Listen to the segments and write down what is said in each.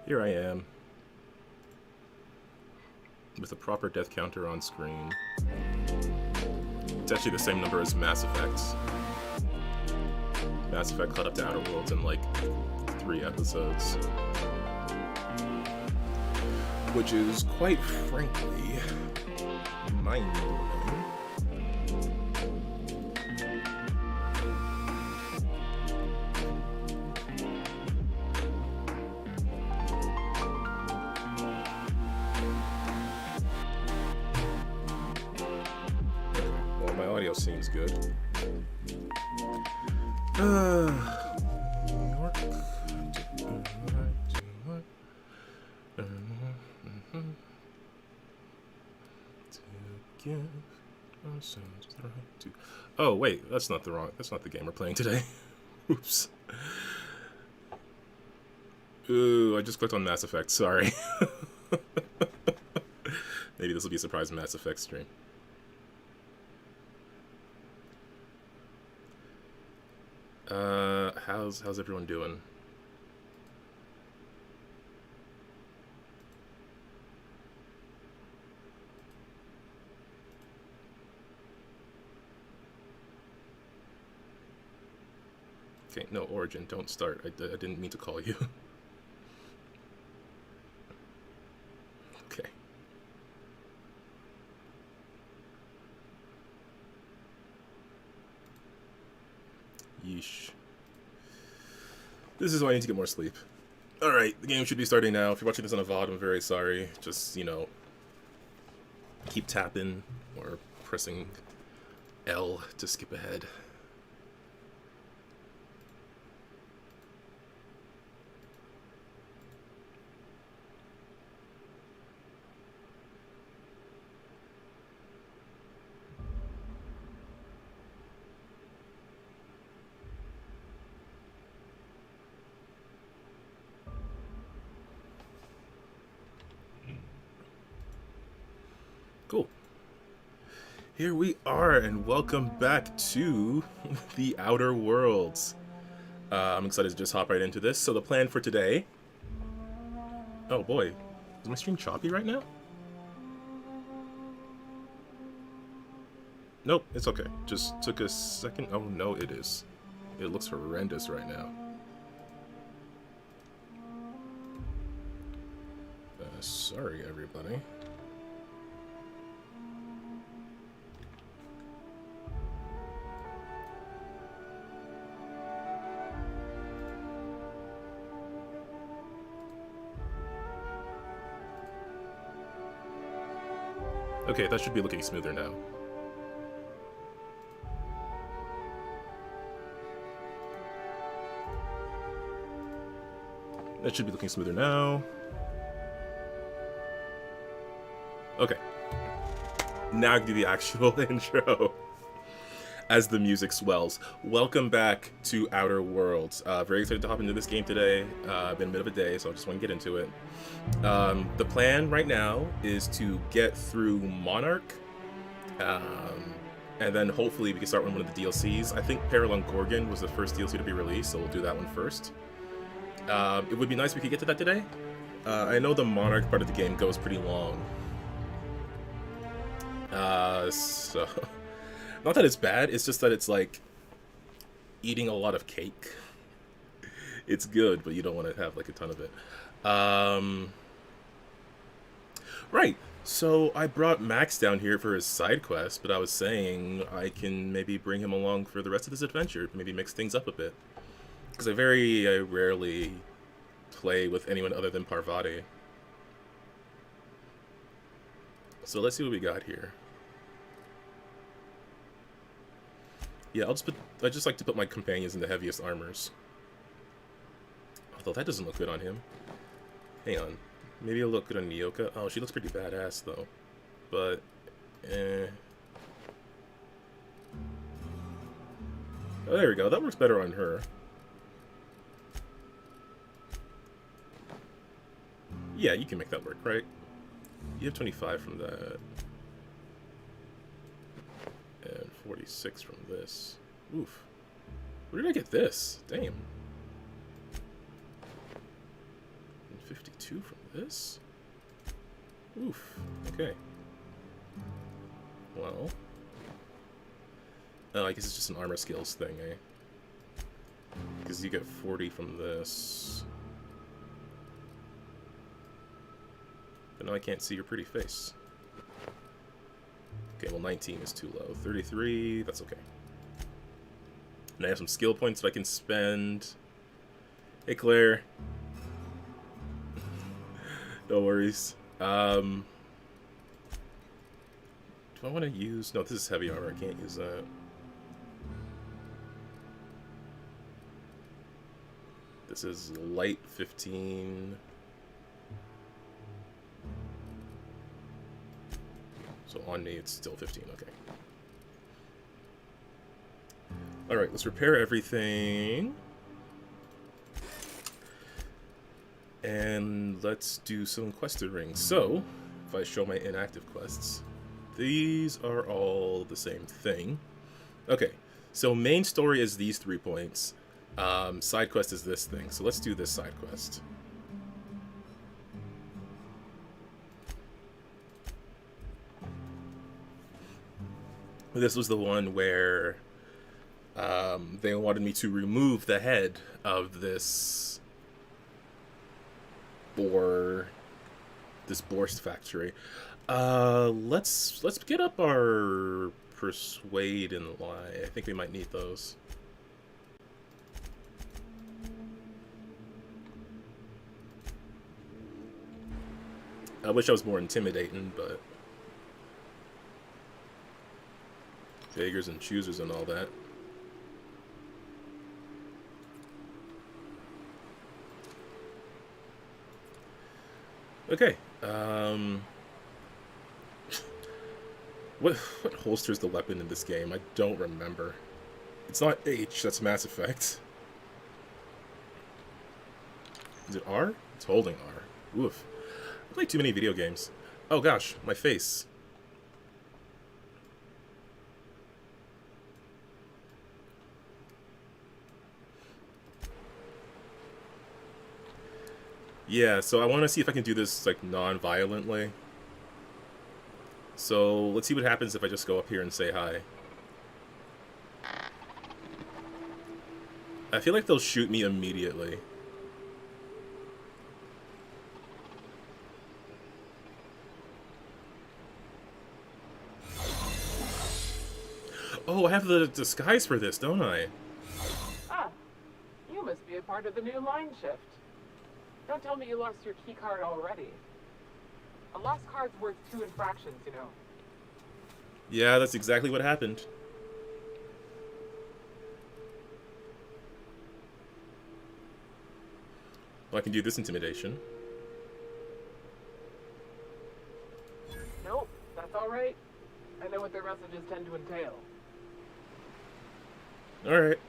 Here I am, with a proper death counter on screen. It's actually the same number as Mass Effect. Mass Effect caught up to Outer Worlds in like 3 episodes. Which is, quite frankly, mind-blowing. Well, my audio seems good. Oh wait, that's not the game we're playing today. Oops. Ooh, I just clicked on Mass Effect, sorry. Maybe this will be a surprise Mass Effect stream. How's everyone doing? Okay, no, Origin, don't start. I didn't mean to call you. Okay. Yeesh. This is why I need to get more sleep. Alright, the game should be starting now. If you're watching this on a VOD, I'm very sorry. Just, keep tapping or pressing L to skip ahead. Cool. Here we are, and welcome back to the Outer Worlds. I'm excited to just hop right into this. So the plan for today... Oh boy, is my stream choppy right now? Nope, it's okay. Just took a second. Oh no, it is. It looks horrendous right now. Sorry, everybody. Okay, that should be looking smoother now. That should be looking smoother now. Okay. Now I can do the actual intro as the music swells. Welcome back to Outer Worlds. Very excited to hop into this game today. Been a bit of a day, so I just want to get into it. The plan right now is to get through Monarch, and then hopefully we can start on one of the DLCs. I think Peril on Gorgon was the first DLC to be released, so we'll do that one first. It would be nice if we could get to that today. I know the Monarch part of the game goes pretty long. So... Not that it's bad, it's just that it's like eating a lot of cake. It's good, but you don't want to have like a ton of it. Right, so I brought Max down here for his side quest, but I was saying I can maybe bring him along for the rest of this adventure, maybe mix things up a bit. Because I rarely play with anyone other than Parvati. So let's see what we got here. Yeah, I just like to put my companions in the heaviest armors. Although that doesn't look good on him. Hang on. Maybe it'll look good on Nyoka. Oh, she looks pretty badass, though. But, Oh, there we go. That works better on her. Yeah, you can make that work, right? You have 25 from that. And 46 from this. Oof. Where did I get this? Damn. 52 from this? Oof. Okay. Well. Oh, I guess it's just an armor skills thing, eh? Because you get 40 from this. But now I can't see your pretty face. Okay, well 19 is too low. 33, that's okay. And I have some skill points that I can spend. Hey Claire. No worries. Do I want to use... No, this is heavy armor. I can't use that. This is light 15. So on me, it's still 15. Okay. Alright, let's repair everything. And let's do some quested rings. So, if I show my inactive quests, these are all the same thing. Okay, so main story is these 3 points. Side quest is this thing. So let's do this side quest. This was the one where they wanted me to remove the head of this Borst factory. Let's get up our persuade and lie. I think we might need those. I wish I was more intimidating, but beggars and choosers and all that. Okay. What holsters the weapon in this game? I don't remember. It's not H, that's Mass Effect. Is it R? It's holding R. Oof. I play too many video games. Oh gosh, my face. Yeah, so I want to see if I can do this, like, non-violently. So, let's see what happens if I just go up here and say hi. I feel like they'll shoot me immediately. Oh, I have the disguise for this, don't I? Ah, you must be a part of the new line shift. Don't tell me you lost your key card already. A lost card's worth 2 infractions, you know. Yeah, that's exactly what happened. Well, I can do this intimidation. Nope, that's alright. I know what their messages tend to entail. Alright.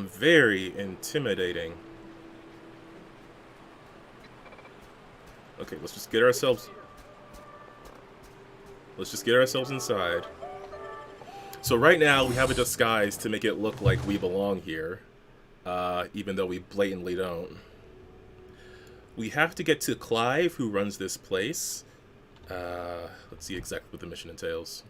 Very intimidating. Okay, let's just get ourselves inside. So right now we have a disguise to make it look like we belong here, even though we blatantly don't. We have to get to Clive, who runs this place. Let's see exactly what the mission entails.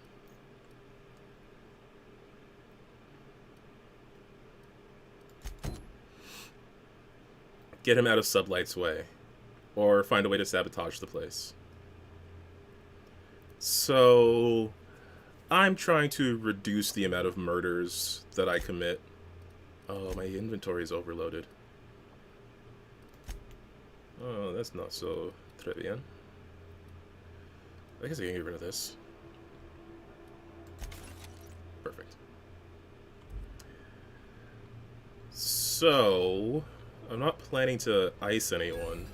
Get him out of Sublight's way, or find a way to sabotage the place. So, I'm trying to reduce the amount of murders that I commit. Oh, my inventory is overloaded. Oh, that's not so très bien. I guess I can get rid of this. Perfect. So, I'm not planning to ice anyone.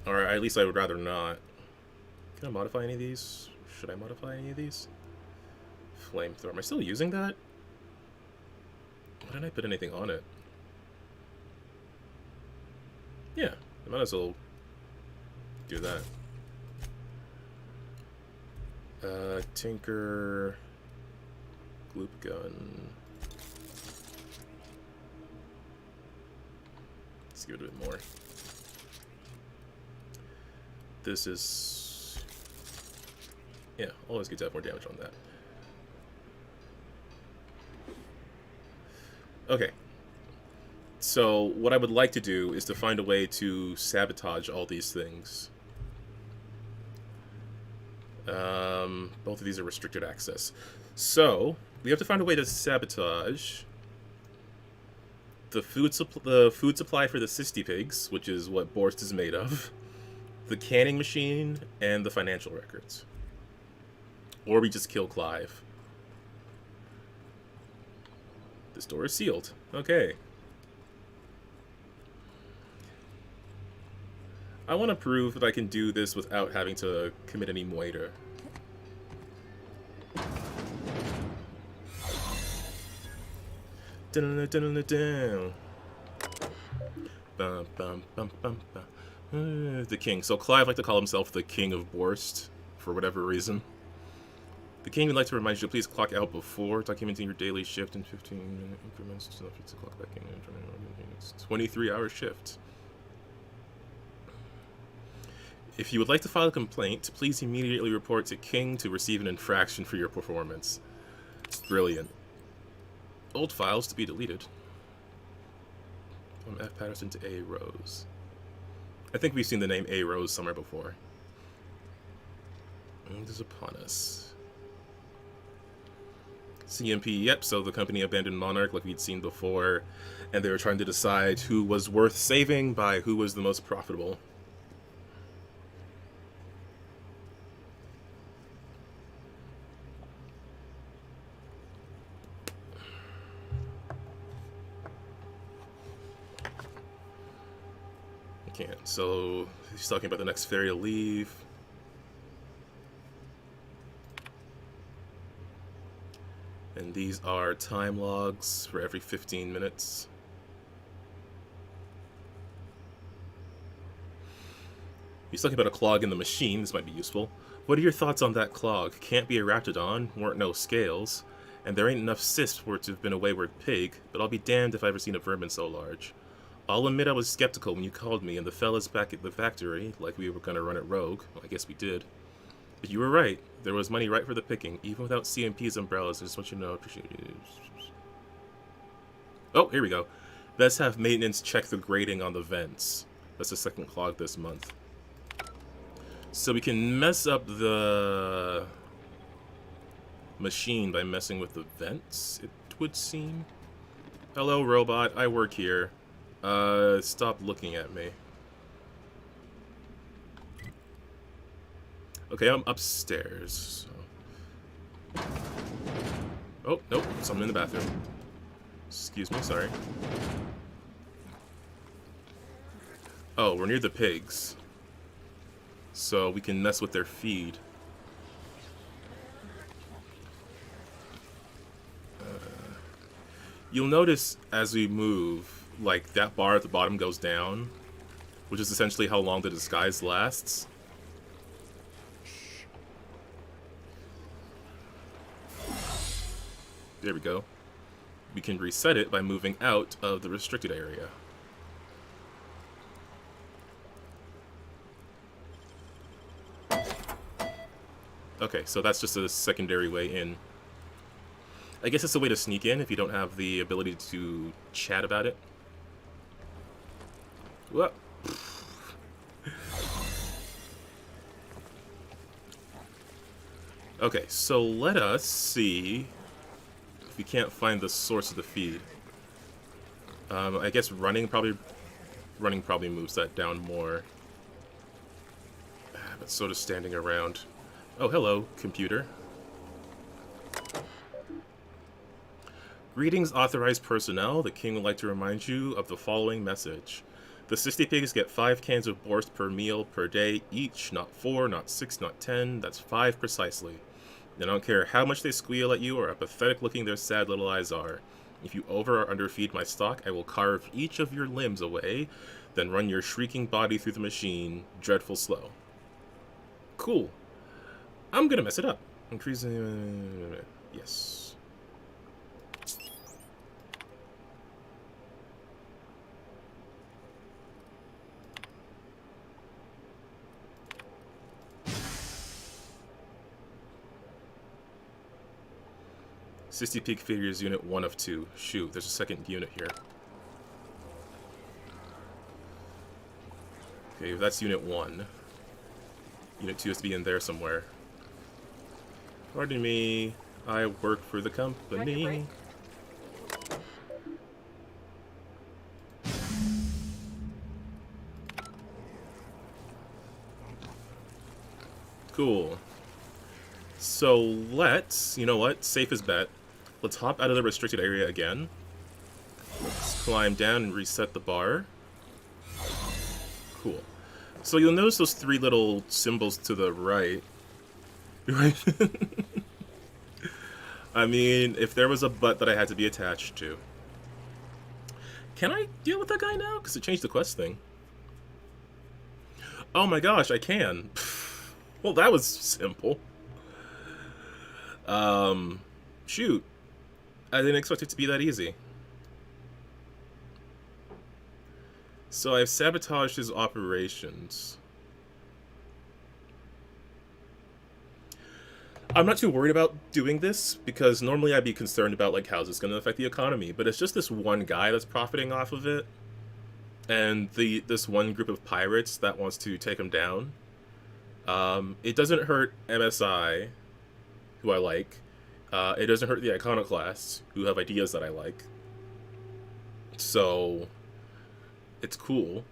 Or at least I would rather not. Can I modify any of these? Should I modify any of these? Flamethrower. Am I still using that? Why didn't I put anything on it? Yeah, I might as well do that. Tinker. Gloop gun. Let's give it a bit more. This is... yeah, always good to have more damage on that. Okay. So, what I would like to do is to find a way to sabotage all these things. Both of these are restricted access. So, we have to find a way to sabotage the food supply for the Cystypigs, which is what Borst is made of, the canning machine, and the financial records. Or we just kill Clive. This door is sealed. Okay. I want to prove that I can do this without having to commit any moiter. The king. So Clive liked to call himself the King of Borst, for whatever reason. The king would like to remind you to please clock out before documenting your daily shift in 15-minute increments. So if it's a clock back in, it's a 23-hour shift. If you would like to file a complaint, please immediately report to King to receive an infraction for your performance. Brilliant. Old files to be deleted. From F. Patterson to A. Rose. I think we've seen the name A. Rose somewhere before. It is upon us. CMP, yep, so the company abandoned Monarch like we'd seen before, and they were trying to decide who was worth saving by who was the most profitable. Can't. So he's talking about the next ferry to leave. And these are time logs for every 15 minutes. He's talking about a clog in the machine. This might be useful. What are your thoughts on that clog? Can't be a Raptidon, weren't no scales, and there ain't enough cysts for it to have been a wayward pig, but I'll be damned if I've ever seen a vermin so large. I'll admit I was skeptical when you called me and the fellas back at the factory, like we were gonna run it rogue. Well, I guess we did. But you were right. There was money right for the picking, even without CMP's umbrellas. I just want you to know, I appreciate it. Oh, here we go. Let's have maintenance check the grading on the vents. That's the second clog this month. So we can mess up the machine by messing with the vents, it would seem. Hello, robot. I work here. Stop looking at me. Okay, I'm upstairs. So. Oh, nope. Someone in the bathroom. Excuse me, sorry. Oh, we're near the pigs. So we can mess with their feed. You'll notice as we move, like, that bar at the bottom goes down, which is essentially how long the disguise lasts. There we go. We can reset it by moving out of the restricted area. Okay, so that's just a secondary way in. I guess it's a way to sneak in if you don't have the ability to chat about it. Whoa. Okay, so let us see if we can't find the source of the feed. I guess running probably moves that down more. But so does standing around. Oh, hello, computer. Greetings, authorized personnel. The king would like to remind you of the following message. The Cystypigs get 5 cans of Borst per meal per day each, not 4, not 6, not 10, that's 5 precisely. I don't care how much they squeal at you or how pathetic looking their sad little eyes are. If you over or underfeed my stock, I will carve each of your limbs away, then run your shrieking body through the machine, dreadful slow. Cool. I'm gonna mess it up. Increasing. Yes. Sixty Peak figures unit 1 of 2. Shoot, there's a second unit here. Okay, if that's unit 1. Unit 2 has to be in there somewhere. Pardon me, I work for the company. Cool. So let's, you know what, safest bet. Let's hop out of the restricted area again. Let's climb down and reset the bar. Cool. So you'll notice those 3 little symbols to the right. Right? I mean, if there was a butt that I had to be attached to. Can I deal with that guy now? Because it changed the quest thing. Oh my gosh, I can. Well, that was simple. Shoot. I didn't expect it to be that easy. So I've sabotaged his operations. I'm not too worried about doing this, because normally I'd be concerned about, like, how's this going to affect the economy, but it's just this one guy that's profiting off of it, and this one group of pirates that wants to take him down. It doesn't hurt MSI, who I like. It doesn't hurt the Iconoclasts, who have ideas that I like. So, it's cool.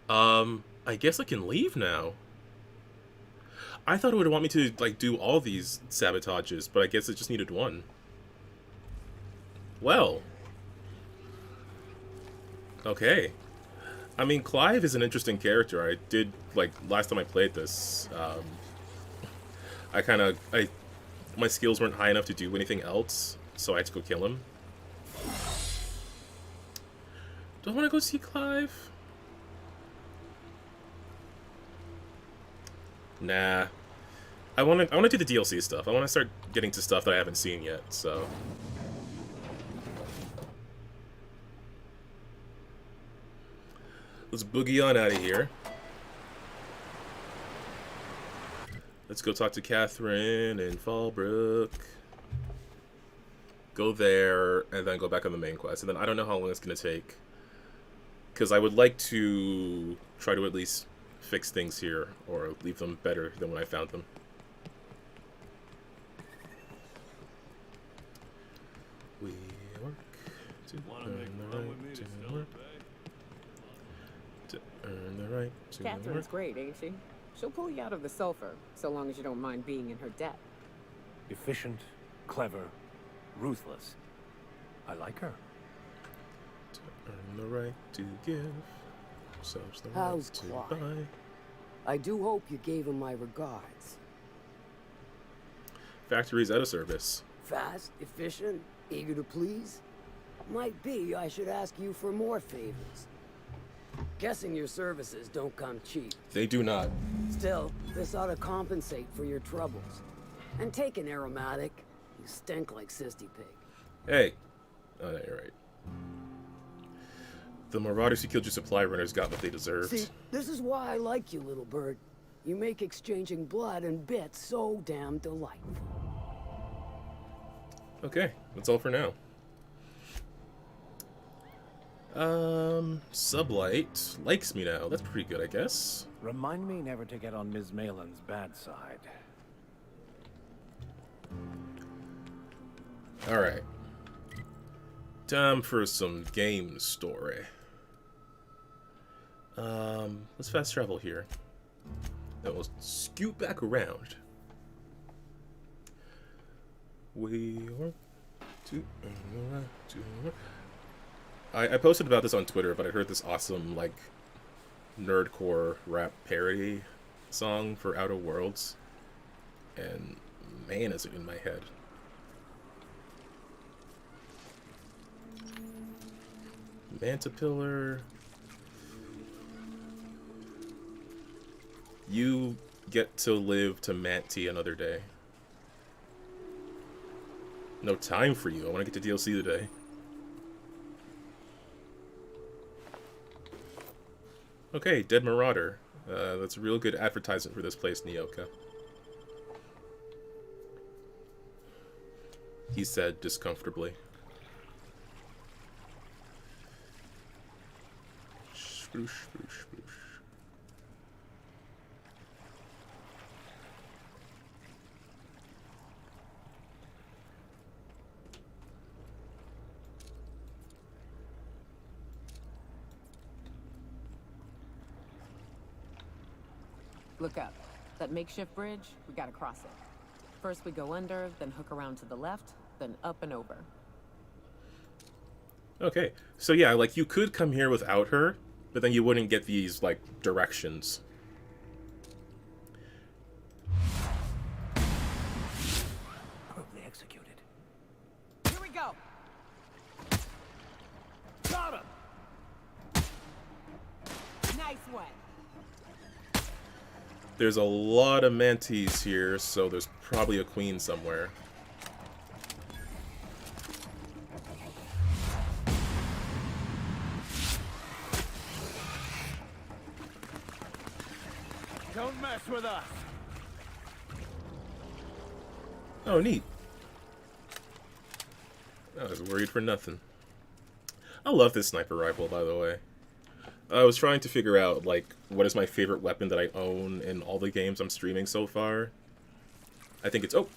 I guess I can leave now. I thought it would want me to, like, do all these sabotages, but I guess it just needed one. Well. Okay. I mean, Clive is an interesting character. I did, like, last time I played this, my skills weren't high enough to do anything else, so I had to go kill him. Do I want to go see Clive? Nah. I want to do the DLC stuff. I want to start getting to stuff that I haven't seen yet, so... Let's boogie on out of here. Let's go talk to Catherine in Fallbrook. Go there, and then go back on the main quest. And then I don't know how long it's going to take. Because I would like to try to at least fix things here, or leave them better than when I found them. We work to earn the right to work. To earn the right to Catherine's work. great, ain't she? She'll pull you out of the sulfur, so long as you don't mind being in her debt. Efficient, clever, ruthless. I like her. To earn the right to give. Ourselves the How's right to Clive? buy. I do hope you gave him my regards. Factory's out of service. Fast, efficient, eager to please? Might be I should ask you for more favors. Guessing your services don't come cheap. They do not. Still, this ought to compensate for your troubles. And take an aromatic. You stink like Sisty Pig. Hey. Oh, no, you're right. The marauders who killed your supply runners got what they deserved. See, this is why I like you, little bird. You make exchanging blood and bits so damn delightful. Okay, that's all for now. Sublight likes me now. That's pretty good, I guess. Remind me never to get on Ms. Malin's bad side. Alright. Time for some game story. Let's fast travel here. Then we'll scoot back around. We work to work. I posted about this on Twitter, but I heard this awesome, like, nerdcore rap parody song for Outer Worlds. And man, is it in my head. Mantipillar. You get to live to Manti another day. No time for you. I want to get to DLC today. Okay, Dead Marauder. That's a real good advertisement for this place, Nyoka. He said discomfortably. Sploosh, sploosh, sploosh. Look up. That makeshift bridge, we gotta cross it. First we go under, then hook around to the left, then up and over. Okay, so yeah, like, you could come here without her, but then you wouldn't get these, like, directions. Probably executed. Here we go! Got him! Nice one! There's a lot of mantis here, so there's probably a queen somewhere. Don't mess with us! Oh, neat. I was worried for nothing. I love this sniper rifle, by the way. I was trying to figure out, like, what is my favorite weapon that I own in all the games I'm streaming so far. I think it's... Oh!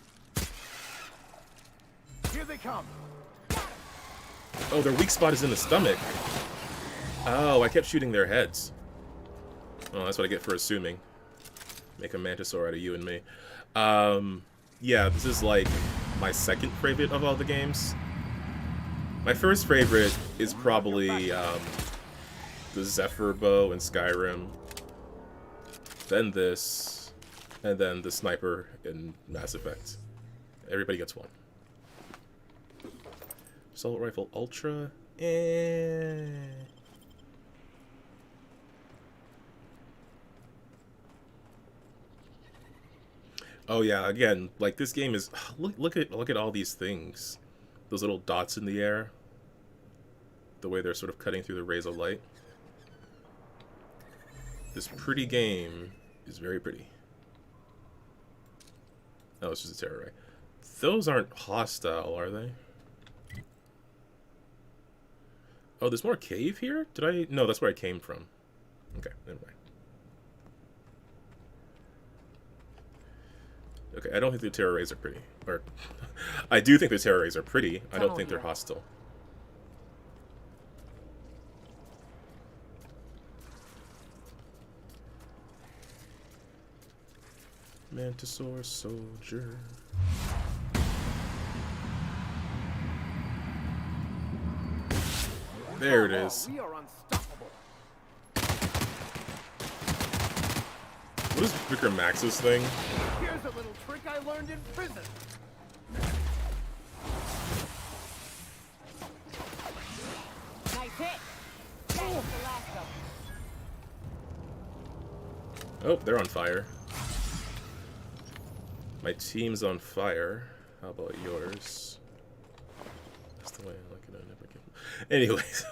Here they come! Oh, their weak spot is in the stomach. Oh, I kept shooting their heads. Oh, that's what I get for assuming. Make a Mantisaur out of you and me. Yeah, this is, like, my second favorite of all the games. My first favorite is probably, the Zephyr bow in Skyrim, then this, and then the sniper in Mass Effect. Everybody gets one. Assault Rifle Ultra, Oh yeah, again, like, this game is, look at all these things. Those little dots in the air. The way they're sort of cutting through the rays of light. This pretty game is very pretty. Oh, it's just a terror ray. Those aren't hostile, are they? Oh, there's more cave here? Did I? No, that's where I came from. Okay, never mind. Okay, I don't think the terror rays are pretty. Or, I do think the terror rays are pretty. I don't think they're hostile. Mantisaur soldier. There it is. We are unstoppable. What is Vicar Max's thing? Here's a little trick I learned in prison. Nice hit! That's the last of them. Oh, they're on fire. My team's on fire. How about yours? That's the way I like it. I never give. Anyways.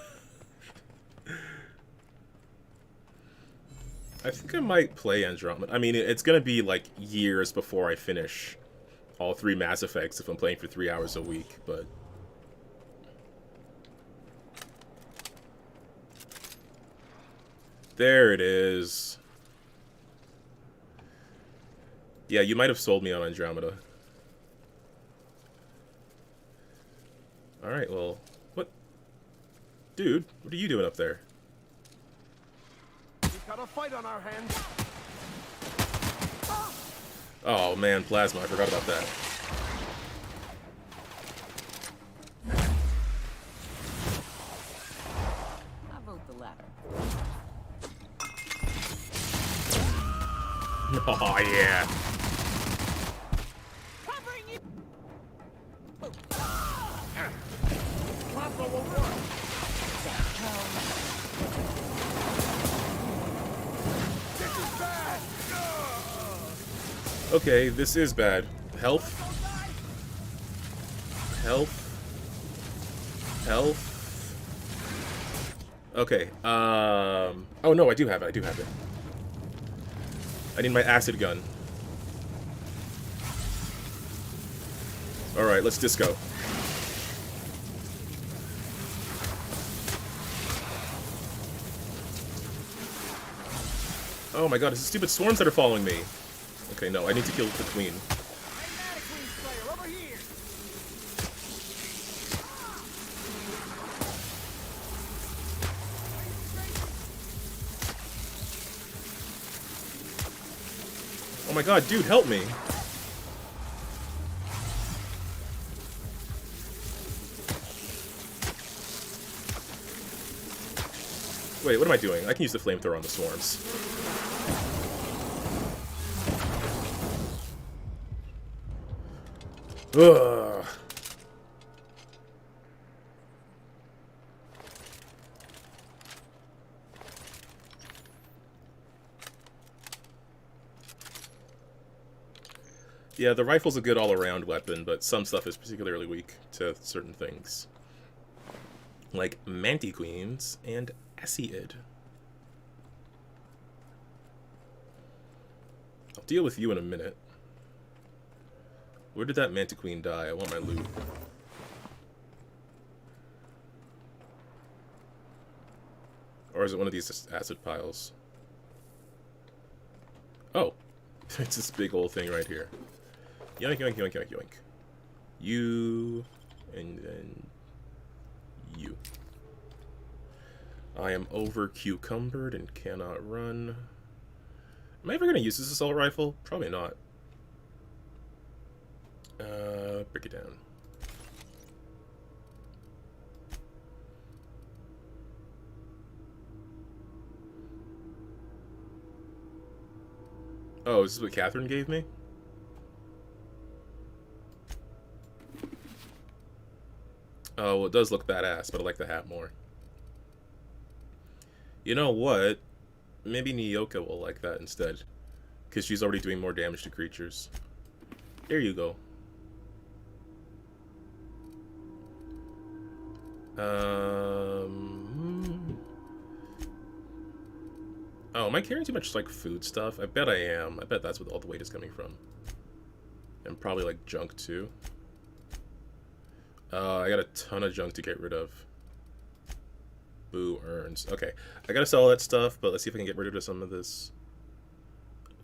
I think I might play Andromeda. I mean, it's gonna be like years before I finish all 3 Mass Effects if I'm playing for 3 hours a week, but... There it is. Yeah, you might have sold me on Andromeda. Alright, well... What? Dude, what are you doing up there? We've got a fight on our hands. Oh man, Plasma, I forgot about that. I vote the latter. Oh yeah. Covering you! Plasma won't work. This is bad. Okay, this is bad. Health? Health. Health. Okay. Oh no, I do have it. I do have it. I need my acid gun. All right, let's disco. Oh my god, it's the stupid swarms that are following me. Okay, no, I need to kill the queen. Oh my god, dude, help me. Wait, what am I doing? I can use the flamethrower on the swarms. Ugh. Yeah, the rifle's a good all-around weapon, but some stuff is particularly weak to certain things. Like Mantiqueens and Acid. I'll deal with you in a minute. Where did that Mantiqueen die? I want my loot. Or is it one of these acid piles? Oh. It's this big old thing right here. Yoink, yoink, yoink, yoink, yoink. You. And then you. I am over cucumbered and cannot run. Am I ever going to use this assault rifle? Probably not. Break it down. Oh, is this what Catherine gave me? Oh, well, it does look badass, but I like the hat more. You know what? Maybe Nyoka will like that instead. Because she's already doing more damage to creatures. There you go. Oh, am I carrying too much, like, food stuff? I bet I am. I bet that's where all the weight is coming from. And probably, like, junk, too. I got a ton of junk to get rid of. Boo, urns. Okay, I gotta sell all that stuff, but let's see if I can get rid of some of this.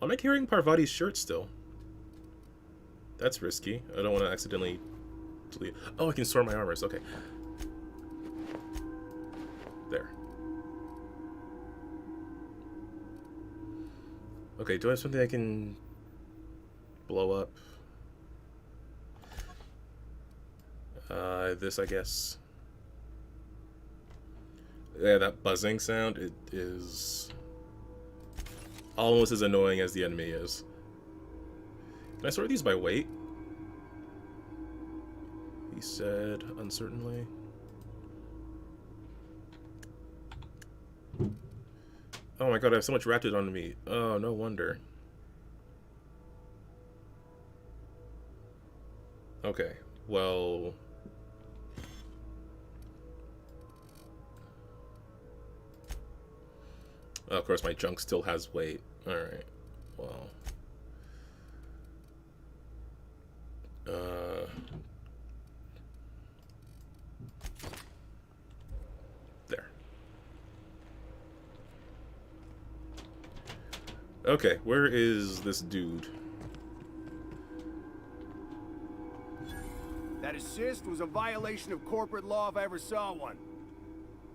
Am I carrying Parvati's shirt still? That's risky. I don't want to accidentally delete. Oh, I can store my armors. Okay. There. Okay, do I have something I can blow up? This, I guess. Yeah, that buzzing sound, it is almost as annoying as the enemy is. Can I sort these by weight? He said, uncertainly. Oh my god, I have so much rapid on me. Oh, no wonder. Okay, well... Oh, of course, my junk still has weight. Alright, well... There. Okay, where is this dude? That assist was a violation of corporate law if I ever saw one.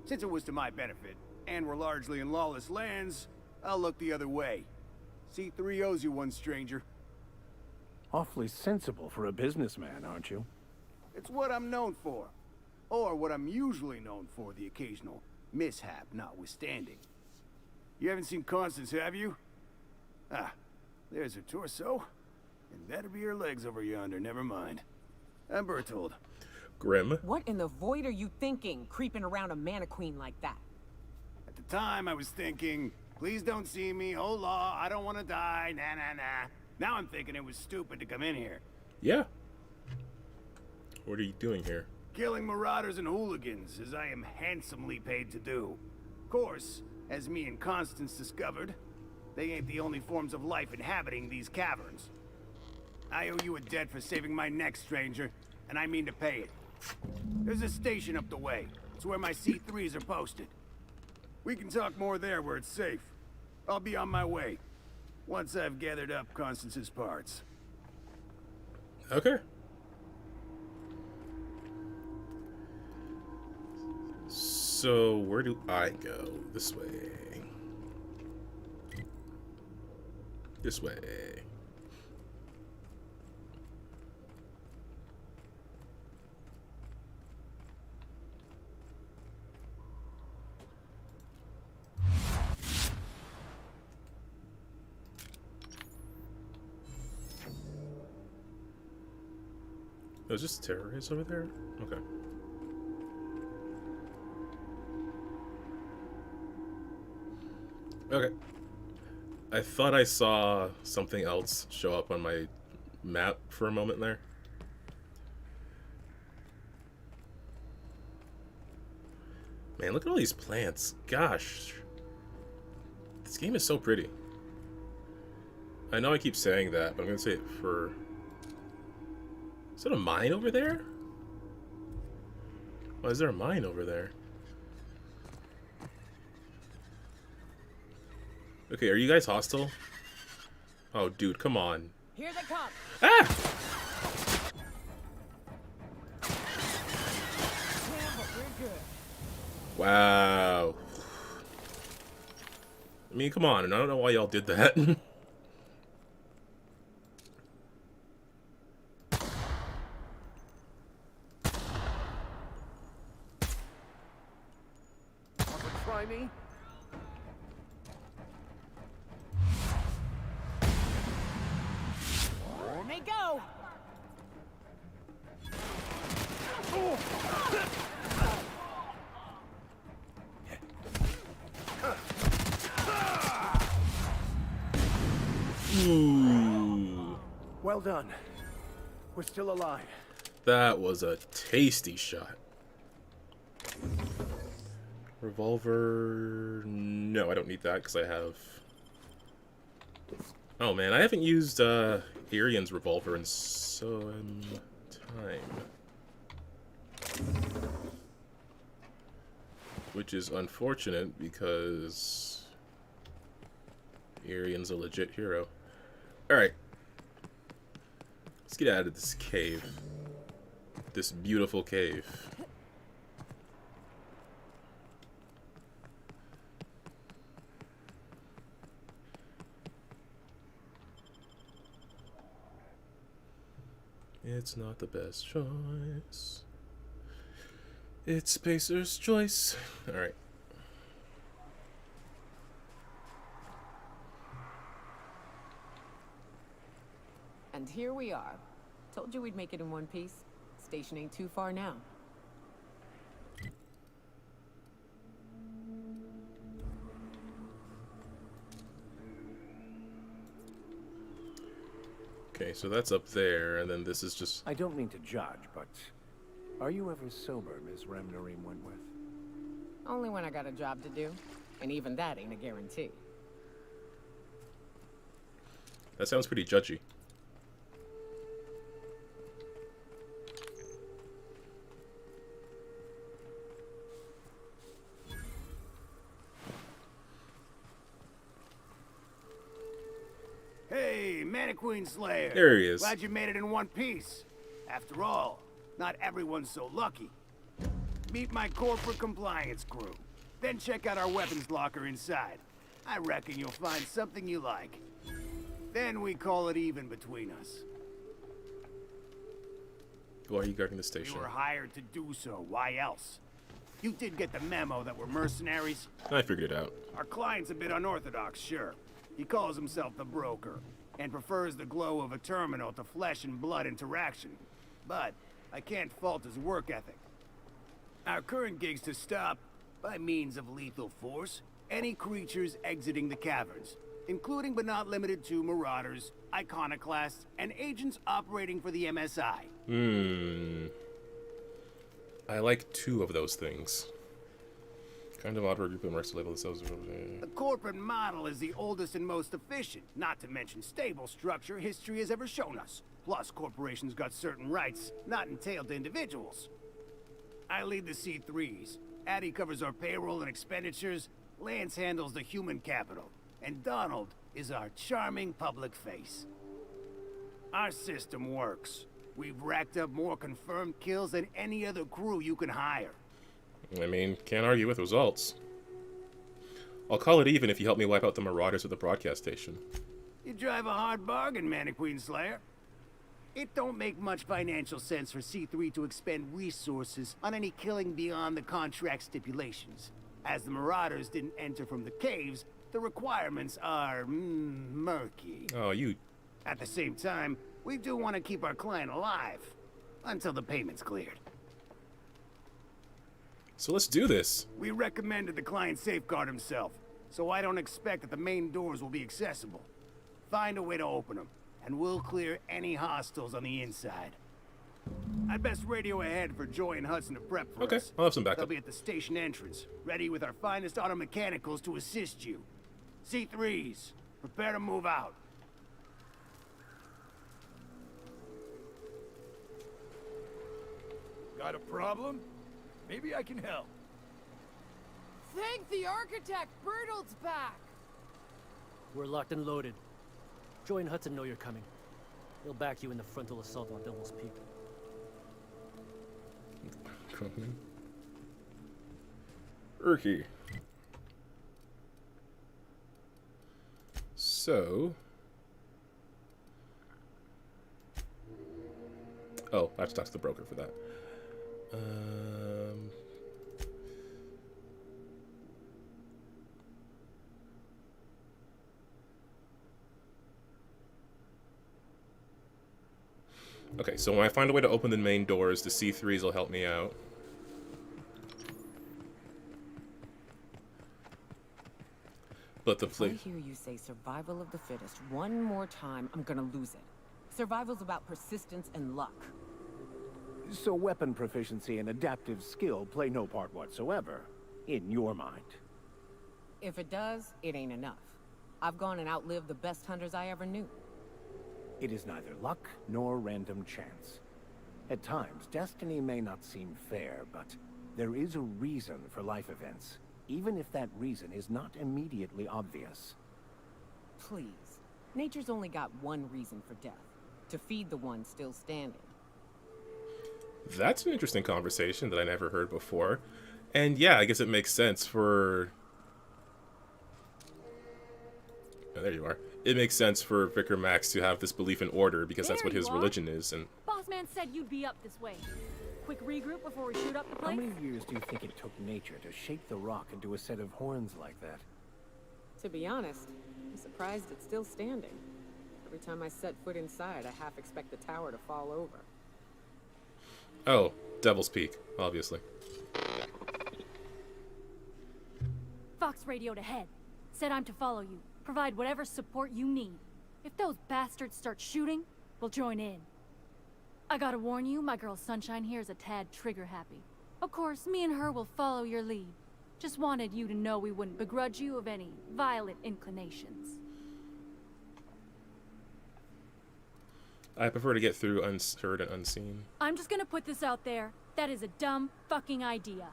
Since it was to my benefit, and we're largely in lawless lands, I'll look the other way. C3 owes you one, stranger. Awfully sensible for a businessman, aren't you? It's what I'm known for. Or what I'm usually known for, the occasional mishap notwithstanding. You haven't seen Constance, have you? Ah, there's her torso. And that'll be her legs over yonder, never mind. I'm Bertold. Grim. What in the void are you thinking, creeping around a Mantiqueen like that? At the time, I was thinking, please don't see me, oh law, I don't want to die, nah. Now I'm thinking it was stupid to come in here. Yeah. What are you doing here? Killing marauders and hooligans, as I am handsomely paid to do. Of course, as me and Constance discovered, they ain't the only forms of life inhabiting these caverns. I owe you a debt for saving my neck, stranger, and I mean to pay it. There's a station up the way. It's where my C3s are posted. We can talk more there where it's safe. I'll be on my way, once I've gathered up Constance's parts. Okay. So, where do I go? This way. This way. Oh, is this terrorists over there? Okay. Okay. I thought I saw something else show up on my map for a moment there. Man, look at all these plants. Gosh. This game is so pretty. I know I keep saying that, but I'm going to say it for... Is that a mine over there? Why is there a mine over there? Okay, are you guys hostile? Oh, dude, come on. Here they come. Ah! Yeah, but we're good. Wow. I mean, come on, and I don't know why y'all did that. Want to try me? Here they go. Ooh. Well done. We're still alive. That was a tasty shot. Revolver... No, I don't need that because I have... Oh man, I haven't used Arian's revolver in some time. Which is unfortunate because Arian's a legit hero. Alright. Let's get out of this cave. This beautiful cave. It's not the best choice. It's Spacer's choice. Alright. And here we are. Told you we'd make it in one piece. Station ain't too far now. Okay, so that's up there, and then this is just... I don't mean to judge, but are you ever sober, Miss Remnarim Wentworth? Only when I got a job to do. And even that ain't a guarantee. That sounds pretty judgy. Hey, Mannequin Slayer. There he is. Glad you made it in one piece. After all, not everyone's so lucky. Meet my corporate compliance crew. Then check out our weapons locker inside. I reckon you'll find something you like. Then we call it even between us. Why are you guarding the You station? were hired to do so. Why else? You did get the memo that we're mercenaries. I figured it out. Our client's a bit unorthodox, sure. He calls himself the broker, and prefers the glow of a terminal to flesh and blood interaction. But I can't fault his work ethic. Our current gig's to stop, by means of lethal force, any creatures exiting the caverns, including but not limited to marauders, iconoclasts, and agents operating for the MSI. I like 2 of those things. Kind of odd for a group of mercs to label themselves. The corporate model is the oldest and most efficient, not to mention stable structure history has ever shown us. Plus, corporations got certain rights not entailed to individuals. I lead the C3s. Addie covers our payroll and expenditures. Lance handles the human capital. And Donald is our charming public face. Our system works. We've racked up more confirmed kills than any other crew you can hire. I mean, can't argue with results. I'll call it even if you help me wipe out the marauders at the broadcast station. You drive a hard bargain, Mannequin Slayer. It don't make much financial sense for C3 to expend resources on any killing beyond the contract stipulations. As the marauders didn't enter from the caves, the requirements are murky. Oh, you... At the same time, we do want to keep our client alive until the payment's cleared. So let's do this. We recommended the client safeguard himself, so I don't expect that the main doors will be accessible. Find a way to open them, and we'll clear any hostiles on the inside. I'd best radio ahead for Joy and Hudson to prep for Okay, us. I'll have some They'll backup. be at the station entrance, ready with our finest auto mechanicals to assist you. C3s, prepare to move out. Got a problem? Maybe I can help. Thank the architect! Bertolt's back! We're locked and loaded. Joy and Hudson know you're coming. They'll back you in the frontal assault on Devil's Peak. Urky. So... Oh, I have to talk to the broker for that. Okay, so when I find a way to open the main doors, the C3s will help me out. But the If I hear you say survival of the fittest one more time, I'm gonna lose it. Survival's about persistence and luck. So weapon proficiency and adaptive skill play no part whatsoever, in your mind. If it does, it ain't enough. I've gone and outlived the best hunters I ever knew. It is neither luck nor random chance. At times, destiny may not seem fair, but there is a reason for life events, even if that reason is not immediately obvious. Please. Nature's only got one reason for death. To feed the one still standing. That's an interesting conversation that I never heard before. And yeah, I guess it makes sense for... Oh, there you are. It makes sense for Vicar Max to have this belief in order because that's what his religion is. And Boss man said you'd be up this way. Quick regroup before we shoot up the How place? many years do you think it took nature to shape the rock into a set of horns like that? To be honest, I'm surprised it's still standing. Every time I set foot inside, I half expect the tower to fall over. oh, Devil's Peak, obviously. Fox radioed ahead. Said I'm to follow you. Provide whatever support you need. If those bastards start shooting, we'll join in. I gotta warn you, my girl Sunshine here is a tad trigger happy. Of course, me and her will follow your lead. Just wanted you to know we wouldn't begrudge you of any violent inclinations. I prefer to get through unheard and unseen. I'm just gonna put this out there. That is a dumb fucking idea.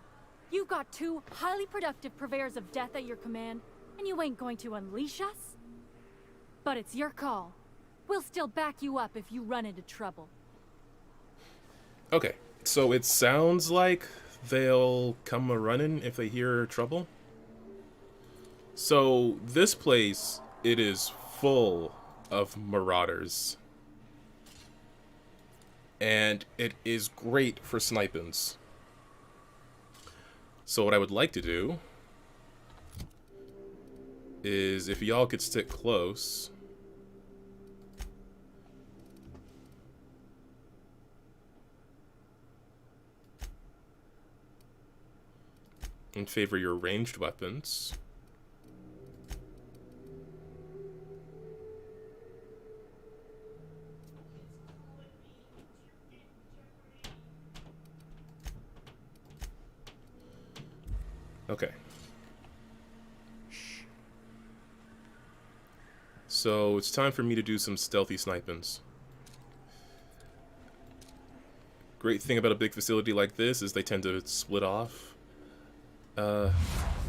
You've got 2 highly productive purveyors of death at your command, and you ain't going to unleash us? But it's your call. We'll still back you up if you run into trouble. Okay, so it sounds like they'll come a-running if they hear trouble. So this place, it is full of marauders. And it is great for snipings. So what I would like to do is if y'all could stick close. And favor your ranged weapons. Okay. So it's time for me to do some stealthy snipings. Great thing about a big facility like this is they tend to split off.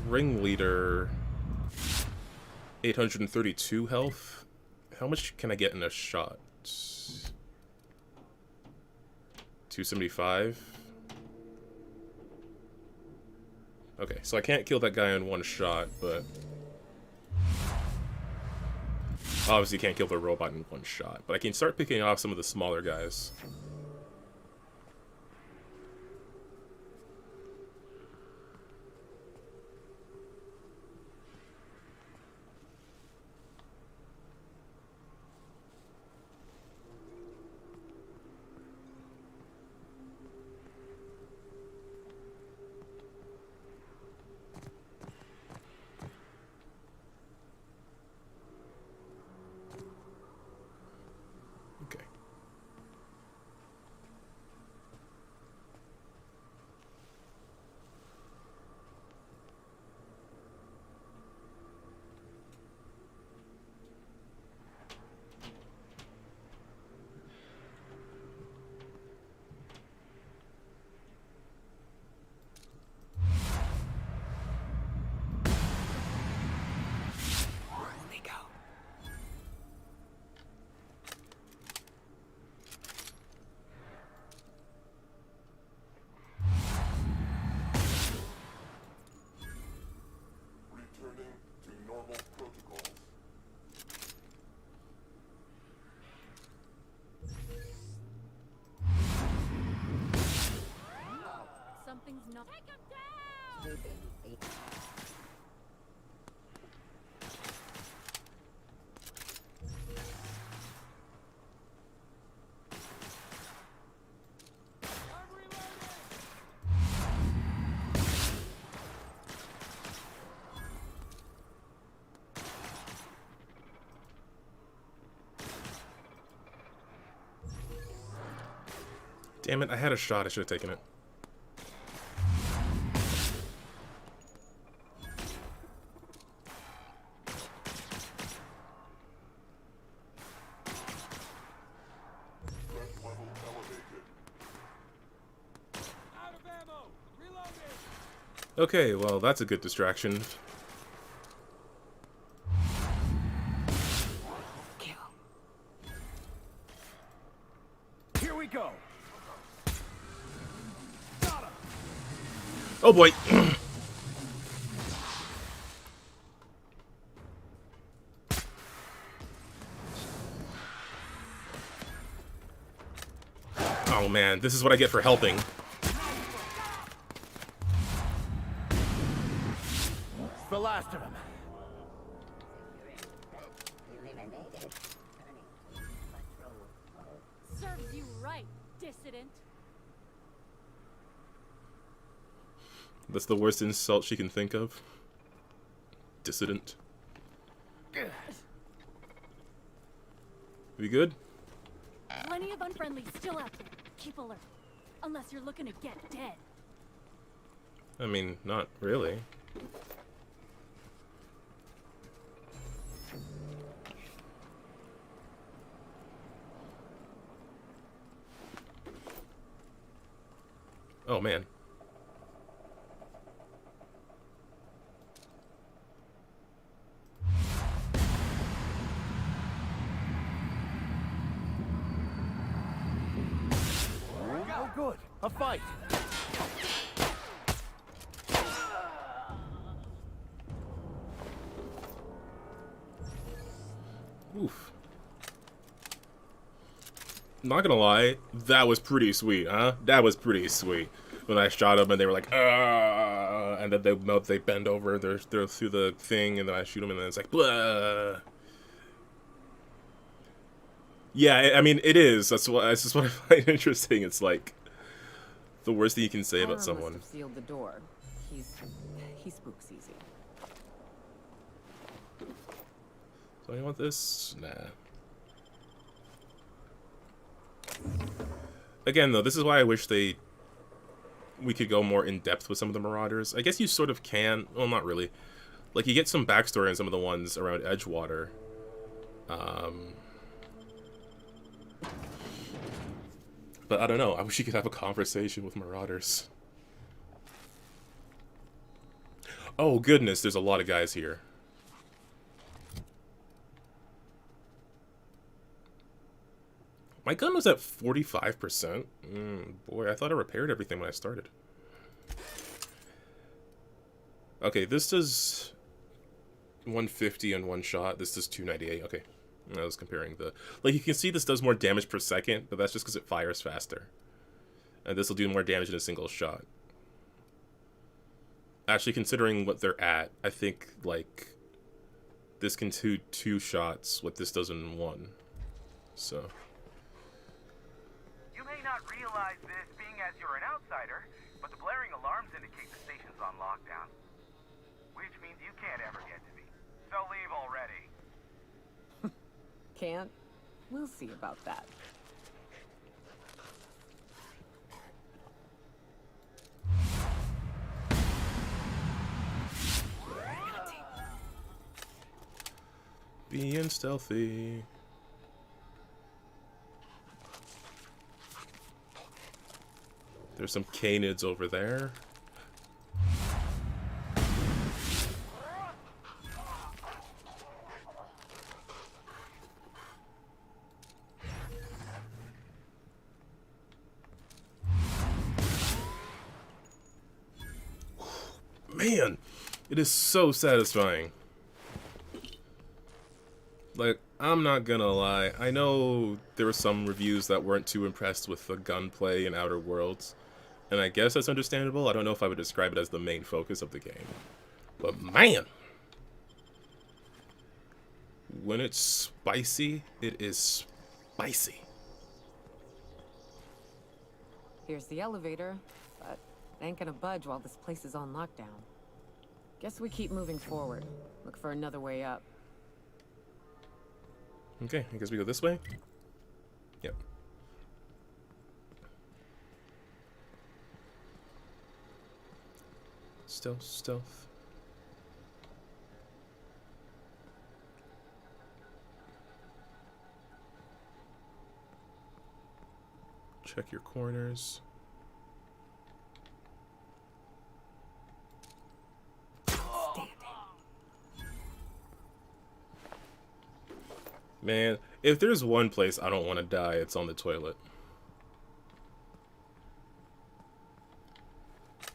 Ringleader, 832 health. How much can I get in a shot? 275. Okay, so I can't kill that guy in one shot, but obviously can't kill the robot in one shot. But I can start picking off some of the smaller guys. Okay. Something's not. Take him down! Damn it, I had a shot, I should have taken it. Okay, well, that's a good distraction. Here we go. Oh boy! Oh man, this is what I get for helping. The last of them. Serves you right, dissident. That's the worst insult she can think of. Dissident. We good? Plenty of unfriendlies still out there. Keep alert. Unless you're looking to get dead. I mean, not really. Oh man. Oh good, a fight. Oof. Not gonna lie, that was pretty sweet, huh? That was pretty sweet. When I shot them and they were like, and then they bend over, they're through the thing, and then I shoot them and then it's like, blah. Yeah, I mean, it is. That's just what I find interesting. It's like the worst thing you can say about someone. Must have sealed the door. He spooks easy. So you want this? Nah. Again, though, this is why I wish they we could go more in depth with some of the Marauders. I guess you sort of can. Well, not really. Like, you get some backstory on some of the ones around Edgewater. But I don't know. I wish you could have a conversation with Marauders. Oh, goodness. There's a lot of guys here. My gun was at 45%. Boy, I thought I repaired everything when I started. Okay, this does 150 in one shot. This does 298. Okay. I was comparing the... Like, you can see this does more damage per second, but that's just because it fires faster. And this will do more damage in a single shot. Actually, considering what they're at, I think, like, this can do 2 shots what this does in 1. So... You may not realize this, being as you're an outsider, but the blaring alarms indicate the station's on lockdown. Which means you can't ever get to me. So leave already. Can't? We'll see about that. Being stealthy. There's some canids over there. Man, it is so satisfying. Like, I'm not gonna lie. I know there were some reviews that weren't too impressed with the gunplay in Outer Worlds. And I guess that's understandable. I don't know if I would describe it as the main focus of the game. But man! When it's spicy, it is spicy. Here's the elevator, but it ain't gonna budge while this place is on lockdown. Guess we keep moving forward. Look for another way up. Okay, I guess we go this way? Yep. Stealth, stealth. Check your corners. Man, if there's one place I don't want to die, it's on the toilet.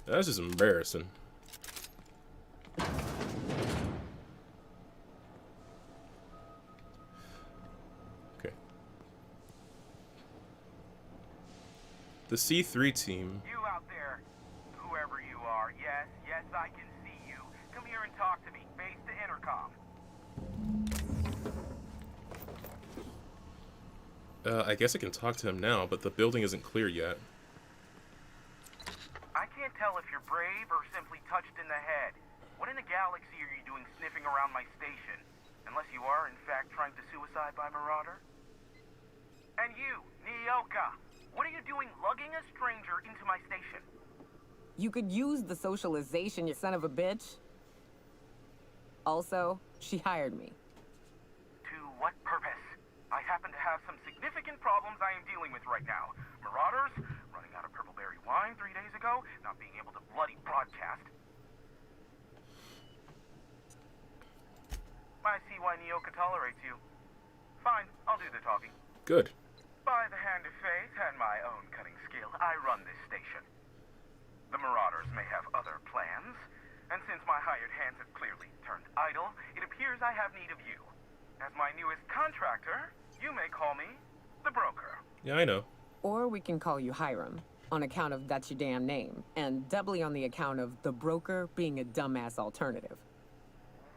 That's just embarrassing. Okay. The C3 team. You out there, whoever you are, yes, I can see you. Come here and talk to me. Face the intercom. I guess I can talk to him now, but the building isn't clear yet. I can't tell if you're brave or simply touched in the head. What in the galaxy are you doing sniffing around my station? Unless you are, in fact, trying to suicide by Marauder? And you, Nyoka, what are you doing lugging a stranger into my station? You could use the socialization, you son of a bitch. Also, she hired me. To what purpose? I happen to have some significant problems I am dealing with right now. Marauders, running out of purple berry wine 3 days ago, not being able to bloody broadcast. I see why Nyoka tolerates you. Fine, I'll do the talking. Good. By the hand of fate and my own cutting skill, I run this station. The Marauders may have other plans, and since my hired hands have clearly turned idle, it appears I have need of you. As my newest contractor, you may call me the broker. Yeah, I know. Or we can call you Hiram, on account of that's your damn name, and doubly on the account of the broker being a dumbass alternative.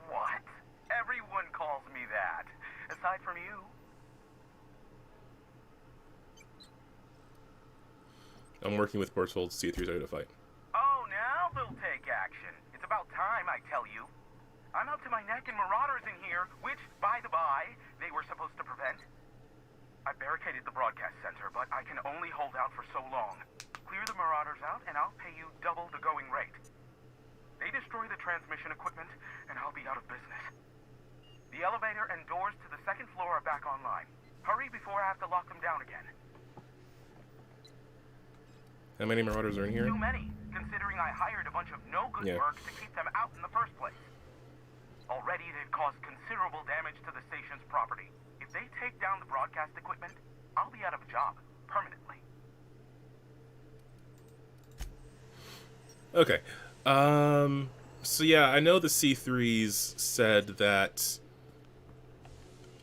What? Everyone calls me that, aside from you. I'm working with Berthold. C3's ready to fight. Oh, now they'll take action. It's about time, I tell you. I'm up to my neck in Marauders in here, which, by the by, they were supposed to prevent. I barricaded the broadcast center, but I can only hold out for so long. Clear the Marauders out, and I'll pay you double the going rate. They destroy the transmission equipment, and I'll be out of business. The elevator and doors to the second floor are back online. Hurry before I have to lock them down again. How many Marauders are in here? Too many, considering I hired a bunch of no-good mercs to keep them out in the first place. Already, they've caused considerable damage to the station's property. If they take down the broadcast equipment, I'll be out of a job, permanently. Okay. So yeah, I know the C3s said that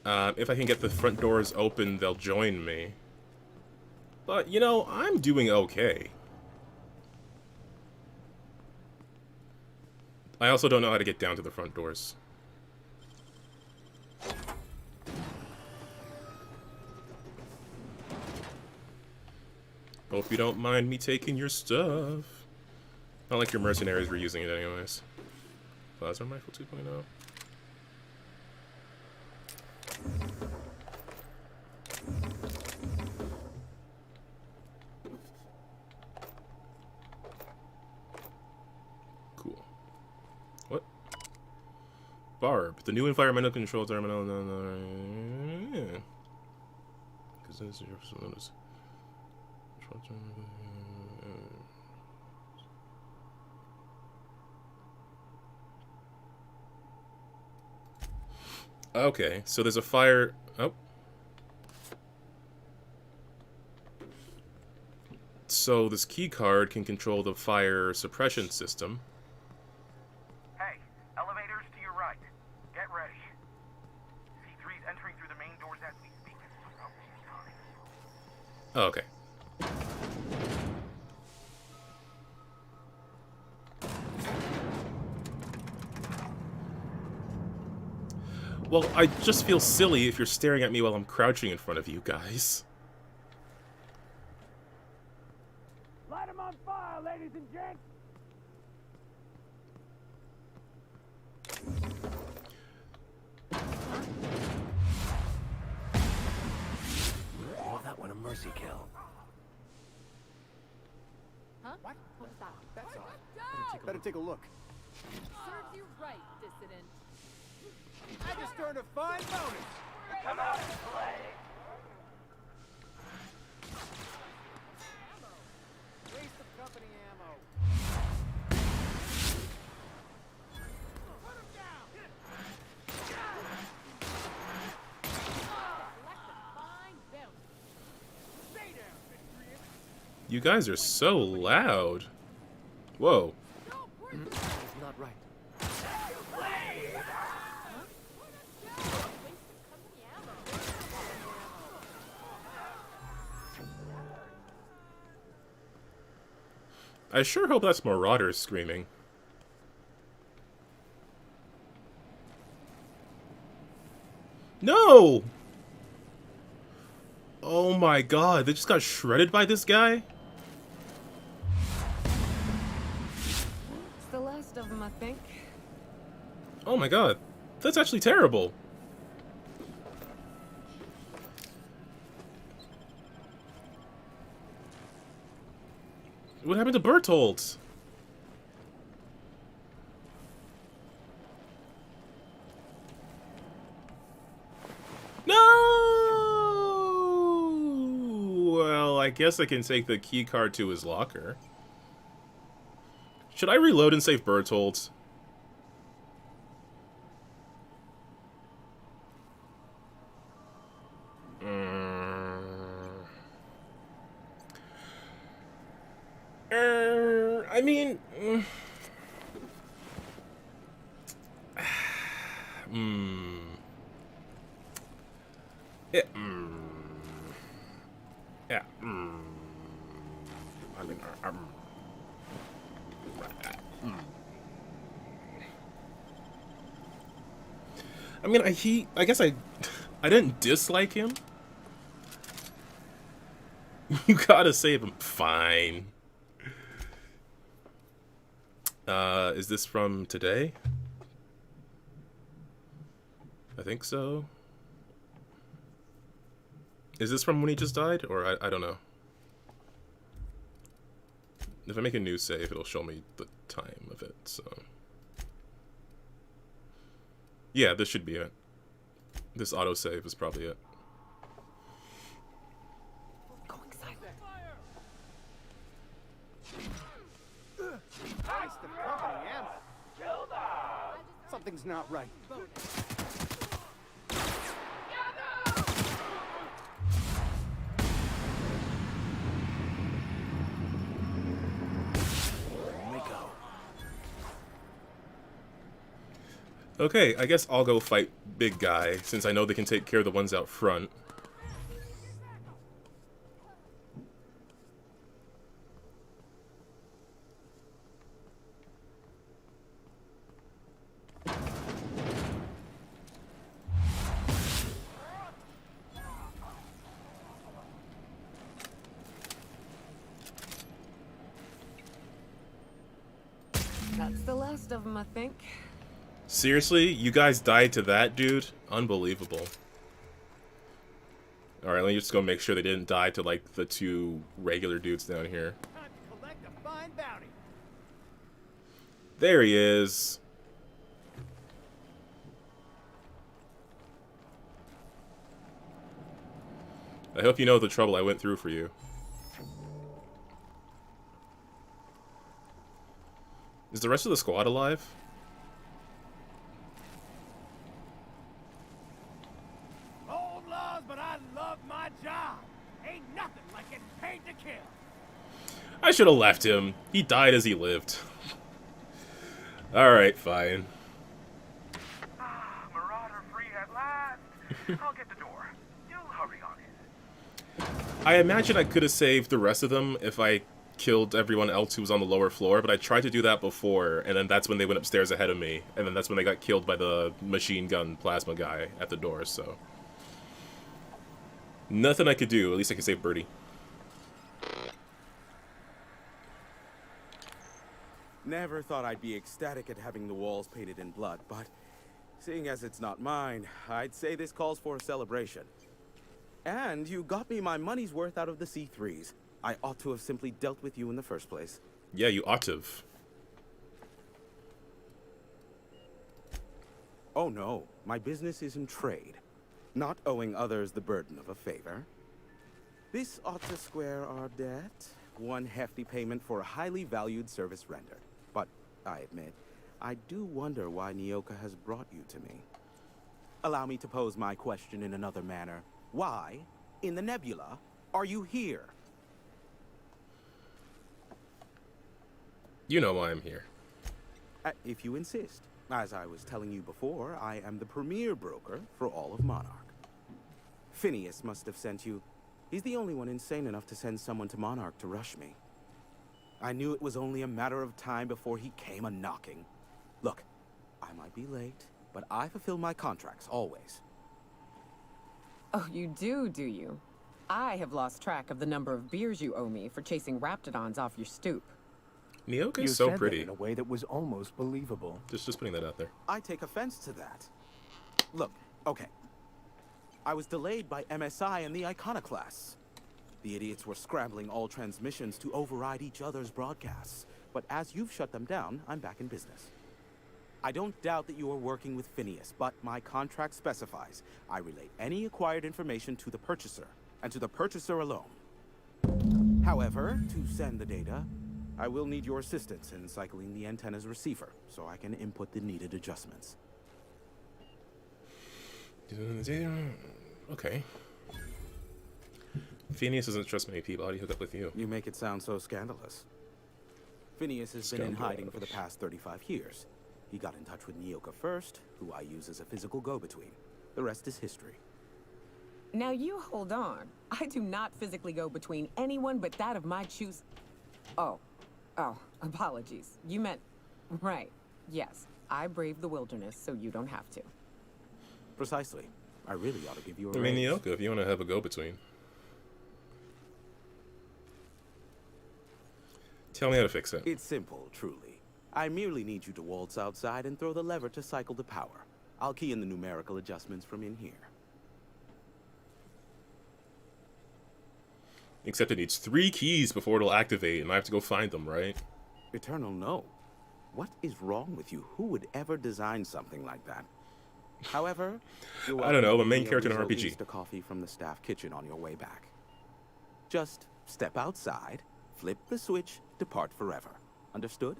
if I can get the front doors open, they'll join me. But, you know, I'm doing okay. I also don't know how to get down to the front doors. Hope you don't mind me taking your stuff. Not like your mercenaries were using it anyways. Plasma rifle 2.0. Cool. What? Barb, the new environmental control terminal. Yeah. Because this is your notice. Okay, so there's a fire. Oh. So this key card can control the fire suppression system. Hey, elevators to your right. Get ready. C3's entering through the main doors as we speak. Oh, okay. Well, I just feel silly if you're staring at me while I'm crouching in front of you guys. Light 'em on fire, ladies and gents! Oh, that one a mercy kill. Huh? What? What was that? That's odd. Better take a look. Serves you right, dissident. I just earned a fine bonus! Come out and play! Waste of company ammo. Put him down! Stay down, miscreant! You guys are so loud. Whoa. It's not right. I sure hope that's Marauders screaming. No! Oh my god, they just got shredded by this guy? It's the last of them, I think. Oh my god, that's actually terrible. What happened to Bertolt? No! Well, I guess I can take the key card to his locker. Should I reload and save Bertolt? I mean, yeah, yeah, I mean, I guess I didn't dislike him. You gotta save him. Fine. Is this from today? I think so. Is this from when he just died? Or I don't know. If I make a new save, it'll show me the time of it, so... Yeah, this should be it. This autosave is probably it. Going silent. Nice the company ammo. Something's not right. Okay, I guess I'll go fight big guy, since I know they can take care of the ones out front. That's the last of them, I think. Seriously? You guys died to that dude? Unbelievable. Alright, let me just go make sure they didn't die to, like, the two regular dudes down here. Time to collect a fine bounty. There he is. I hope you know the trouble I went through for you. Is the rest of the squad alive? Old laws, but I love my job. Ain't nothing like getting paid to kill. I should have left him. He died as he lived. Alright, fine. Ah, Marauder free at last. I'll get the door. You hurry on in. I imagine I could have saved the rest of them if I killed everyone else who was on the lower floor, but I tried to do that before, and then that's when they went upstairs ahead of me, and then that's when they got killed by the machine gun plasma guy at the door, so... Nothing I could do. At least I could save Birdie. Never thought I'd be ecstatic at having the walls painted in blood, but seeing as it's not mine, I'd say this calls for a celebration. And you got me my money's worth out of the C3s. I ought to have simply dealt with you in the first place. Yeah, you ought to have. Oh no, my business is in trade, not owing others the burden of a favor. This ought to square our debt. One hefty payment for a highly valued service rendered. But, I admit, I do wonder why Nyoka has brought you to me. Allow me to pose my question in another manner. Why, in the nebula, are you here? You know why I'm here. If you insist. As I was telling you before, I am the premier broker for all of Monarch. Phineas must have sent you. He's the only one insane enough to send someone to Monarch to rush me. I knew it was only a matter of time before he came a-knocking. Look, I might be late, but I fulfill my contracts, always. Oh, you do you? I have lost track of the number of beers you owe me for chasing raptidons off your stoop. Nyoka You is so said pretty. that in a way that was almost believable. Just putting that out there. I take offense to that. Look, okay. I was delayed by MSI and the Iconoclasts. The idiots were scrambling all transmissions to override each other's broadcasts. But as you've shut them down, I'm back in business. I don't doubt that you are working with Phineas, but my contract specifies I relay any acquired information to the purchaser, and to the purchaser alone. However, to send the data, I will need your assistance in cycling the antenna's receiver, so I can input the needed adjustments. Okay. Phineas doesn't trust many people. How do you hook up with you? You make it sound so scandalous. Phineas has been in hiding for the past 35 years. He got in touch with Nyoka first, who I use as a physical go-between. The rest is history. Now you hold on. I do not physically go between anyone but that of my choose. Oh, apologies. You meant, right. Yes, I braved the wilderness so you don't have to. Precisely. I really ought to give you a I mean, raise. Nyoka, if you want to have a go-between. Tell me how to fix it. It's simple, truly. I merely need you to waltz outside and throw the lever to cycle the power. I'll key in the numerical adjustments from in here. Except it needs 3 keys before it'll activate, and I have to go find them, right? Eternal, no. What is wrong with you? Who would ever design something like that? However, I don't know, I'm a main character in an RPG. A coffee from the staff kitchen on your way back. Just step outside, flip the switch, depart forever. Understood?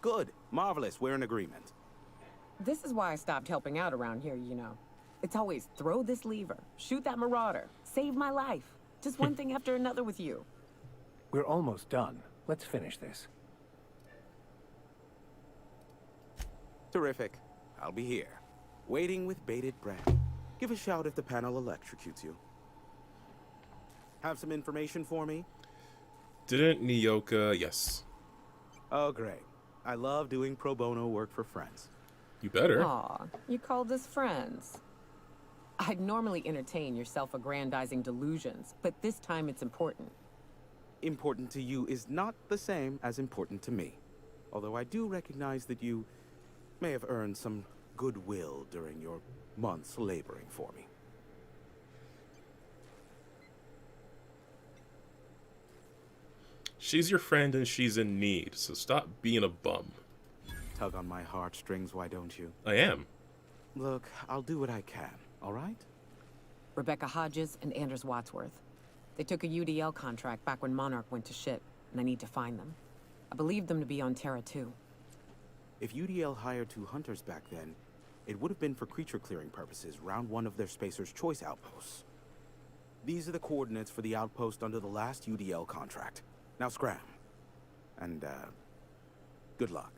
Good. Marvelous. We're in agreement. This is why I stopped helping out around here, you know. It's always throw this lever, shoot that marauder, save my life. Just one thing after another with you. We're almost done. Let's finish this. Terrific. I'll be here, waiting with bated breath. Give a shout if the panel electrocutes you. Have some information for me? Didn't Nyoka... Yes. Oh, great. I love doing pro bono work for friends. You better. Aw, you called us friends. I'd normally entertain your self-aggrandizing delusions, but this time it's important. Important to you is not the same as important to me. Although I do recognize that you may have earned some goodwill during your months laboring for me. She's your friend and she's in need, so stop being a bum. Tug on my heartstrings, why don't you? I am. Look, I'll do what I can, all right? Rebecca Hodges and Anders Wadsworth. They took a UDL contract back when Monarch went to shit, and I need to find them. I believe them to be on Terra 2. If UDL hired 2 hunters back then, it would have been for creature clearing purposes, round 1 of their Spacer's Choice outposts. These are the coordinates for the outpost under the last UDL contract. Now scram. And, good luck.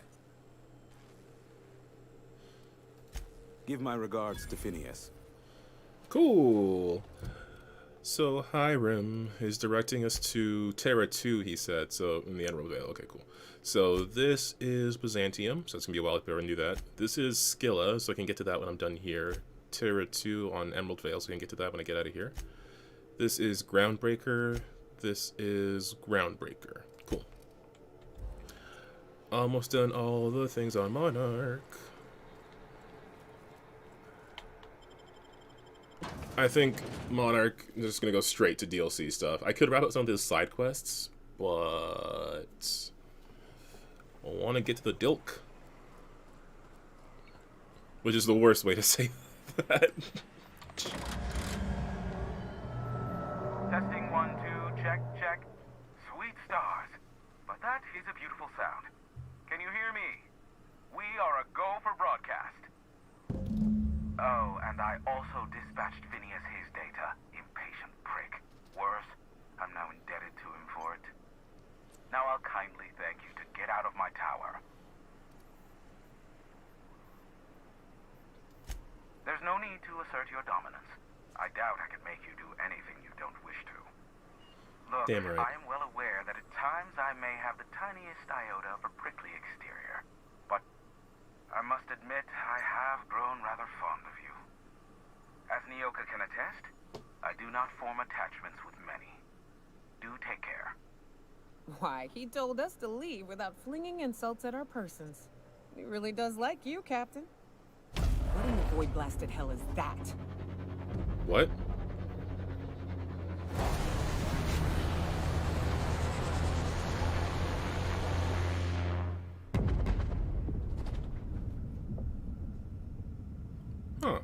Give my regards to Phineas. Cool. So Hiram is directing us to Terra 2, he said. So in the Emerald Vale. Okay, cool. So this is Byzantium, so it's gonna be a while before I can do that. This is Scylla, so I can get to that when I'm done here. Terra 2 on Emerald Vale, so I can get to that when I get out of here. This is Groundbreaker. This is Groundbreaker. Cool. Almost done all the things on Monarch. I think Monarch is just gonna go straight to DLC stuff. I could wrap up some of his side quests, but I want to get to the Dilk, which is the worst way to say that. Testing 1, 2, check, check. Sweet stars. But that is a beautiful sound. Can you hear me? We are a go for broadcast. Oh, and I also dispatched Phineas his data. Impatient prick. Worse, I'm now indebted to him for it. Now I'll kindly thank you to get out of my tower. There's no need to assert your dominance. I doubt I can make you do anything you don't wish to. Look, Damn right. I am well aware that at times I may have the tiniest iota of a prickly exterior, but I must admit I have grown rather fond of you. As Nyoka can attest, I do not form attachments with many. Do take care. Why, he told us to leave without flinging insults at our persons. He really does like you, Captain. What in the void-blasted hell is that? What? Huh.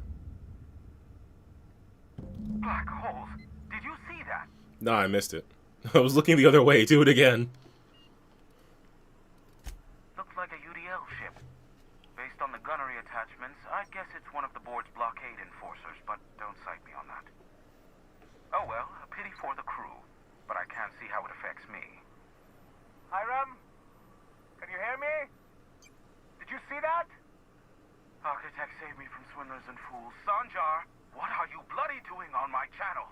Black holes. Did you see that? Nah, I missed it. I was looking the other way. Do it again. Looked like a UDL ship. Based on the gunnery attachments, I guess it's one of the board's blockade enforcers, but don't cite me on that. Oh well, a pity for the crew, but I can't see how it affects me. Hiram? Can you hear me? Did you see that? Architect, save me from swindlers and fools. Sanjar, what are you bloody doing on my channel?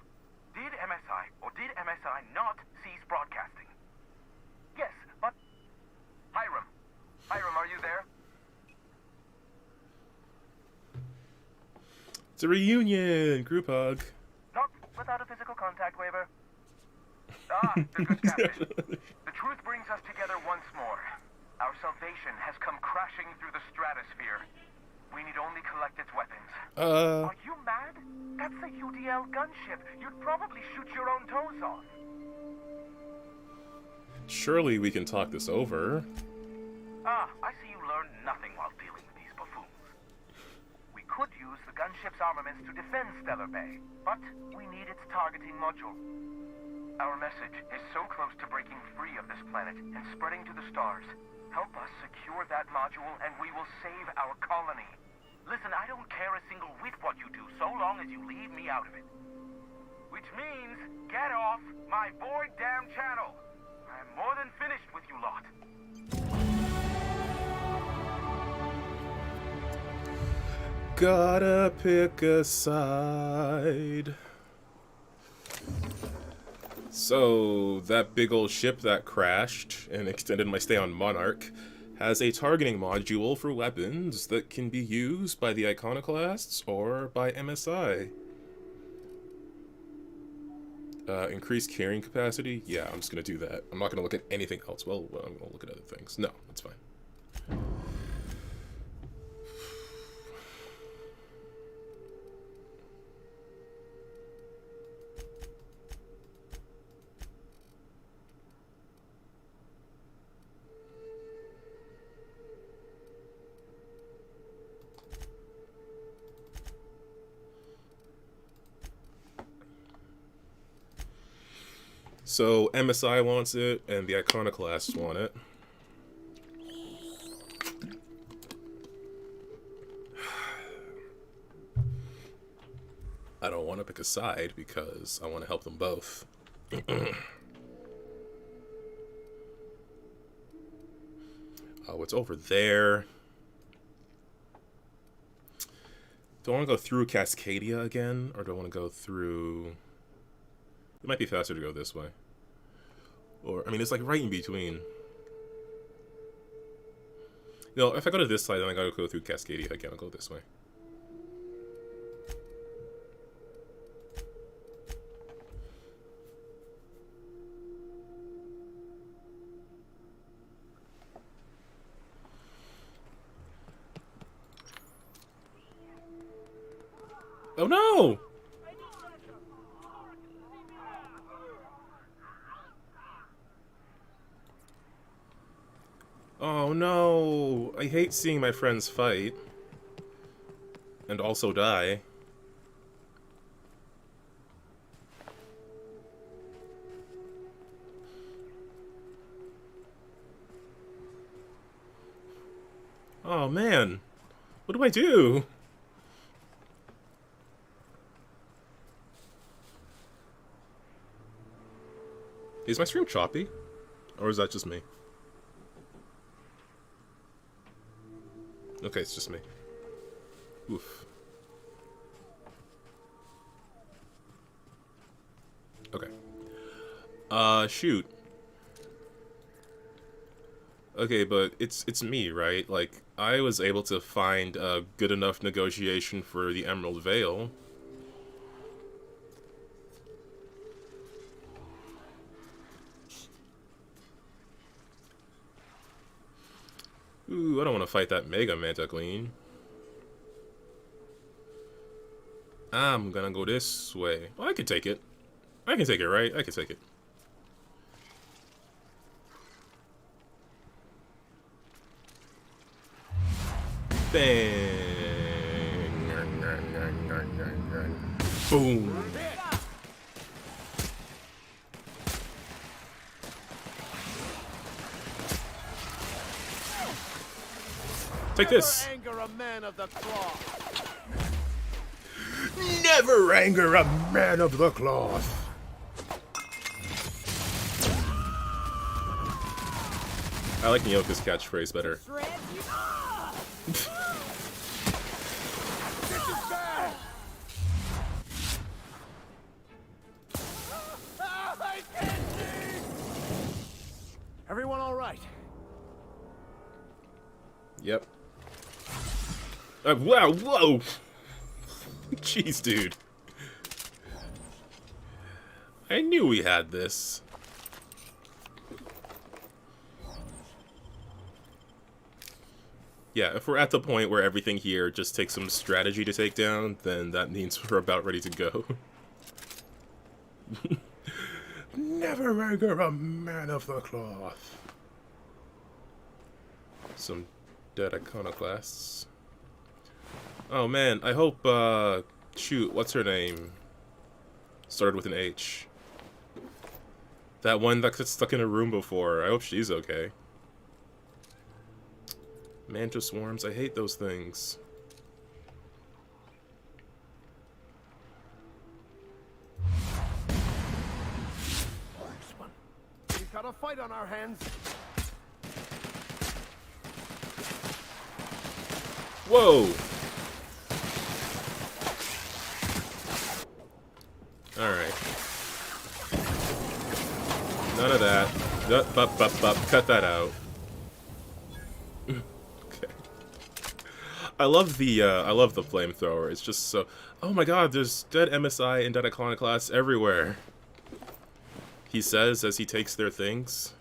Did MSI or did MSI not cease broadcasting? Yes, but... Hiram. Hiram, are you there? It's a reunion! Group hug. Not without a physical contact waiver. Ah, the good captain. The truth brings us together once more. Our salvation has come crashing through the stratosphere. We need only collect its weapons. Are you mad? That's a UDL gunship. You'd probably shoot your own toes off. Surely we can talk this over. Ah, I see you learned nothing while dealing with these buffoons. We could use the gunship's armaments to defend Stellar Bay, but we need its targeting module. Our message is so close to breaking free of this planet and spreading to the stars. Help us secure that module and we will save our colony. Listen, I don't care a single whit what you do, so long as you leave me out of it. Which means, get off my void damn channel. I'm more than finished with you lot. Gotta pick a side. So, that big old ship that crashed and extended my stay on Monarch has a targeting module for weapons that can be used by the Iconoclasts or by MSI. Increased carrying capacity? Yeah, I'm just gonna do that. I'm not gonna look at anything else. Well, I'm gonna look at other things. No, that's fine. So MSI wants it, and the Iconoclasts want it. I don't want to pick a side because I want to help them both. Oh, it's over there. Do I want to go through Cascadia again, or do I want to go through... It might be faster to go this way. Or, I mean, it's like right in between. No, if I go to this side, then I gotta go through Cascadia again. I'll go this way. Oh no! Oh no! I hate seeing my friends fight. And also die. Oh man! What do I do? Is my stream choppy? Or is that just me? Okay, it's just me. Oof. Okay. Shoot. Okay, but it's me, right? Like, I was able to find a good enough negotiation for the Emerald Veil. Ooh, I don't want to fight that Mega Manticleen. I'm gonna go this way. Oh, I can take it. I can take it, right? I can take it. Bang! Boom! Take this! Never anger a man of the cloth. Never anger a man of the cloth. I like Nyoka's catchphrase better. Everyone all right? Yep. Wow, whoa! Jeez, dude. I knew we had this. Yeah, if we're at the point where everything here just takes some strategy to take down, then that means we're about ready to go. Never make her a man of the cloth. Some dead iconoclasts. Oh man, I hope, shoot, what's her name? Started with an H. That one that got stuck in a room before. I hope she's okay. Manta swarms, I hate those things. We've got a fight on our hands. Whoa! Alright. None of that. Cut that out. Okay. I love the flamethrower. It's just so... Oh my god, there's dead MSI and dead iconoclasts everywhere. He says as he takes their things.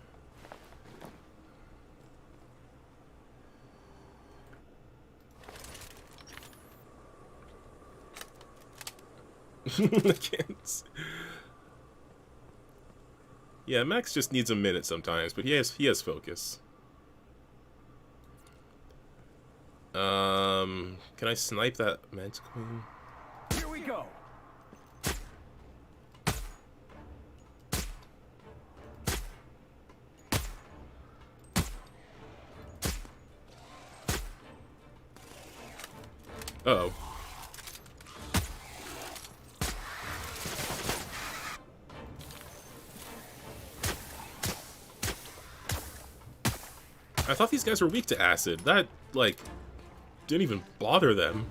I can't. Yeah, Max just needs a minute sometimes, but he has focus. Can I snipe that Manta Queen? Here we go. Uh-oh. I thought these guys were weak to acid. That, like, didn't even bother them.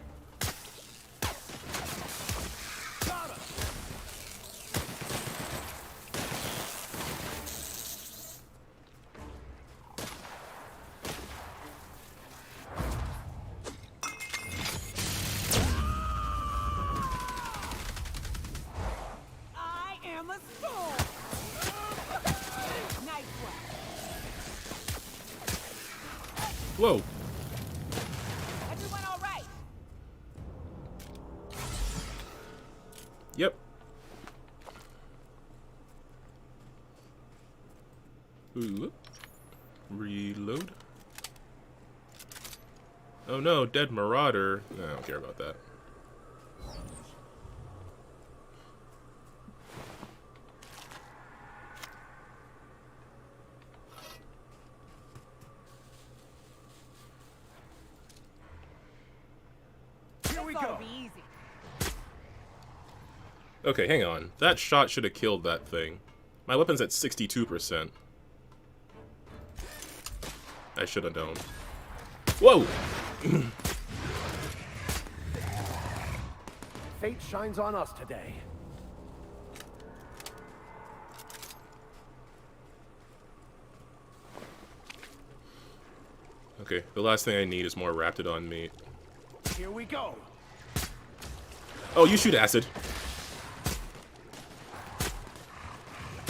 I am a storm. Nice one. Whoa. Everyone all right? Yep. Ooh. Reload. Oh no, dead Marauder. No, I don't care about that. Here we go. Be easy. Okay, hang on. That shot should have killed that thing. My weapon's at 62%. I should have known. Whoa! Fate shines on us today. Okay, the last thing I need is more Raptidon meat. Here we go. Oh, you shoot acid.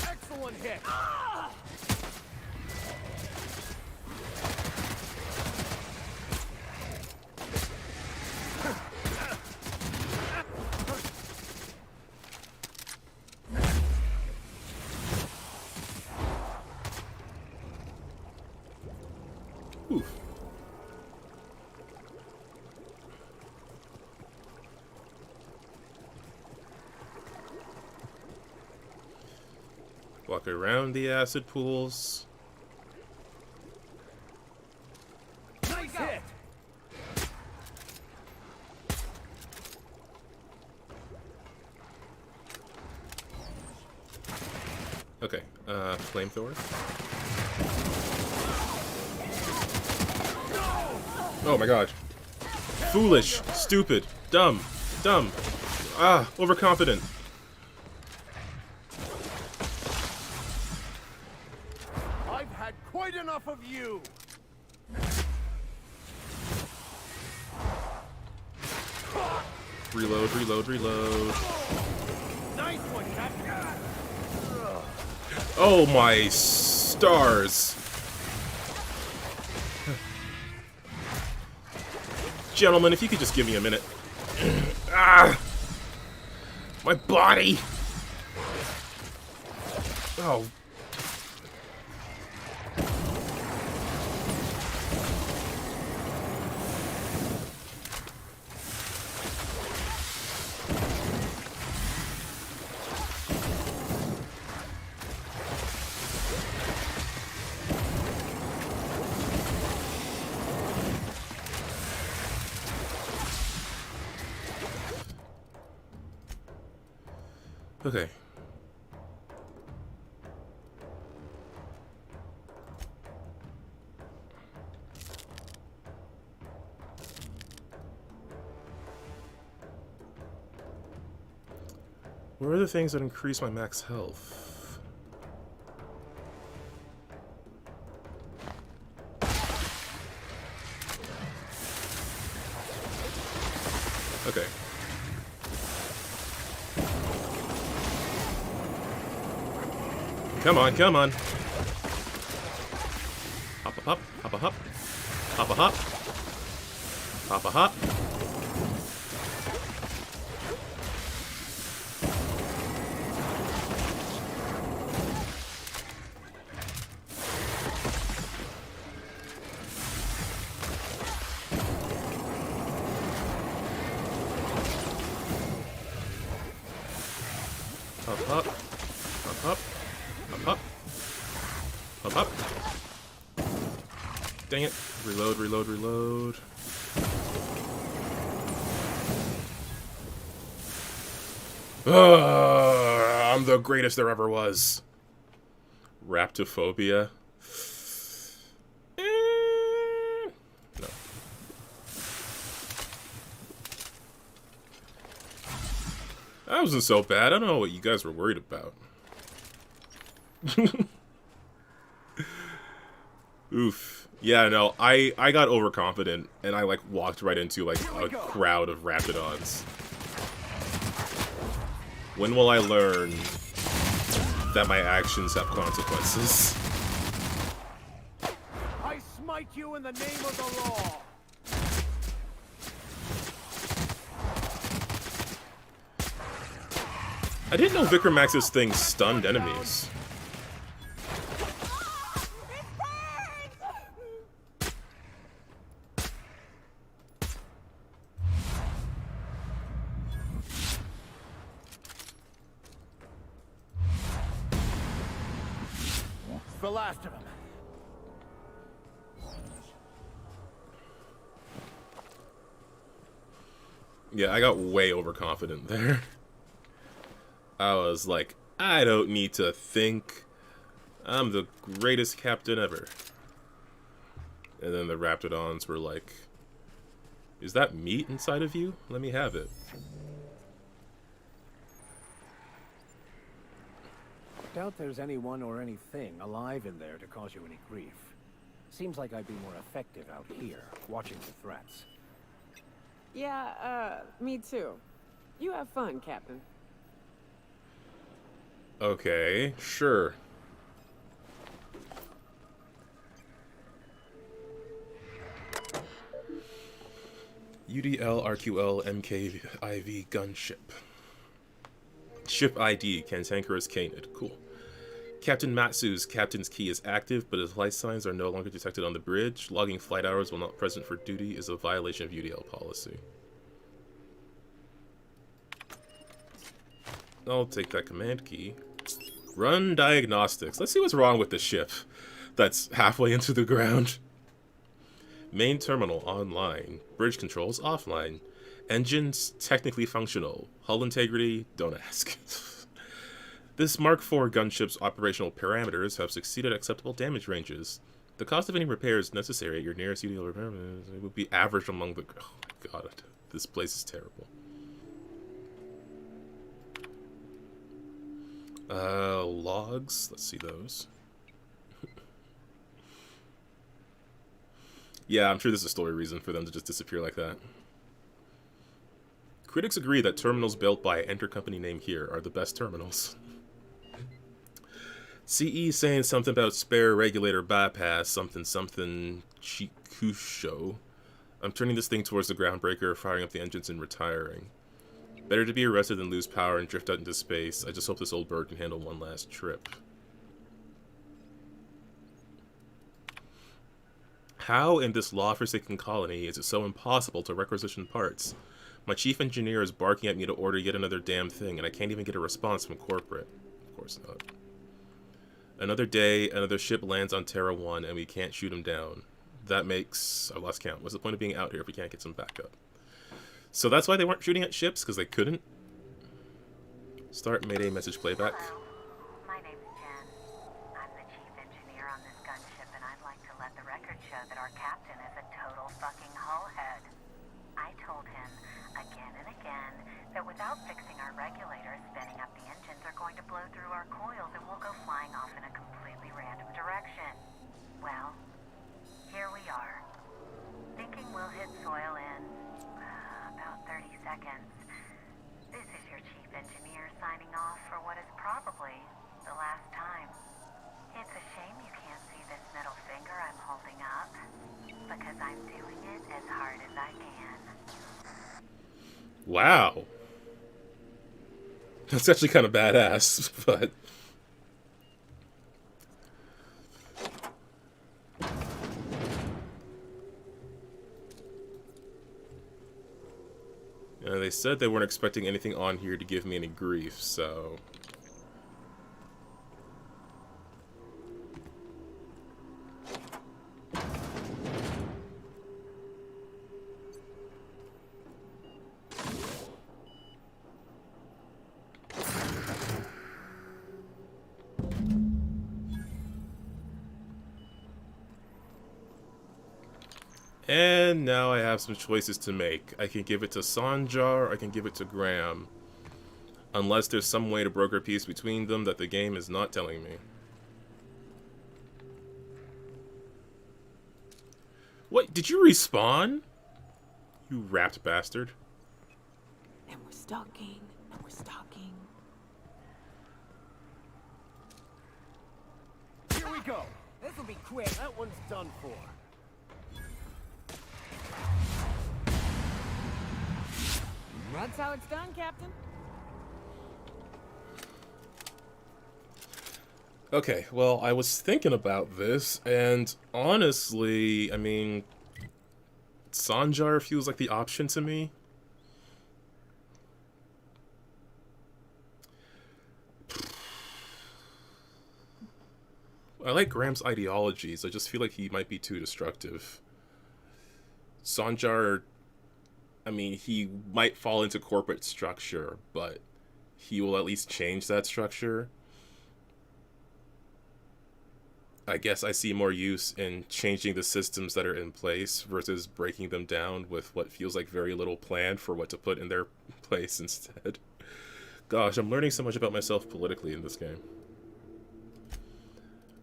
Excellent hit. Oof. Walk around the acid pools. Nice hit. Okay, flamethrower. Oh my god. Foolish, stupid, dumb, overconfident. I've had quite enough of you. Reload, reload, reload. Nice one, Captain. Oh my stars. Gentlemen, if you could just give me a minute. Ah! My body! Oh. Okay. What are the things that increase my max health? Okay. Come on, come on. Hop a hop, hop a hop, hop a hop, hop a hop. Hop, hop, hop, hop. Up, up, up. Dang it. Reload, reload, reload. I'm the greatest there ever was. Raptophobia. No. That wasn't so bad. I don't know what you guys were worried about. Oof. Yeah, no, I got overconfident and I like walked right into like a crowd of Raptidons. When will I learn that my actions have consequences? I smite you in the name of the law. I didn't know Vikramax's thing stunned enemies. The last of them. Yeah, I got way overconfident there. I was like, I don't need to think. I'm the greatest captain ever. And then the Raptidons were like, is that meat inside of you? Let me have it. Doubt there's anyone or anything alive in there to cause you any grief. Seems like I'd be more effective out here, watching the threats. Yeah, me too. You have fun, Captain. Okay, sure. UDL RQL MKIV gunship. Ship ID, Cantankerous Canid. Cool. Captain Matsu's captain's key is active, but his light signs are no longer detected on the bridge. Logging flight hours while not present for duty is a violation of UDL policy. I'll take that command key. Run diagnostics. Let's see what's wrong with the ship that's halfway into the ground. Main terminal online. Bridge controls offline. Engines technically functional. Hull integrity, don't ask. This Mark IV gunship's operational parameters have succeeded acceptable damage ranges. The cost of any repairs necessary at your nearest UDL repair would be average among the... Oh my god, this place is terrible. Logs. Let's see those. Yeah, I'm sure there's a story reason for them to just disappear like that. Critics agree that terminals built by Intercompany name here are the best terminals. CE saying something about spare regulator bypass, something Chikusho. I'm turning this thing towards the groundbreaker, firing up the engines and retiring. Better to be arrested than lose power and drift out into space. I just hope this old bird can handle one last trip. How in this law-forsaken colony is it so impossible to requisition parts? My chief engineer is barking at me to order yet another damn thing, and I can't even get a response from corporate. Of course not. Another day, another ship lands on Terra 1, and we can't shoot him down. That makes... I lost count. What's the point of being out here if we can't get some backup? So that's why they weren't shooting at ships, because they couldn't? Start Mayday message playback. Hello. My name's Jen. I'm the chief engineer on this gunship, and I'd like to let the record show that our captain is a total fucking hullhead. I told him again and again that without fixing our regulators, spinning up the engines are going to blow through our coils and we'll go flying off in a completely random direction. Well, here we are. Thinking we'll hit soil in about 30 seconds. This is your chief engineer signing off for what is probably the last time. It's a shame you can't see this middle finger I'm holding up, because I'm doing it as hard as I can. Wow. That's actually kind of badass, but... they said they weren't expecting anything on here to give me any grief, so... And now I have some choices to make. I can give it to Sanjar, or I can give it to Graham. Unless there's some way to broker peace between them that the game is not telling me. What? Did you respawn? You wrapped bastard. And we're stalking, and we're stalking. Here we go. This'll be quick. That one's done for. That's how it's done, Captain. Okay, well, I was thinking about this, and honestly, I mean, Sanjar feels like the option to me. I like Graham's ideologies, I just feel like he might be too destructive. Sanjar, I mean, he might fall into corporate structure, but he will at least change that structure. I guess I see more use in changing the systems that are in place versus breaking them down with what feels like very little plan for what to put in their place instead. Gosh, I'm learning so much about myself politically in this game.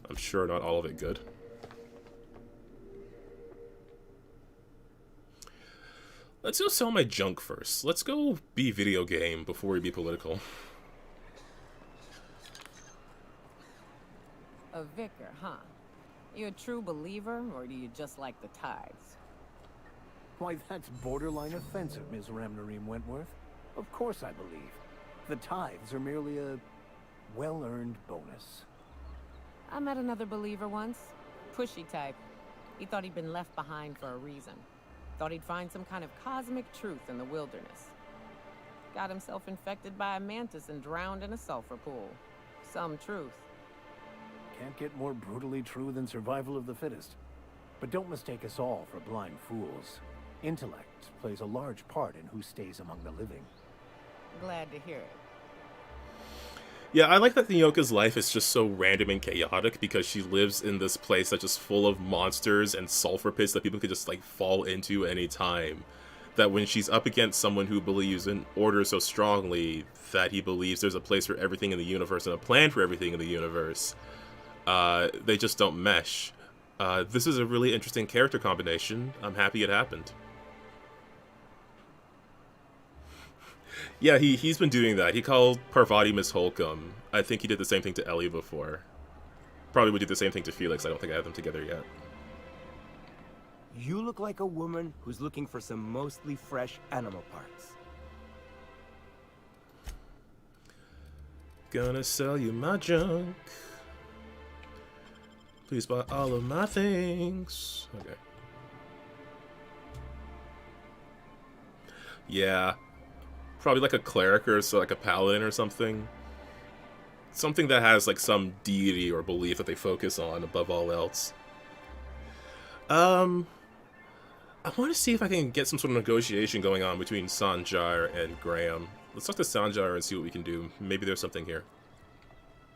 I'm sure not all of it good. Let's go sell my junk first. Let's go be video game before we be political. A vicar, huh? You a true believer, or do you just like the tithes? Why, that's borderline offensive, Ms. Ramnareem Wentworth. Of course I believe. The tithes are merely a well-earned bonus. I met another believer once. Pushy type. He thought he'd been left behind for a reason. Thought he'd find some kind of cosmic truth in the wilderness. Got himself infected by a mantis and drowned in a sulfur pool. Some truth. Can't get more brutally true than survival of the fittest. But don't mistake us all for blind fools. Intellect plays a large part in who stays among the living. Glad to hear it. Yeah, I like that Nyoka's life is just so random and chaotic because she lives in this place that's just full of monsters and sulfur pits that people could just, like, fall into any time. That when she's up against someone who believes in order so strongly that he believes there's a place for everything in the universe and a plan for everything in the universe, they just don't mesh. This is a really interesting character combination. I'm happy it happened. Yeah, he's been doing that. He called Parvati Miss Holcomb. I think he did the same thing to Ellie before. Probably would do the same thing to Felix. I don't think I have them together yet. You look like a woman who's looking for some mostly fresh animal parts. Gonna sell you my junk. Please buy all of my things. Okay. Yeah. Probably like a cleric or so, like a paladin or something. Something that has like some deity or belief that they focus on above all else. I want to see if I can get some sort of negotiation going on between Sanjar and Graham. Let's talk to Sanjar and see what we can do. Maybe there's something here.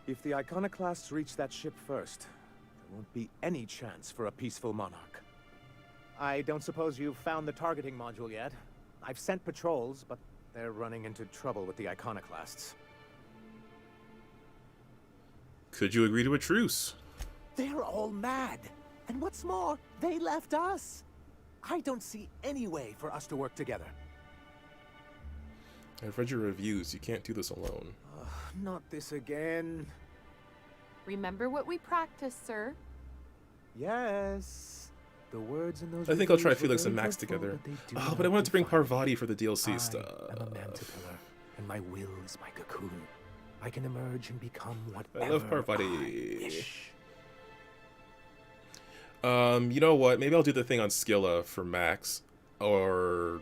If the Iconoclasts reach that ship first, there won't be any chance for a peaceful monarch. I don't suppose you've found the targeting module yet. I've sent patrols, but they're running into trouble with the Iconoclasts. Could you agree to a truce? They're all mad. And what's more, they left us. I don't see any way for us to work together. I've read your reviews. You can't do this alone. Not this again. Remember what we practiced, sir. Yes. The words in those I think I'll try reviews were Felix and very Max hurtful, together. but they do Oh, but I not wanted to bring define me. Parvati for the DLC I stuff. am a Mantipillar, and my will is my cocoon. I can emerge and become whatever I love Parvati. I wish. You know what? Maybe I'll do the thing on Skilla for Max, or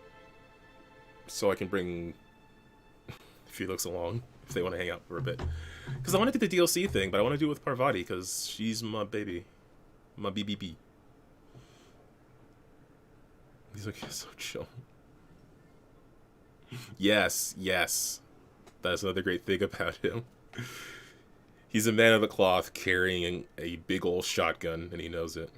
so I can bring Felix along if they want to hang out for a bit. Because I want to do the DLC thing, but I want to do it with Parvati because she's my baby, my BBB. He's like so chill. Yes, yes, that's another great thing about him. He's a man of the cloth carrying a big old shotgun, and he knows it.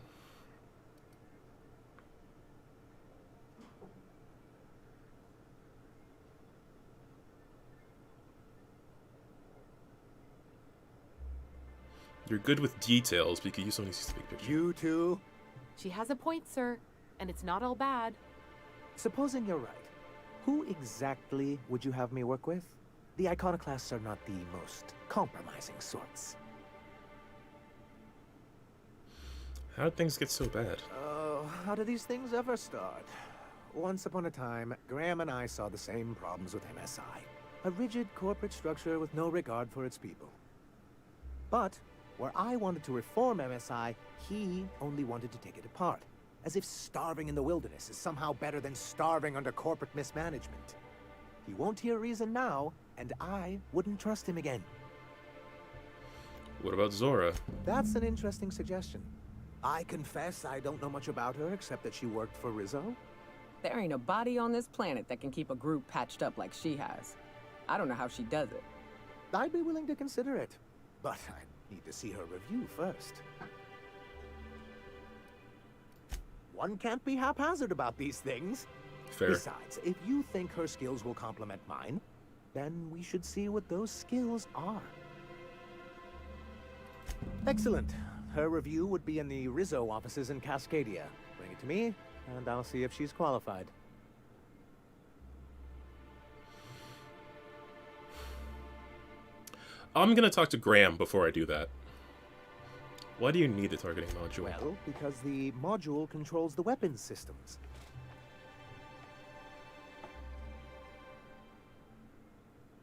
You're good with details, but you could use some of these big pictures. You too? She has a point, sir. And it's not all bad. Supposing you're right, who exactly would you have me work with? The Iconoclasts are not the most compromising sorts. How'd things get so bad? Oh, how do these things ever start? Once upon a time, Graham and I saw the same problems with MSI. A rigid corporate structure with no regard for its people. But where I wanted to reform MSI, he only wanted to take it apart. As if starving in the wilderness is somehow better than starving under corporate mismanagement. He won't hear reason now, and I wouldn't trust him again. What about Zora? That's an interesting suggestion. I confess I don't know much about her except that she worked for Rizzo. There ain't a body on this planet that can keep a group patched up like she has. I don't know how she does it. I'd be willing to consider it, but I need to see her review first. One can't be haphazard about these things. Fair. Besides, if you think her skills will complement mine, then we should see what those skills are. Excellent. Her review would be in the Rizzo offices in Cascadia. Bring it to me, and I'll see if she's qualified. I'm gonna talk to Graham before I do that. Why do you need the targeting module? Well, because the module controls the weapons systems.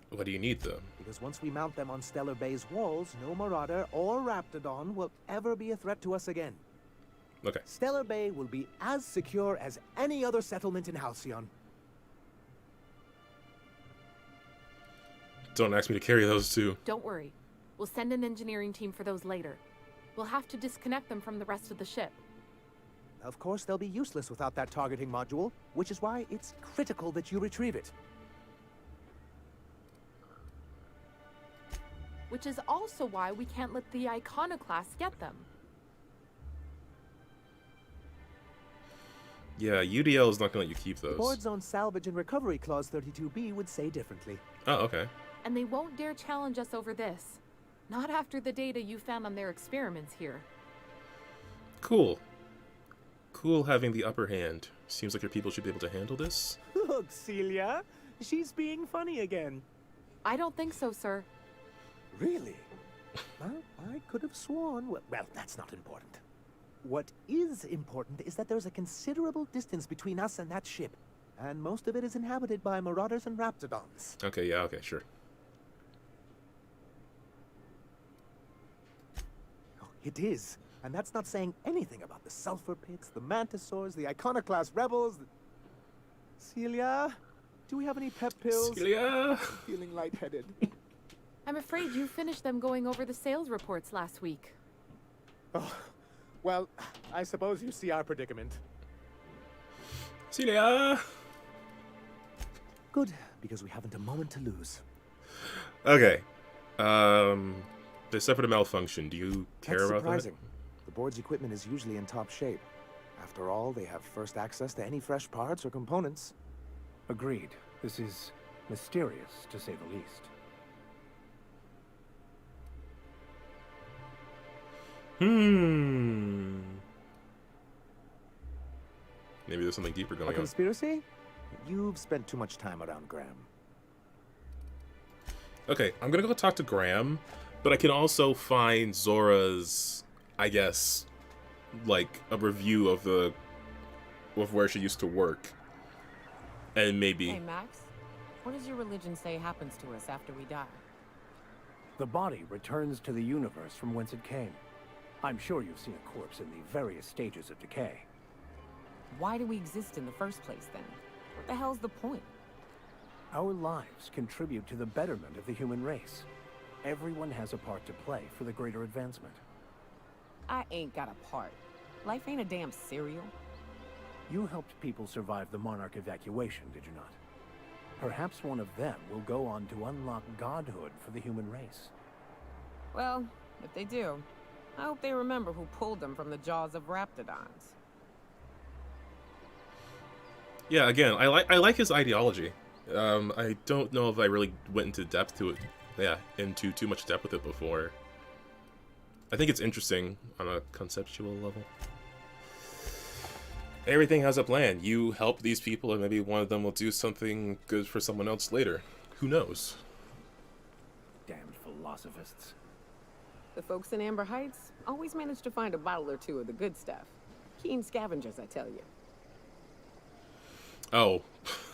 What do you need, though? Because once we mount them on Stellar Bay's walls, no Marauder or Raptidon will ever be a threat to us again. Okay. Stellar Bay will be as secure as any other settlement in Halcyon. Don't ask me to carry those two. Don't worry. We'll send an engineering team for those later. We'll have to disconnect them from the rest of the ship. Of course, they'll be useless without that targeting module, which is why it's critical that you retrieve it. Which is also why we can't let the Iconoclasts get them. Yeah, UDL is not gonna let you keep The those. board's own salvage and recovery clause 32B would say differently. Oh, okay. And they won't dare challenge us over this. Not after the data you found on their experiments here. Cool. Cool having the upper hand. Seems like your people should be able to handle this. Look, Celia, she's being funny again. I don't think so, sir. Really? Well, I could have sworn... Well, that's not important. What is important is that there's a considerable distance between us and that ship. And most of it is inhabited by Marauders and Raptidons. Okay, yeah, okay, sure. Oh, it is. And that's not saying anything about the Sulfur Pits, the Mantisaurs, the Iconoclast Rebels... Celia, Do we have any pep pills? Celia! I'm feeling lightheaded. I'm afraid you finished them going over the sales reports last week. Oh, well, I suppose you see our predicament. Celia! Good, because we haven't a moment to lose. Okay. They suffered a malfunction. Do you care That's about surprising. The board's equipment is usually in top shape. After all, they have first access to any fresh parts or components. Agreed. This is mysterious, to say the least. Maybe there's something deeper A going on. conspiracy? You've spent too much time around Graham. Okay, I'm gonna go talk to Graham, but I can also find Zora's, I guess, like a review of where she used to work, and maybe. Hey, Max, what does your religion say happens to us after we die? The body returns to the universe from whence it came. I'm sure you've seen a corpse in the various stages of decay. Why do we exist in the first place, then? What the hell's the point? Our lives contribute to the betterment of the human race. Everyone has a part to play for the greater advancement. I ain't got a part. Life ain't a damn cereal. You helped people survive the Monarch evacuation, did you not? Perhaps one of them will go on to unlock godhood for the human race. Well, if they do, I hope they remember who pulled them from the jaws of Raptidons. Yeah, again, I like his ideology. I don't know if I really went into depth to it. Yeah, into too much depth with it before. I think it's interesting on a conceptual level. Everything has a plan. You help these people, and maybe one of them will do something good for someone else later. Who knows? Damned philosophists. The folks in Amber Heights always manage to find a bottle or two of the good stuff. Keen scavengers, I tell you. Oh,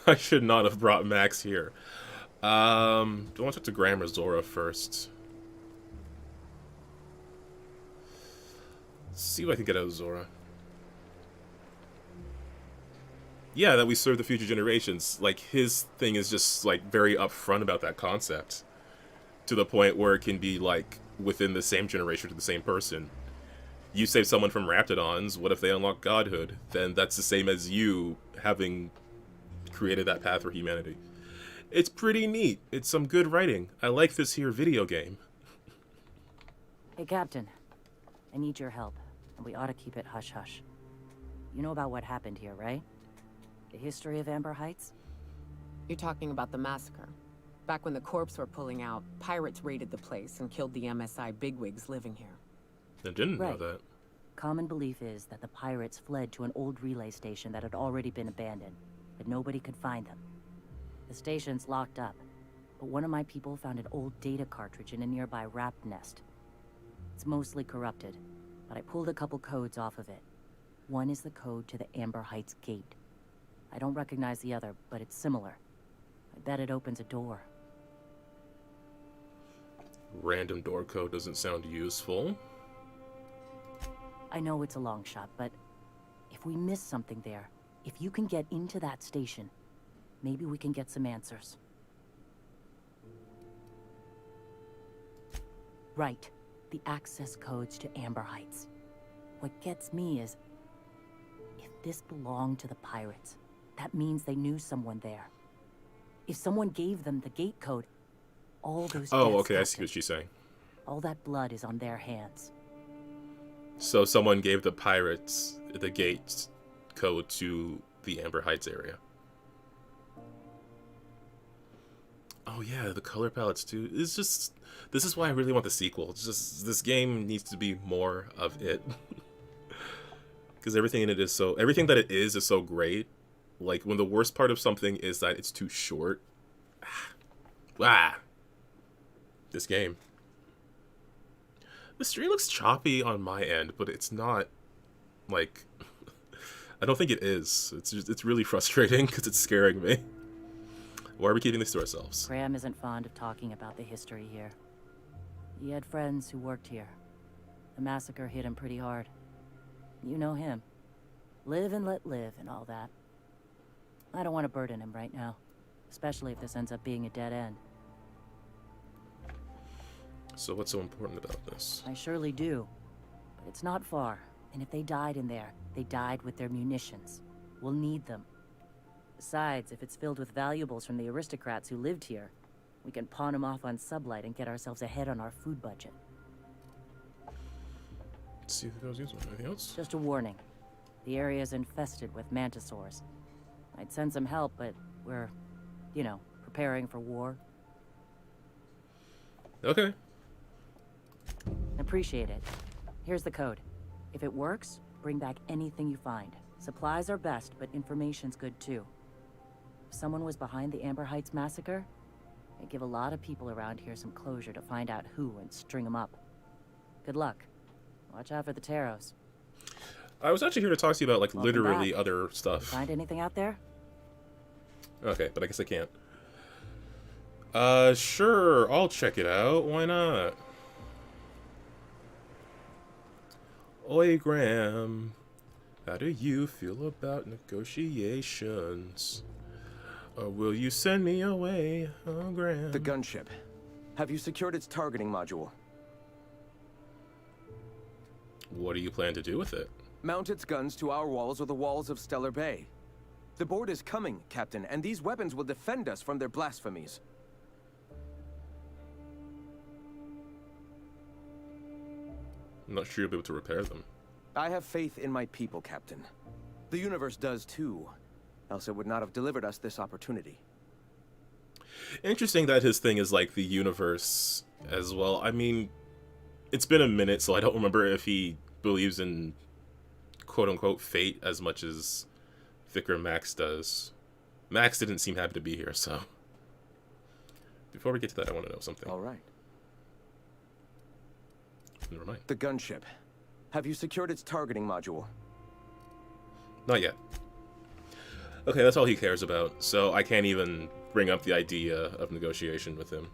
I should not have brought Max here. Do I want to talk to Graham or Zora first? Let's see what I can get out of Zora. Yeah, that we serve the future generations. Like, his thing is just, like, very upfront about that concept. To the point where it can be, like, within the same generation to the same person. You save someone from Raptidons, what if they unlock godhood? Then that's the same as you having created that path for humanity. It's pretty neat. It's some good writing. I like this here video game. Hey, Captain. I need your help, and we ought to keep it hush-hush. You know about what happened here, right? The history of Amber Heights? You're talking about the massacre. Back when the corps were pulling out, pirates raided the place and killed the MSI bigwigs living here. I didn't know Right. that. Common belief is that the pirates fled to an old relay station that had already been abandoned, but nobody could find them. The station's locked up, but one of my people found an old data cartridge in a nearby raft nest. It's mostly corrupted, but I pulled a couple codes off of it. One is the code to the Amber Heights gate. I don't recognize the other, but it's similar. I bet it opens a door. Random door code doesn't sound useful. I know it's a long shot, but if we miss something there, if you can get into that station, maybe we can get some answers. Right. The access codes to Amber Heights. What gets me is, if this belonged to the pirates, that means they knew someone there. If someone gave them the gate code, all those Oh, deaths okay, I see happened. what she's saying. All that blood is on their hands. So someone gave the pirates the gate code to the Amber Heights area. Oh yeah, the color palettes too. It's just, this is why I really want the sequel. It's just, this game needs to be more of it. Because everything in it is so, everything that it is so great. Like, when the worst part of something is that it's too short. This game. The stream looks choppy on my end, but it's not, like, I don't think it is. It's really frustrating because it's scaring me. Why are we keeping this to ourselves? Graham isn't fond of talking about the history here. He had friends who worked here. The massacre hit him pretty hard. You know him. Live and let live and all that. I don't want to burden him right now. especially if this ends up being a dead end. So what's so important about this? I surely do. But it's not far, and if they died in there, they died with their munitions. We'll need them. Besides, if it's filled with valuables from the aristocrats who lived here, we can pawn them off on Sublight and get ourselves ahead on our food budget. Let's see if those use one. Anything else? Just a warning. The area is infested with mantisaurs. I'd send some help, but we're, you know, preparing for war. Okay. Appreciate it. Here's the code. If it works, bring back anything you find. Supplies are best, but information's good too. If someone was behind the Amber Heights massacre, it'd give a lot of people around here some closure to find out who and string them up. Good luck. Watch out for the Taros. I was actually here to talk to you about, like, Welcome literally back. other stuff. Find anything out there? Okay, but I guess I can't. Sure, I'll check it out. Why not? Oi, Graham. How do you feel about negotiations? Or will you send me away, oh, Graham? The gunship. Have you secured its targeting module? What do you plan to do with it? Mount its guns to our walls or the walls of Stellar Bay. The Board is coming, Captain, and these weapons will defend us from their blasphemies. I'm not sure you'll be able to repair them. I have faith in my people, Captain. The universe does too, else it would not have delivered us this opportunity. Interesting that his thing is like the universe as well. I mean, it's been a minute, so I don't remember if he believes in quote-unquote fate as much as Vicar Max does. Max didn't seem happy to be here, so... Before we get to that, I want to know something. All right. Never mind. The gunship. Have you secured its targeting module? Not yet. Okay, that's all he cares about, so I can't even bring up the idea of negotiation with him.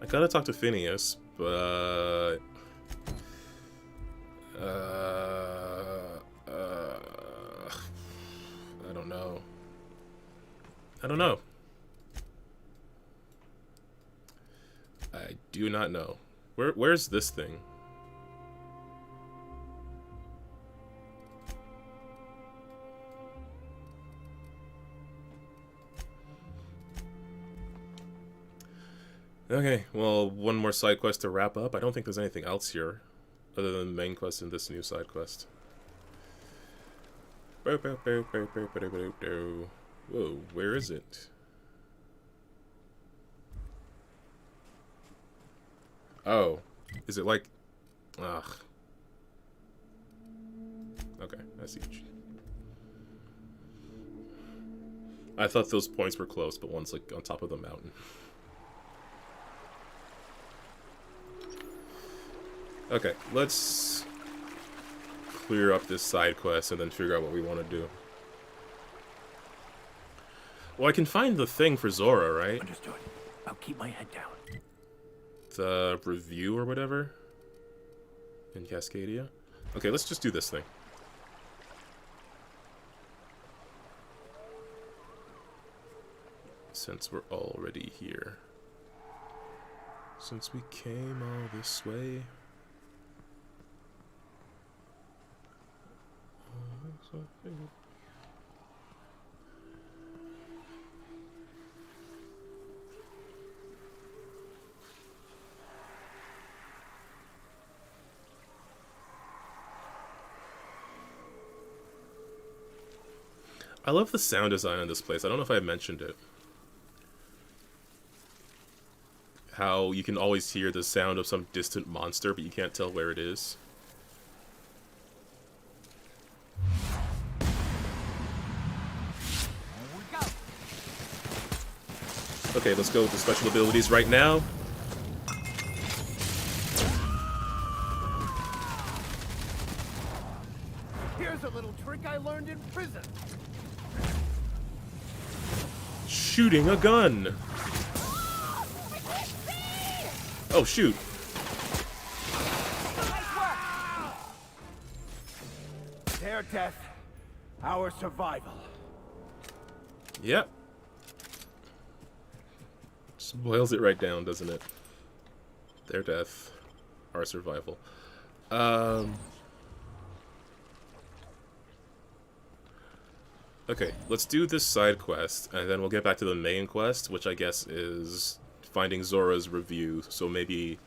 I gotta talk to Phineas, but... I don't know. I don't know. I do not know. Where's this thing? Okay, well, one more side quest to wrap up. I don't think there's anything else here other than the main quest and this new side quest. Whoa, where is it? Oh, is it like... Ugh. Okay, I see. I thought those points were close, but one's like on top of the mountain. Okay, let's clear up this side quest and then figure out what we want to do. Well, I can find the thing for Zora, right? Understood. I'll keep my head down. The review or whatever in Cascadia. Okay, let's just do this thing. Since we're already here. Since we came all this way. I love the sound design in this place. I don't know if I mentioned it. How you can always hear the sound of some distant monster, but you can't tell where it is. Okay, let's go with the special abilities right now. Here's a little trick I learned in prison. Shooting a gun. Oh, shoot. Their death, our survival. Yep. Just boils it right down, doesn't it? Their death, our survival. Okay, let's do this side quest, and then we'll get back to the main quest, which I guess is finding Zora's review, so maybe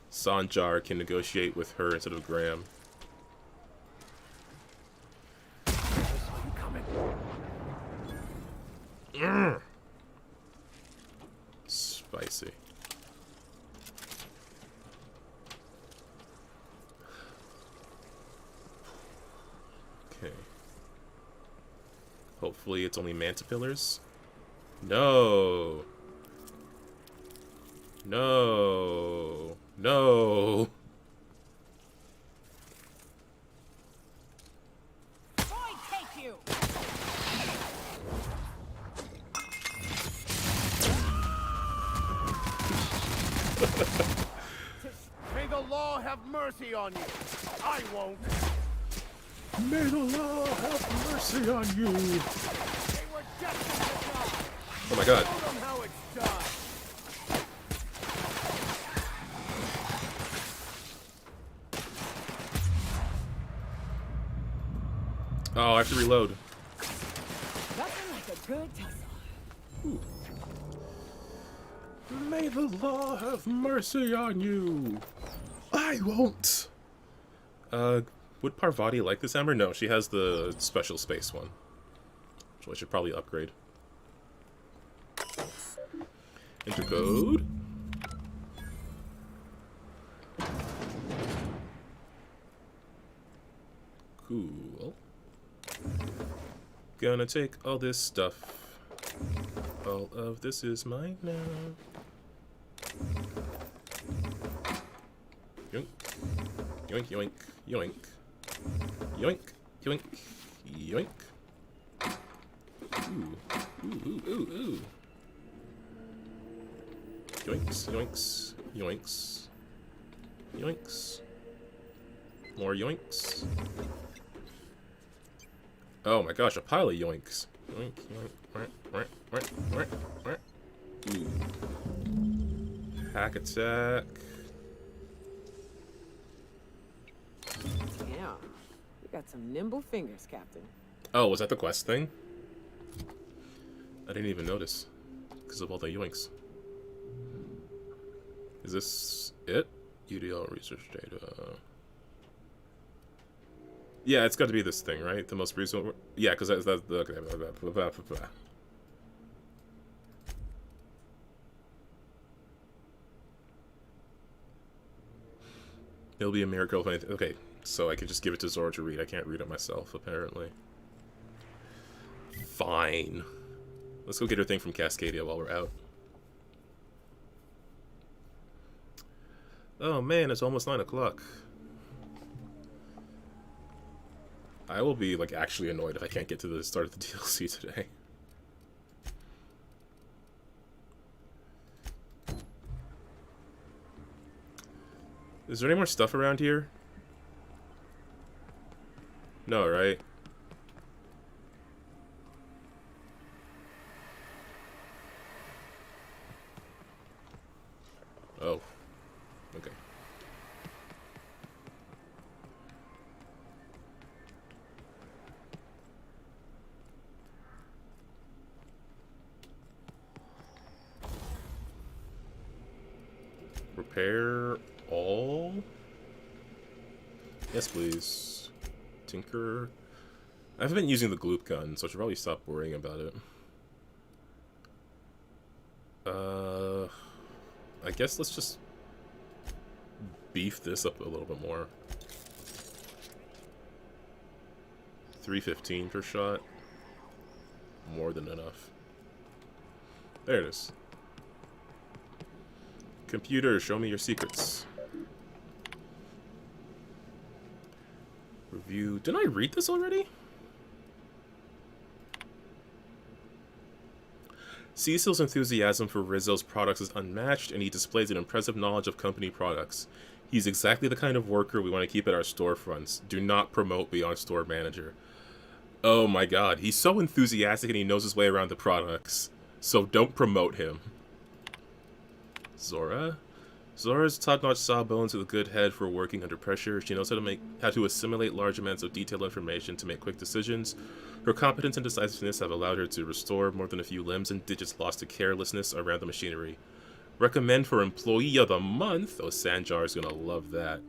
Sanjar can negotiate with her instead of Graham. Spicy. Okay. Hopefully it's only Mantipillars. No. No. No. Take you. May the law have mercy on you. I won't. May the law have mercy on you. They were destined to die. Oh my god. Show them how it's done. Oh, I have to reload. Nothing like a good tussle. Ooh. May the law have mercy on you. I won't. Would Parvati like this hammer? No, she has the special space one, which I should probably upgrade. Enter code. Cool. Gonna take all this stuff. All of this is mine now. Yoink. Yoink, yoink, yoink. Yoink, yoink, yoink. Ooh, ooh, ooh, ooh, ooh. Yoinks, yoinks, yoinks. Yoinks. More yoinks. Oh my gosh, a pile of yoinks. Yoink, yoink, ooh. Hack attack. Damn. You got some nimble fingers, Captain. Oh, was that the quest thing? I didn't even notice. Because of all the yoinks. Is this it? UDL research data. Yeah, it's got to be this thing, right? The most recent. Yeah, because that's the. Okay, blah, blah, blah. It'll be a miracle if anything. Okay, so I can just give it to Zora to read. I can't read it myself, apparently. Fine. Let's go get her thing from Cascadia while we're out. Oh man, it's almost 9 o'clock. I will be, like, actually annoyed if I can't get to the start of the DLC today. Is there any more stuff around here? No, right? Oh. Okay. Repair all? Yes, please. Tinker. I haven't been using the gloop gun, so I should probably stop worrying about it. I guess let's just beef this up a little bit more. 315 per shot. More than enough. There it is. Computer, show me your secrets. Review. Didn't I read this already? Cecil's enthusiasm for Rizzo's products is unmatched, and he displays an impressive knowledge of company products. He's exactly the kind of worker we want to keep at our storefronts. Do not promote beyond store manager. Oh my god, he's so enthusiastic and he knows his way around the products. So don't promote him. Zora? Zora's top-notch sawbones with a good head for working under pressure. She knows how to assimilate large amounts of detailed information to make quick decisions. Her competence and decisiveness have allowed her to restore more than a few limbs and digits lost to carelessness around the machinery. Recommend for Employee of the Month. Oh, Sanjar's gonna love that.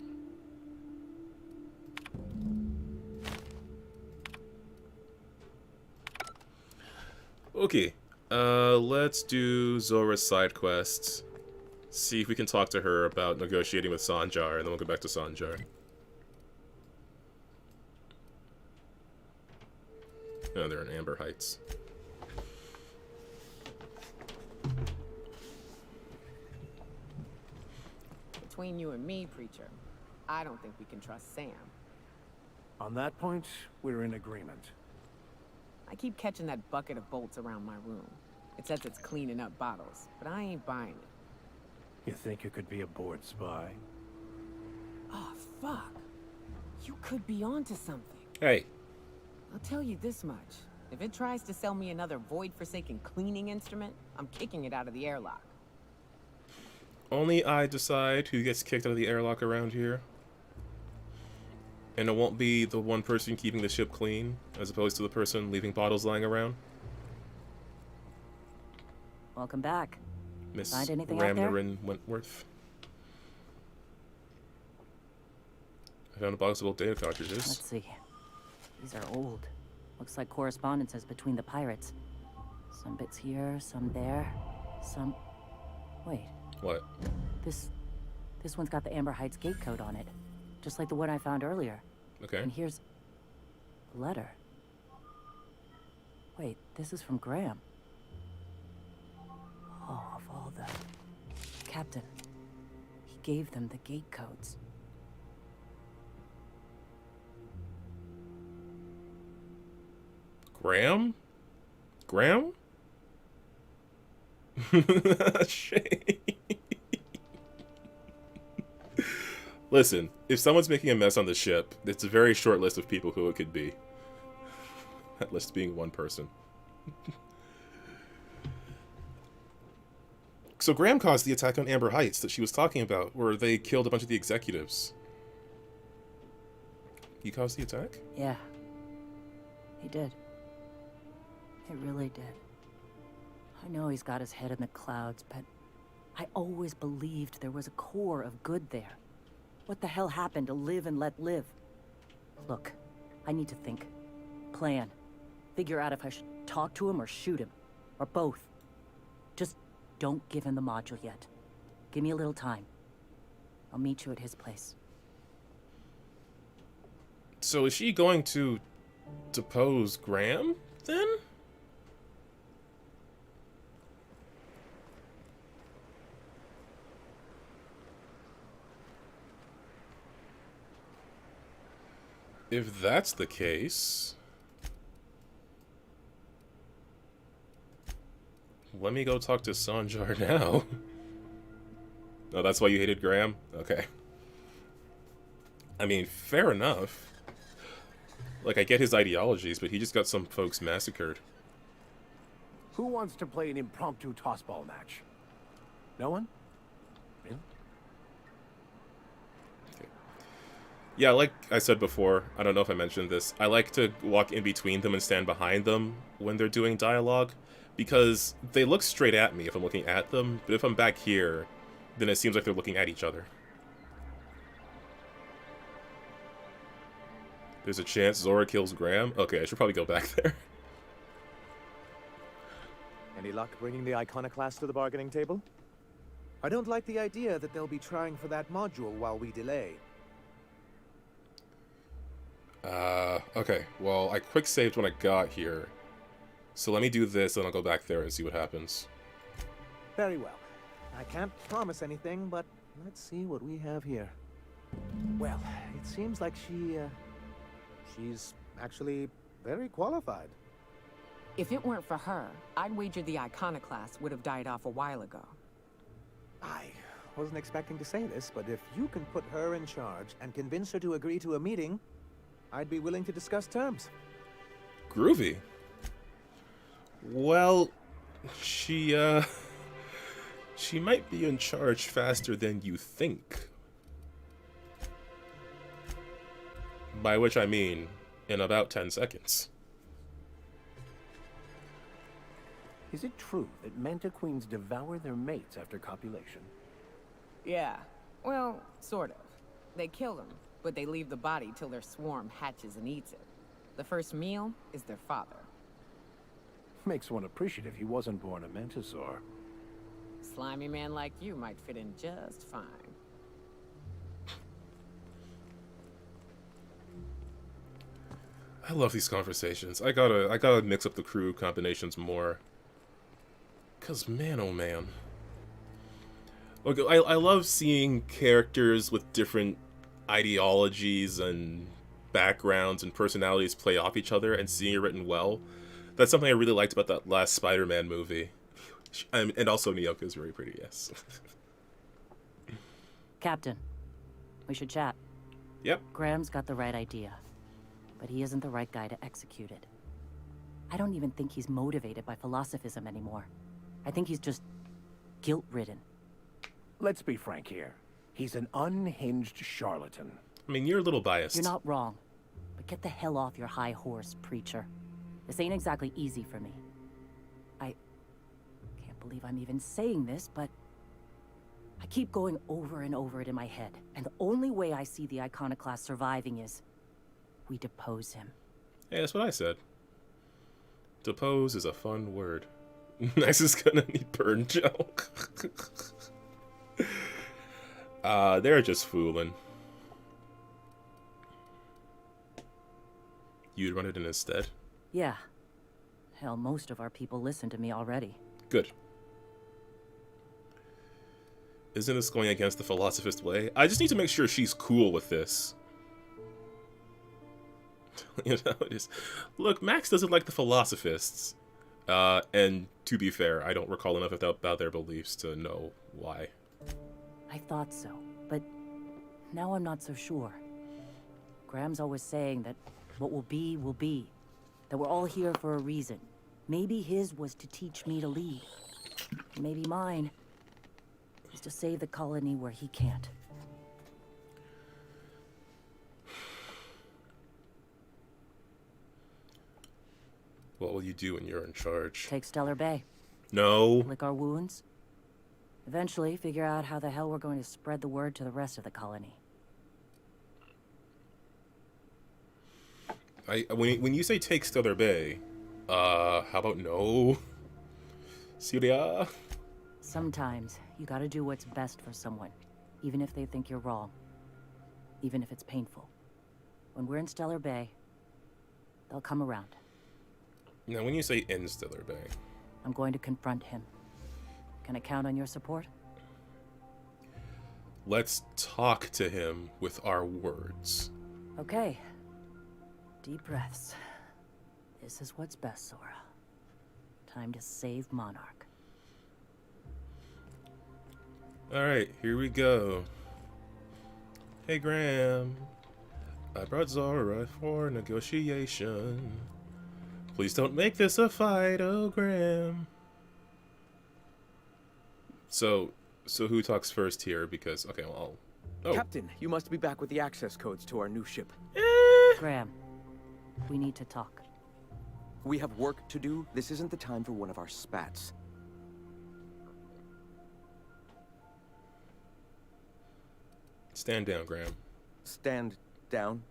Okay, let's do Zora's side quests. See if we can talk to her about negotiating with Sanjar, and then we'll go back to Sanjar. Oh, they're in Amber Heights. Between you and me, Preacher, I don't think we can trust Sam. On that point, we're in agreement. I keep catching that bucket of bolts around my room. It says it's cleaning up bottles, but I ain't buying it. You think you could be a bored spy? Oh, fuck. You could be onto something. Hey. I'll tell you this much. If it tries to sell me another void-forsaken cleaning instrument, I'm kicking it out of the airlock. Only I decide who gets kicked out of the airlock around here. And it won't be the one person keeping the ship clean, as opposed to the person leaving bottles lying around. Welcome back. Miss Find anything out there? Ramnarin Wentworth. I found a box of old data cartridges. Let's see. These are old. Looks like correspondences between the pirates. Some bits here, some there, some... Wait. What? This one's got the Amber Heights gate code on it. Just like the one I found earlier. Okay. And here's a letter. Wait, this is from Graham. Oh, of all the... Captain. He gave them the gate codes. Graham? Graham? Shame. Listen, if someone's making a mess on the ship, it's a very short list of people who it could be. That list being one person. So Graham caused the attack on Amber Heights that she was talking about, where they killed a bunch of the executives. He caused the attack? Yeah. He did. He really did. I know he's got his head in the clouds, but I always believed there was a core of good there. What the hell happened to live and let live? Look, I need to think. Plan. Figure out if I should talk to him or shoot him. Or both. Just don't give him the module yet. Give me a little time. I'll meet you at his place. So is she going to depose Graham, then? If that's the case, let me go talk to Sanjar now. Oh, that's why you hated Graham? Okay. I mean, fair enough. Like, I get his ideologies, but he just got some folks massacred. Who wants to play an impromptu tossball match? No one? Really? Yeah, like I said before, I don't know if I mentioned this, I like to walk in between them and stand behind them when they're doing dialogue, because they look straight at me if I'm looking at them, but if I'm back here, then it seems like they're looking at each other. There's a chance Zora kills Graham? Okay, I should probably go back there. Any luck bringing the Iconoclast to the bargaining table? I don't like the idea that they'll be trying for that module while we delay. Okay, well, I quick saved when I got here. So let me do this, and I'll go back there and see what happens. Very well. I can't promise anything, but let's see what we have here. Well, it seems like she's actually very qualified. If it weren't for her, I'd wager the Iconoclast would have died off a while ago. I wasn't expecting to say this, but if you can put her in charge and convince her to agree to a meeting, I'd be willing to discuss terms. Groovy. Well, she might be in charge faster than you think. By which I mean, in about 10 seconds. Is it true that Manta Queens devour their mates after copulation? Yeah. Well, sort of. They kill them, but they leave the body till their swarm hatches and eats it. The first meal is their father. Makes one appreciative he wasn't born a Mantisaur. Slimy man like you might fit in just fine. I love these conversations. I gotta mix up the crew combinations more. Cause man, oh man. Look, I love seeing characters with different ideologies and backgrounds and personalities play off each other and seeing it written well. That's something I really liked about that last Spider-Man movie. And also Nyoka is very pretty, yes. Captain, we should chat. Yep. Graham's got the right idea, but he isn't the right guy to execute it. I don't even think he's motivated by philosophism anymore. I think he's just guilt-ridden. Let's be frank here. He's an unhinged charlatan. I mean, you're a little biased. You're not wrong, but get the hell off your high horse, preacher. This ain't exactly easy for me. I can't believe I'm even saying this, but I keep going over and over it in my head, and the only way I see the Iconoclast surviving is we depose him. Hey, that's what I said. Depose is a fun word. Nice is gonna need burn gel. They're just fooling. You'd run it in instead? Yeah. Hell, most of our people listen to me already. Good. Isn't this going against the philosophist way? I just need to make sure she's cool with this. You know, just look, Max doesn't like the philosophists. And to be fair, I don't recall enough about their beliefs to know why. I thought so, but now I'm not so sure. Graham's always saying that what will be, that we're all here for a reason. Maybe his was to teach me to lead. Maybe mine is to save the colony where he can't. What will you do when you're in charge? Take Stellar Bay. No. Lick our wounds. Eventually, figure out how the hell we're going to spread the word to the rest of the colony. When you say take Stellar Bay, how about no? Syria? Sometimes, you gotta do what's best for someone, even if they think you're wrong. Even if it's painful. When we're in Stellar Bay, they'll come around. Now, when you say in Stellar Bay... I'm going to confront him. Can I count on your support? Let's talk to him with our words. Okay. Deep breaths. This is what's best, Sora. Time to save Monarch. Alright, here we go. Hey, Graham. I brought Zora for negotiation. Please don't make this a fight, oh, Graham. So who talks first here? Because, okay, well, oh. Captain, you must be back with the access codes to our new ship. Graham, we need to talk. We have work to do. This isn't the time for one of our spats. Stand down, Graham. Stand down?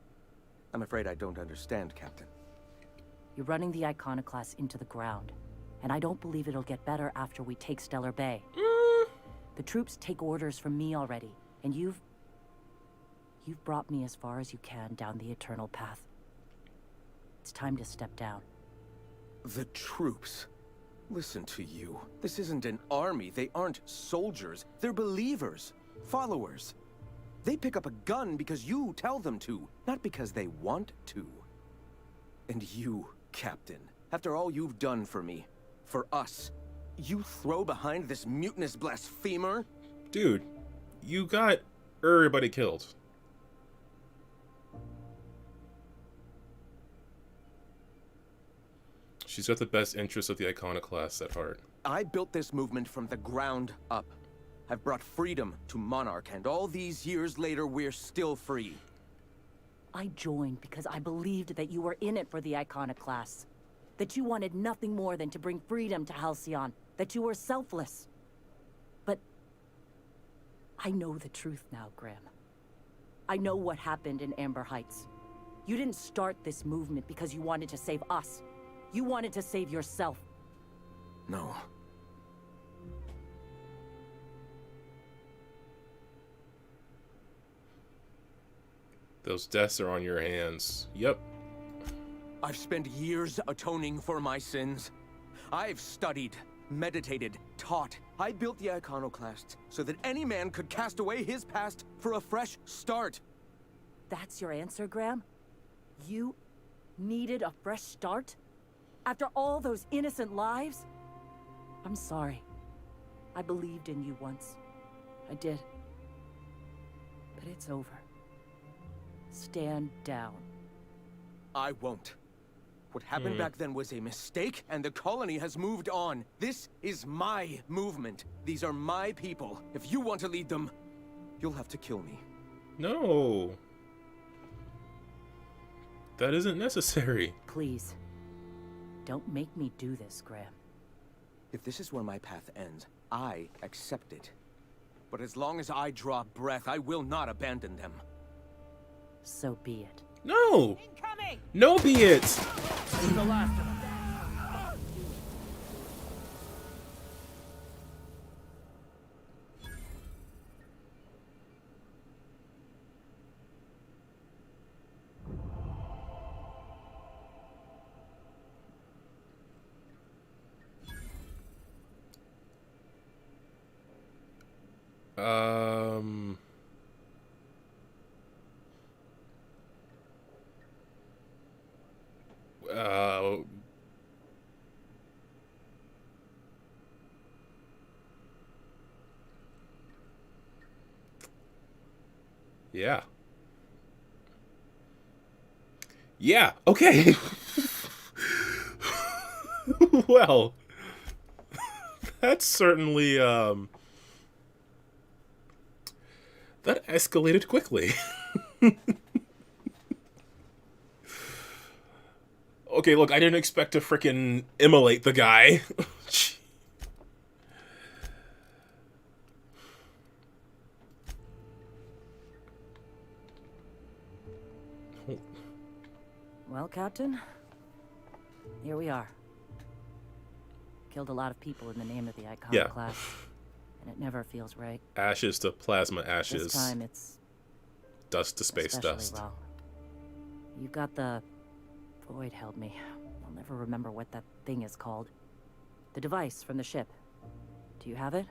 I'm afraid I don't understand, Captain. You're running the Iconoclast into the ground, and I don't believe it'll get better after we take Stellar Bay. The troops take orders from me already, and you've brought me as far as you can down the eternal path. It's time to step down. The troops? Listen to you. This isn't an army. They aren't soldiers. They're believers. Followers. They pick up a gun because you tell them to, not because they want to. And you, Captain, after all you've done for me, for us, you throw behind this mutinous blasphemer? Dude, you got everybody killed. She's got the best interests of the Iconoclasts at heart. I built this movement from the ground up. I've brought freedom to Monarch, and all these years later, we're still free. I joined because I believed that you were in it for the Iconoclasts. That you wanted nothing more than to bring freedom to Halcyon. That you were selfless. But I know the truth now, Graham. I know what happened in Amber Heights. You didn't start this movement because you wanted to save us. You wanted to save yourself. No. Those deaths are on your hands. Yep. I've spent years atoning for my sins. I've studied, meditated, taught. I built the Iconoclasts so that any man could cast away his past for a fresh start. That's your answer, Graham? You needed a fresh start? After all those innocent lives? I'm sorry. I believed in you once. I did. But it's over. Stand down. I won't. What happened back then was a mistake, and the colony has moved on. This is my movement. These are my people. If you want to lead them, you'll have to kill me. No. That isn't necessary. Please. Don't make me do this, Graham. If this is where my path ends, I accept it. But as long as I draw breath, I will not abandon them. So be it. No! No be it! The last of them. Yeah. Yeah, okay. Well, that's certainly, that escalated quickly. Okay, look, I didn't expect to frickin' immolate the guy. Well, Captain, here we are. Killed a lot of people in the name of the Iconoclast, and it never feels right. Ashes to plasma ashes. This time it's dust to space dust. Wrong. You've got the Void held me. I'll never remember what that thing is called. The device from the ship. Do you have it?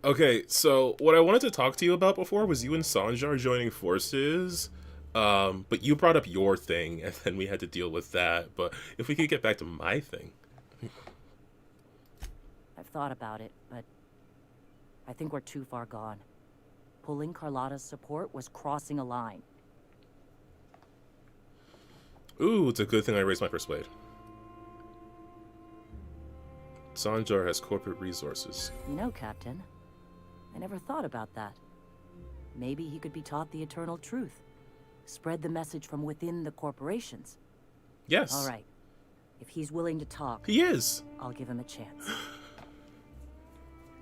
Okay, so what I wanted to talk to you about before was you and Sanjar joining forces, but you brought up your thing, and then we had to deal with that. But if we could get back to my thing. I've thought about it, but I think we're too far gone. Pulling Carlotta's support was crossing a line. Ooh, it's a good thing I raised my persuade. Sanjar has corporate resources. You know, Captain, I never thought about that. Maybe he could be taught the eternal truth. Spread the message from within the corporations. Yes. All right. If he's willing to talk... He is. I'll give him a chance.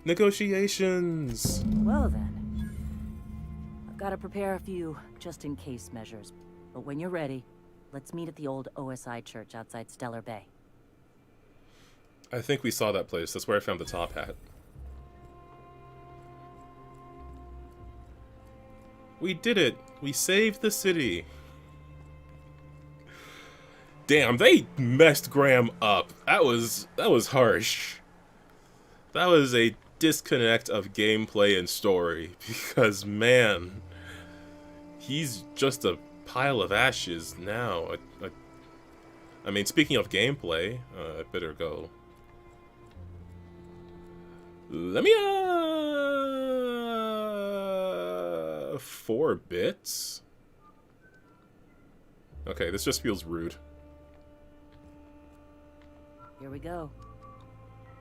Negotiations. Well then. I've got to prepare a few just-in-case measures. But when you're ready, let's meet at the old OSI church outside Stellar Bay. I think we saw that place. That's where I found the top hat. We did it! We saved the city! Damn, they messed Graham up. That was harsh. That was a disconnect of gameplay and story. Because, man, he's just a pile of ashes now. I mean, speaking of gameplay, I better go Let me 4 bits. Okay, this just feels rude. Here we go.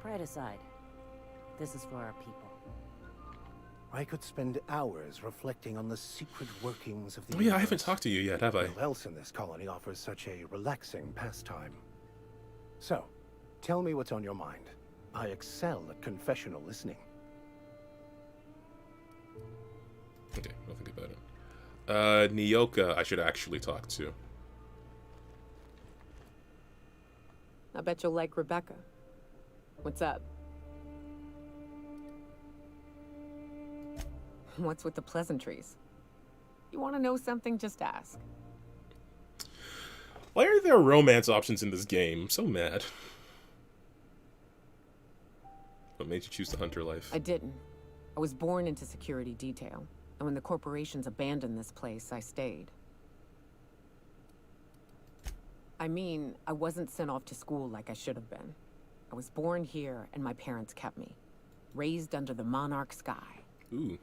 Pride aside, this is for our people. I could spend hours reflecting on the secret workings of the Oh yeah, I universe. haven't talked to you yet, have I? Who else in this colony offers such a relaxing pastime? So, tell me what's on your mind. I excel at confessional listening. Okay, I'll think about it. Nyoka, I should actually talk to. I bet you'll like Rebecca. What's up? What's with the pleasantries? You want to know something? Just ask. Why are there romance options in this game? I'm so mad. What made you choose the hunter life? I didn't. I was born into security detail, and when the corporations abandoned this place, I stayed. I mean, I wasn't sent off to school like I should have been. I was born here, and my parents kept me. Raised under the monarch sky. Ooh.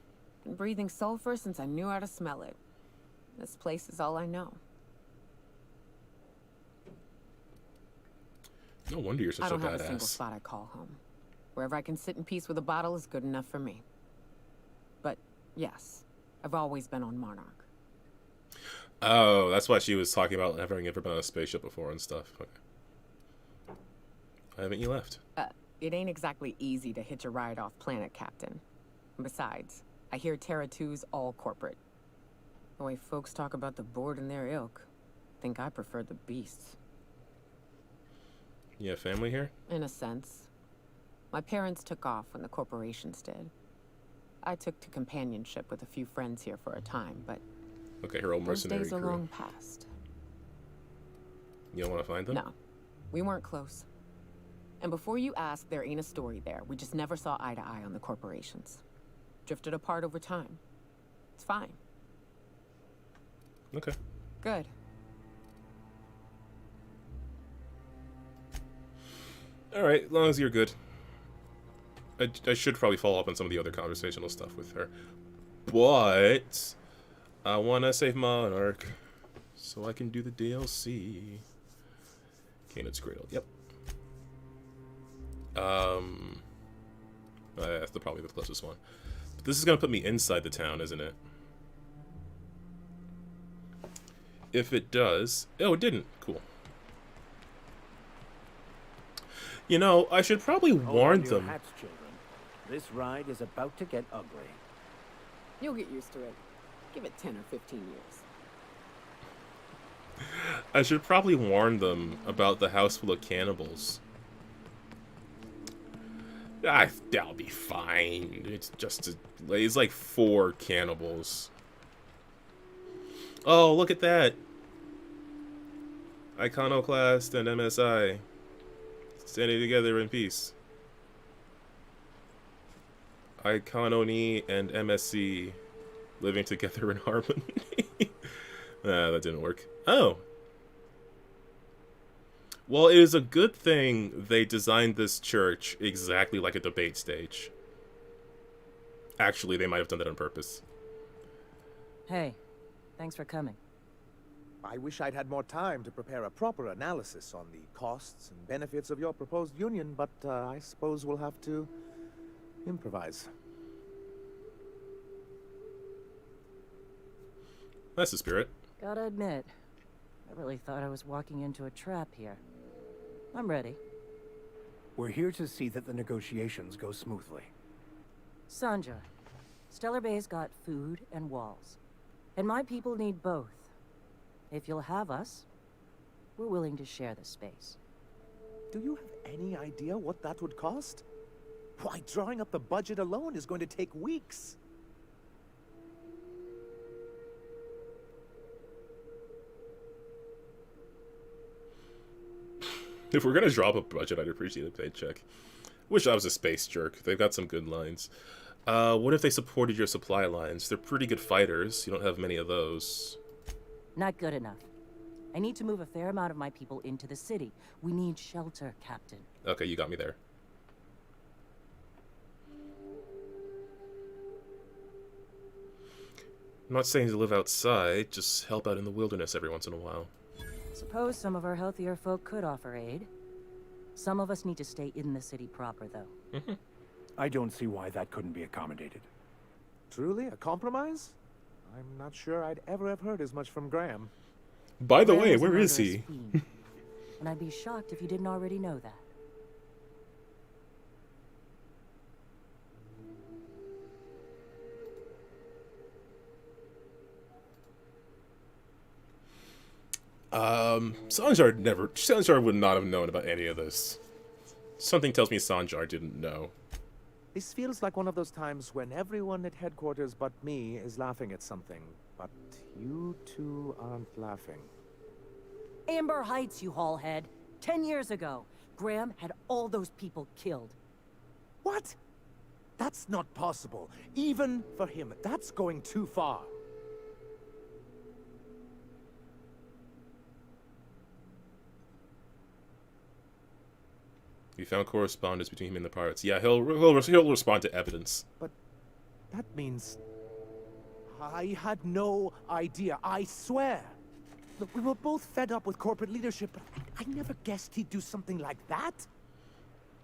Been breathing sulfur since I knew how to smell it. This place is all I know. No wonder you're such I don't a have a single badass. spot I call home. Wherever I can sit in peace with a bottle is good enough for me. But yes, I've always been on Monarch. Oh, that's why she was talking about having ever been on a spaceship before and stuff. Okay. Why haven't you left? It ain't exactly easy to hitch a ride off planet, Captain. And besides, I hear Terra 2's all corporate. The way folks talk about the board and their ilk, think I prefer the beasts. You have family here? In a sense. My parents took off when the corporations did. I took to companionship with a few friends here for a time, but Okay, her old those mercenary days are crew. long past. You don't want to find them? No, we weren't close. And before you ask, there ain't a story there. We just never saw eye to eye on the corporations. Drifted apart over time. It's fine. Okay. Good. Alright, as long as you're good. I should probably follow up on some of the other conversational stuff with her. But I want to save Monarch so I can do the DLC. Canaan's Cradle. Yep. That's probably the closest one. But this is going to put me inside the town, isn't it? If it does... Oh, it didn't. Cool. You know, I should probably warn them. Hats, children. This ride is about to get ugly. You'll get used to it. Give it 10 or 15 years. I should probably warn them about the house full of cannibals. That'll be fine. It's just it's like 4 cannibals. Oh, look at that. Iconoclast and MSI standing together in peace. Icononi and MSC living together in harmony. That didn't work. Oh. Well, it is a good thing they designed this church exactly like a debate stage. Actually, they might have done that on purpose. Hey, thanks for coming. I wish I'd had more time to prepare a proper analysis on the costs and benefits of your proposed union, but I suppose we'll have to improvise. That's the spirit. Gotta admit, I really thought I was walking into a trap here. I'm ready. We're here to see that the negotiations go smoothly. Sanja, Stellar Bay's got food and walls. And my people need both. If you'll have us, we're willing to share the space. Do you have any idea what that would cost? Why, drawing up the budget alone is going to take weeks. If we're gonna drop a budget, I'd appreciate a paycheck. Wish I was a space jerk. They've got some good lines. What if they supported your supply lines? They're pretty good fighters. You don't have many of those. Not good enough. I need to move a fair amount of my people into the city. We need shelter, Captain. Okay, you got me there. I'm not saying to live outside, just help out in the wilderness every once in a while. Suppose some of our healthier folk could offer aid. Some of us need to stay in the city proper, though. I don't see why that couldn't be accommodated. Truly, a compromise? I'm not sure I'd ever have heard as much from Graham. By the way, Graham's a where is murderous he? fiend, and I'd be shocked if you didn't already know that. Sanjar would not have known about any of this. Something tells me Sanjar didn't know. This feels like one of those times when everyone at headquarters but me is laughing at something, but you two aren't laughing. Amber Heights, you haulhead. 10 years ago, Graham had all those people killed. What? That's not possible. Even for him, that's going too far. We found correspondence between him and the pirates. Yeah, he'll respond to evidence. But that means I had no idea, I swear. Look, we were both fed up with corporate leadership, but I never guessed he'd do something like that.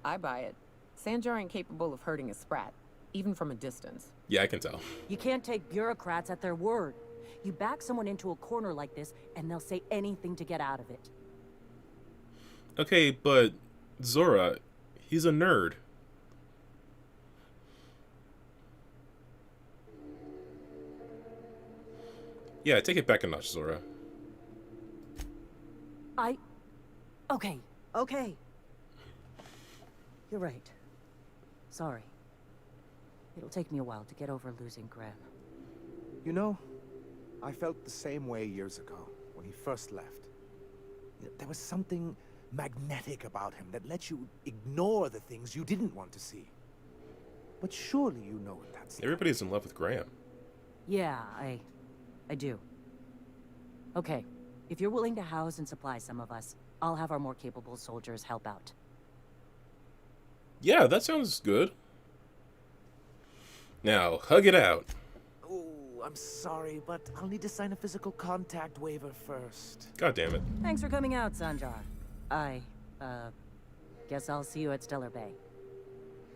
I buy it. Sanjar ain't capable of hurting a sprat, even from a distance. Yeah, I can tell. You can't take bureaucrats at their word. You back someone into a corner like this, and they'll say anything to get out of it. Okay, but Zora, he's a nerd. Yeah, take it back a notch, Zora. Okay. You're right. Sorry. It'll take me a while to get over losing Graham. You know, I felt the same way years ago, when he first left. There was something magnetic about him that let you ignore the things you didn't want to see. But surely you know what that's like. Everybody's in love with Graham. Yeah, I do. Okay, if you're willing to house and supply some of us, I'll have our more capable soldiers help out. Yeah, that sounds good. Now, hug it out. Oh, I'm sorry, but I'll need to sign a physical contact waiver first. God damn it. Thanks for coming out, Sanjar. Guess I'll see you at Stellar Bay.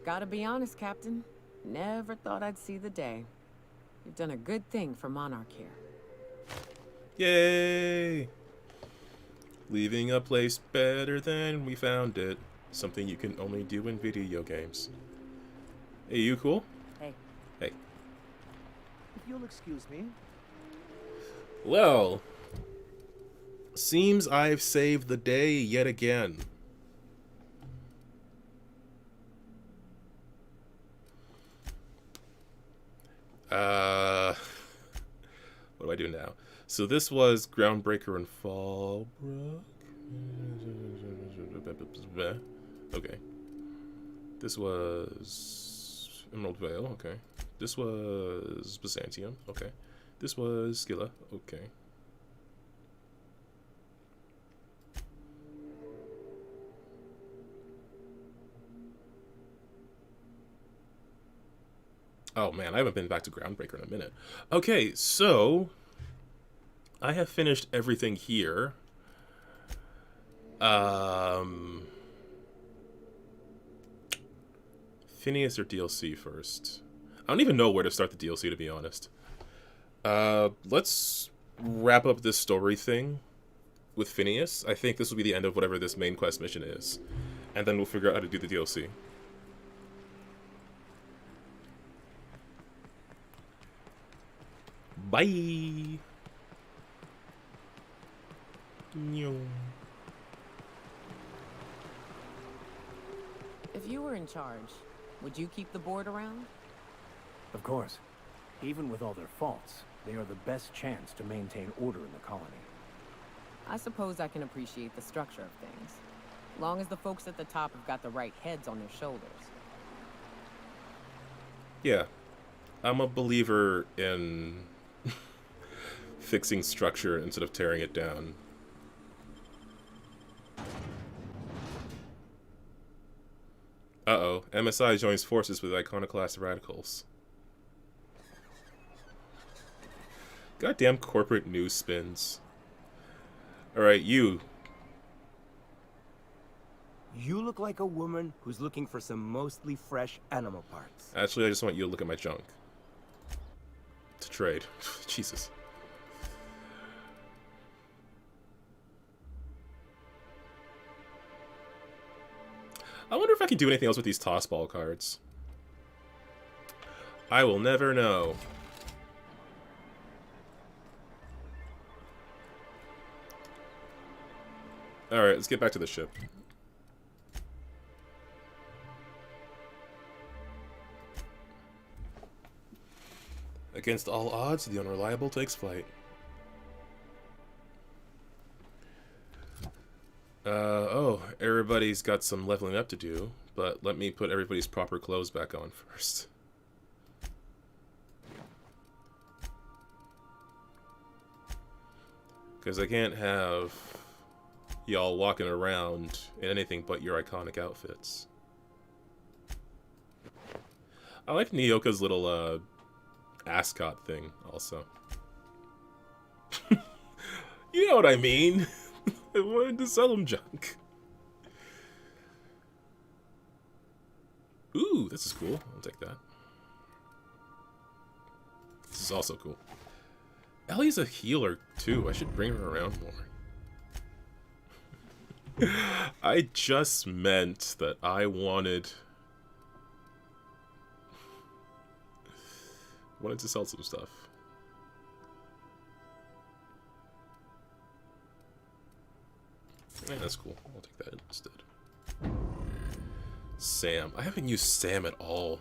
Gotta be honest, Captain. Never thought I'd see the day. You've done a good thing for Monarch here. Yay! Leaving a place better than we found it. Something you can only do in video games. Hey, you cool? Hey. Hey. If you'll excuse me. Well, seems I've saved the day yet again. What do I do now? So this was Groundbreaker and Fallbrook. Okay. This was Emerald Vale. Okay. This was Byzantium. Okay. This was Scylla. Okay. Oh man, I haven't been back to Groundbreaker in a minute. Okay, so I have finished everything here. Phineas or DLC first? I don't even know where to start the DLC, to be honest. Let's wrap up this story thing with Phineas. I think this will be the end of whatever this main quest mission is. And then we'll figure out how to do the DLC. Bye! If you were in charge, would you keep the board around? Of course. Even with all their faults, they are the best chance to maintain order in the colony. I suppose I can appreciate the structure of things. Long as the folks at the top have got the right heads on their shoulders. Yeah. I'm a believer in fixing structure instead of tearing it down. Uh-oh. MSI joins forces with iconoclast radicals. Goddamn corporate news spins. Alright, you. You look like a woman who's looking for some mostly fresh animal parts. Actually, I just want you to look at my junk. To trade. Jesus. I wonder if I can do anything else with these toss ball cards. I will never know. Alright, let's get back to the ship. Against all odds, the unreliable takes flight. Oh, everybody's got some leveling up to do, but let me put everybody's proper clothes back on first. Because I can't have y'all walking around in anything but your iconic outfits. I like Nyoka's little, ascot thing, also. You know what I mean? I wanted to sell him junk. Ooh, this is cool. I'll take that. This is also cool. Ellie's a healer, too. I should bring her around more. I just meant that I wanted to sell some stuff. Yeah, that's cool. I'll take that instead. Sam. I haven't used Sam at all.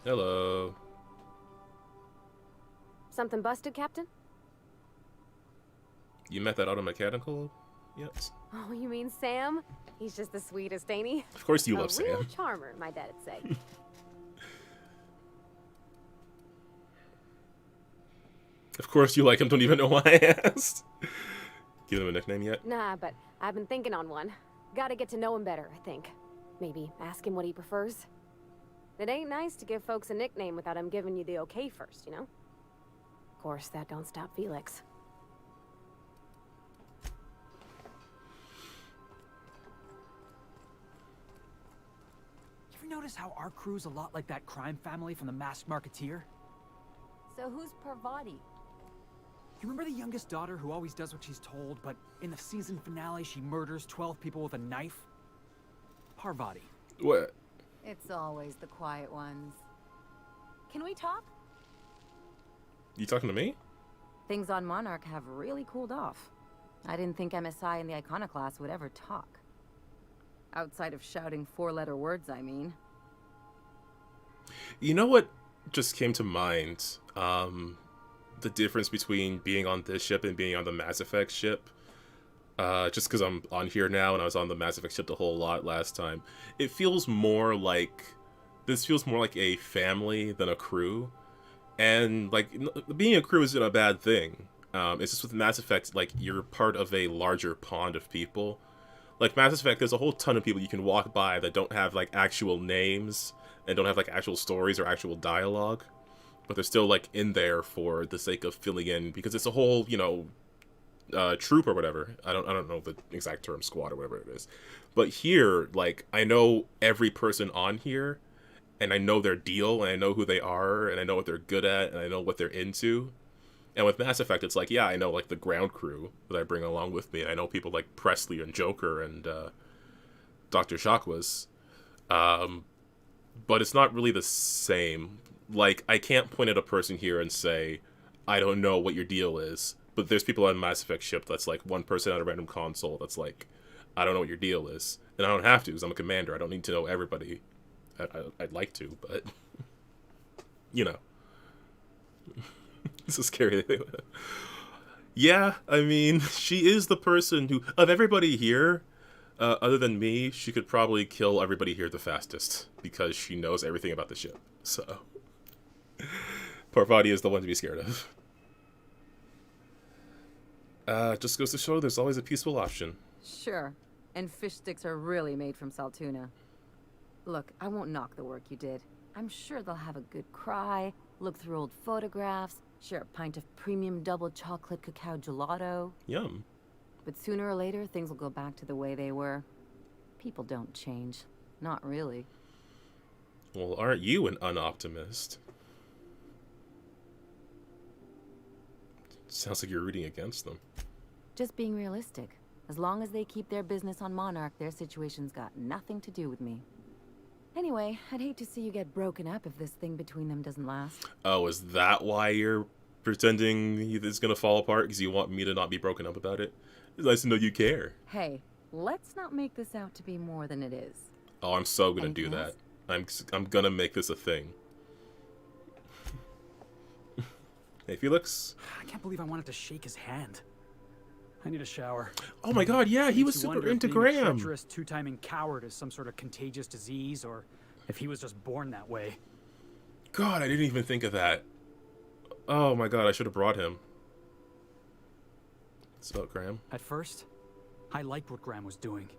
Hello. Something busted, Captain? You met that auto-mechanical? Yes. Oh, you mean Sam? He's just the sweetest, ain't he? Of course you love A real Sam. charmer, my dad'd say. Of course you like him, don't even know why I asked. Give him a nickname yet? Nah, but I've been thinking on one. Gotta get to know him better, I think. Maybe ask him what he prefers. It ain't nice to give folks a nickname without him giving you the okay first, you know? Of course, that don't stop Felix. You ever notice how our crew's a lot like that crime family from The Masked Marketeer? So who's Parvati? You remember the youngest daughter who always does what she's told, but in the season finale she murders 12 people with a knife? Parvati. What? It's always the quiet ones. Can we talk? You talking to me? Things on Monarch have really cooled off. I didn't think MSI and the Iconoclast would ever talk. Outside of shouting four-letter words, I mean. You know what just came to mind? The difference between being on this ship and being on the Mass Effect ship. Just because I'm on here now and I was on the Mass Effect ship a whole lot last time. It feels more like... This feels more like a family than a crew. And, like, being a crew isn't a bad thing. It's just with Mass Effect, like, you're part of a larger pond of people. Like, Mass Effect, there's a whole ton of people you can walk by that don't have, like, actual names and don't have, like, actual stories or actual dialogue. But they're still, like, in there for the sake of filling in, because it's a whole, you know, troop or whatever. I don't know the exact term, squad or whatever it is. But here, like, I know every person on here, and I know their deal, and I know who they are, and I know what they're good at, and I know what they're into. And with Mass Effect, it's like, yeah, I know, like, the ground crew that I bring along with me. I know people like Presley and Joker and Dr. Chakwas. But it's not really the same. Like, I can't point at a person here and say, I don't know what your deal is, But there's people on Mass Effect ship that's like one person on a random console that's like, I don't know what your deal is. And I don't have to because I'm a commander. I don't need to know everybody. I'd like to, but... you know. It's a scary thing. Yeah, I mean, she is the person who... Of everybody here, other than me, she could probably kill everybody here the fastest. Because she knows everything about the ship. So... Parvati is the one to be scared of. Just goes to show there's always a peaceful option. Sure. And fish sticks are really made from Saltuna. Look, I won't knock the work you did. I'm sure they'll have a good cry, look through old photographs, share a pint of premium double chocolate cacao gelato. Yum. But sooner or later, things will go back to the way they were. People don't change. Not really. Well, aren't you an unoptimist? Sounds like you're rooting against them. Just being realistic. As long as they keep their business on Monarch, their situation's got nothing to do with me. Anyway, I'd hate to see you get broken up if this thing between them doesn't last. Oh, is that why you're pretending it's gonna fall apart? Because you want me to not be broken up about it? It's nice to know you care. Hey, let's not make this out to be more than it is. Oh, I'm so gonna do that. I'm gonna make this a thing. Hey, Felix. I can't believe I wanted to shake his hand. I need a shower. Oh my god, yeah, he was super into Graham. A treacherous two-timing coward is some sort of contagious disease, or if he was just born that way. God, I didn't even think of that. Oh my god, I should have brought him. It's about Graham. At first, I liked what Graham was doing.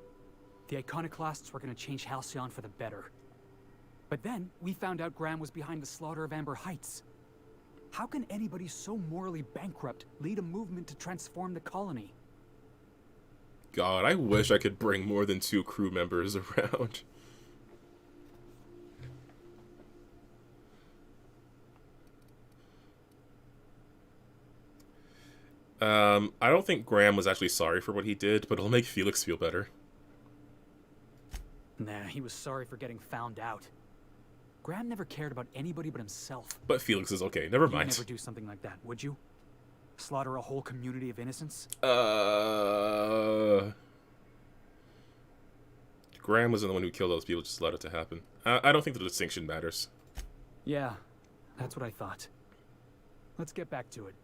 The Iconoclasts were going to change Halcyon for the better. But then, we found out Graham was behind the slaughter of Amber Heights. How can anybody so morally bankrupt lead a movement to transform the colony? God, I wish I could bring more than 2 crew members around. I don't think Graham was actually sorry for what he did, but it'll make Felix feel better. Nah, he was sorry for getting found out. Graham never cared about anybody but himself. But Felix is okay, never mind. You'd never do something like that, would you? Slaughter a whole community of innocents? Graham wasn't the one who killed those people, just allowed it to happen. I don't think the distinction matters. Yeah, that's what I thought. Let's get back to it.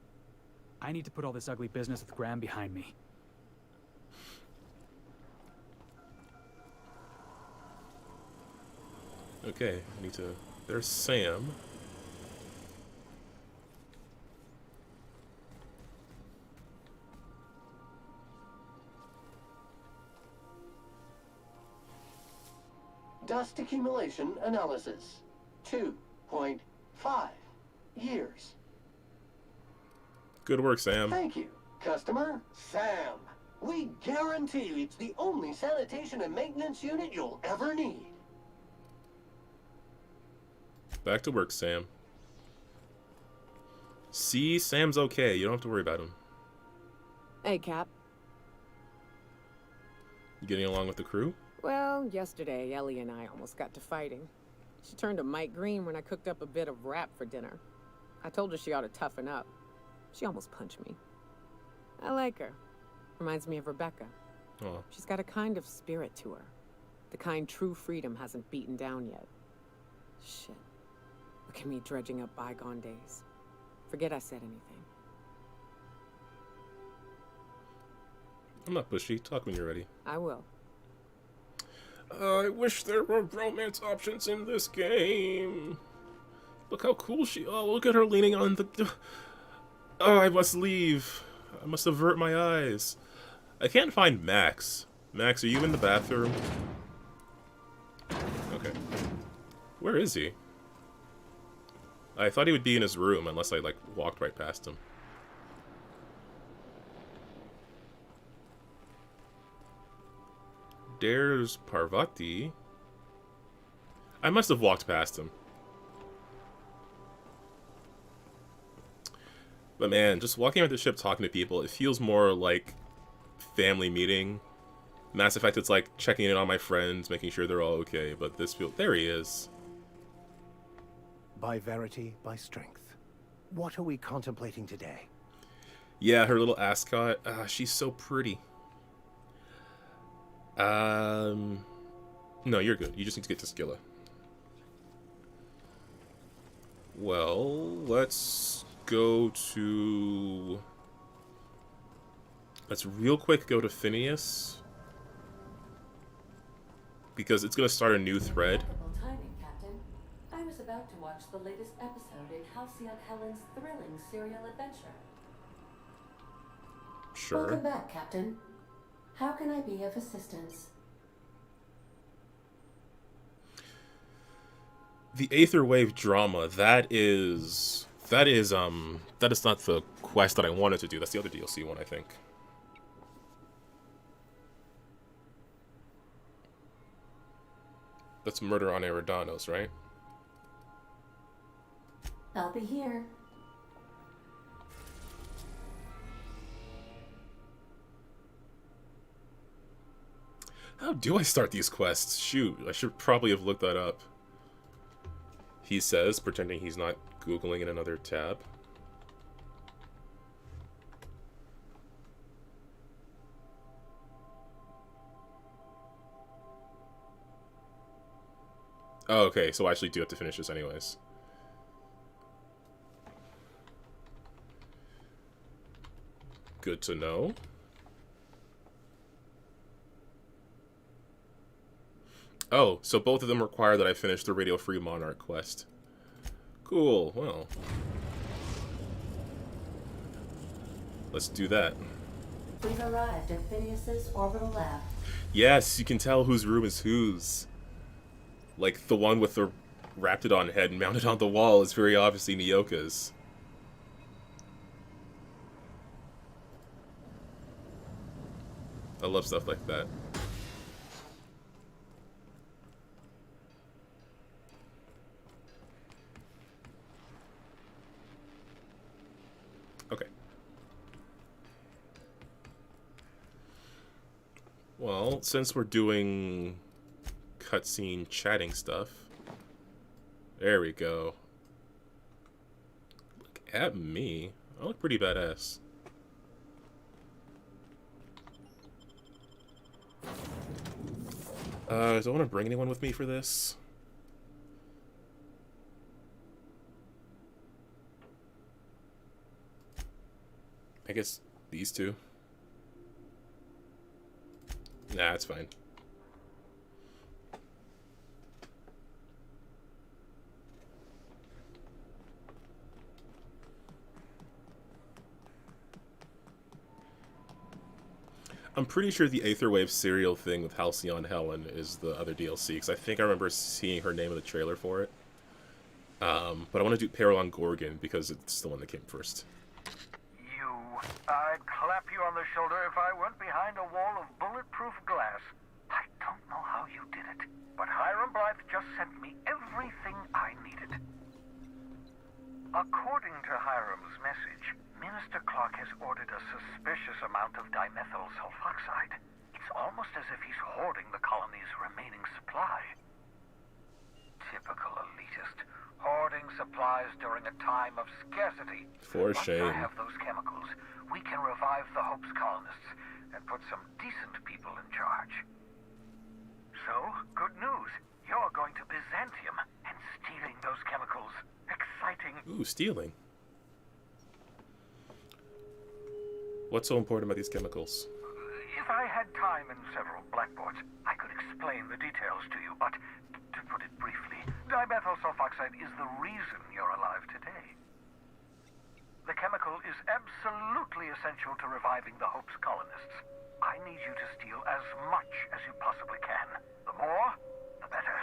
I need to put all this ugly business with Graham behind me. Okay, I need to... There's Sam. Dust accumulation analysis. 2.5 years. Good work, Sam. Thank you, customer. Sam. We guarantee it's the only sanitation and maintenance unit you'll ever need. Back to work, Sam. See, Sam's okay. You don't have to worry about him. Hey, Cap. You getting along with the crew? Well, yesterday, Ellie and I almost got to fighting. She turned to Mike Green when I cooked up a bit of wrap for dinner. I told her she ought to toughen up. She almost punched me. I like her. Reminds me of Rebecca. Oh. She's got a kind of spirit to her. The kind true freedom hasn't beaten down yet. Shit. Look at me dredging up bygone days. Forget I said anything. I'm not pushy. Talk when you're ready. I will. I wish there were romance options in this game. Look how cool she... Oh, look at her leaning on the... Oh, I must leave. I must avert my eyes. I can't find Max. Max, are you in the bathroom? Okay. Where is he? I thought he would be in his room unless I, like, walked right past him. There's Parvati. I must have walked past him. But man, just walking around the ship talking to people, it feels more like family meeting. Mass Effect, it's like checking in on my friends, making sure they're all okay, but this feels... There he is. By verity, by strength. What are we contemplating today? Yeah, her little ascot. She's so pretty. No, you're good. You just need to get to Skilla. Well, let's go to... Let's real quick go to Phineas. Because it's going to start a new thread. Timing, Captain. I was about to watch the latest episode in Halcyon Helen's thrilling serial adventure. Sure. Welcome back, Captain. How can I be of assistance? The Aetherwave drama, that is not the quest that I wanted to do. That's the other DLC one, I think. That's Murder on Eridanos, right? I'll be here. How do I start these quests? Shoot, I should probably have looked that up. He says, pretending he's not Googling in another tab. Oh, okay, so I actually do have to finish this anyways. Good to know. Oh, so both of them require that I finish the Radio Free Monarch quest. Cool, well. Let's do that. We've arrived at Phineas's orbital lab. Yes, you can tell whose room is whose. Like, the one with the Raptidon head mounted on the wall is very obviously Nyoka's. I love stuff like that. Okay. Well, since we're doing cutscene chatting stuff, there we go. Look at me. I look pretty badass. Do I want to bring anyone with me for this? I guess these two. Nah, it's fine. I'm pretty sure the Aetherwave serial thing with Halcyon Helen is the other DLC, because I think I remember seeing her name in the trailer for it. But I want to do Paralon Gorgon, because it's the one that came first. I'd clap you on the shoulder if I weren't behind a wall of bulletproof glass. I don't know how you did it, but Hiram Blythe just sent me everything I needed. According to Hiram's message, Minister Clark has ordered a suspicious amount of dimethyl sulfoxide. It's almost as if he's hoarding the colony's remaining supply. Typical elitist. Hoarding supplies during a time of scarcity. For shame. Once I have those chemicals, we can revive the Hope's colonists and put some decent people in charge. So, good news. You're going to Byzantium and stealing those chemicals. Exciting. Ooh, stealing. What's so important about these chemicals? If I had time and several blackboards, I could explain the details to you, but to put it briefly, dimethyl sulfoxide is the reason you're alive today. The chemical is absolutely essential to reviving the Hope's colonists. I need you to steal as much as you possibly can. The more, the better.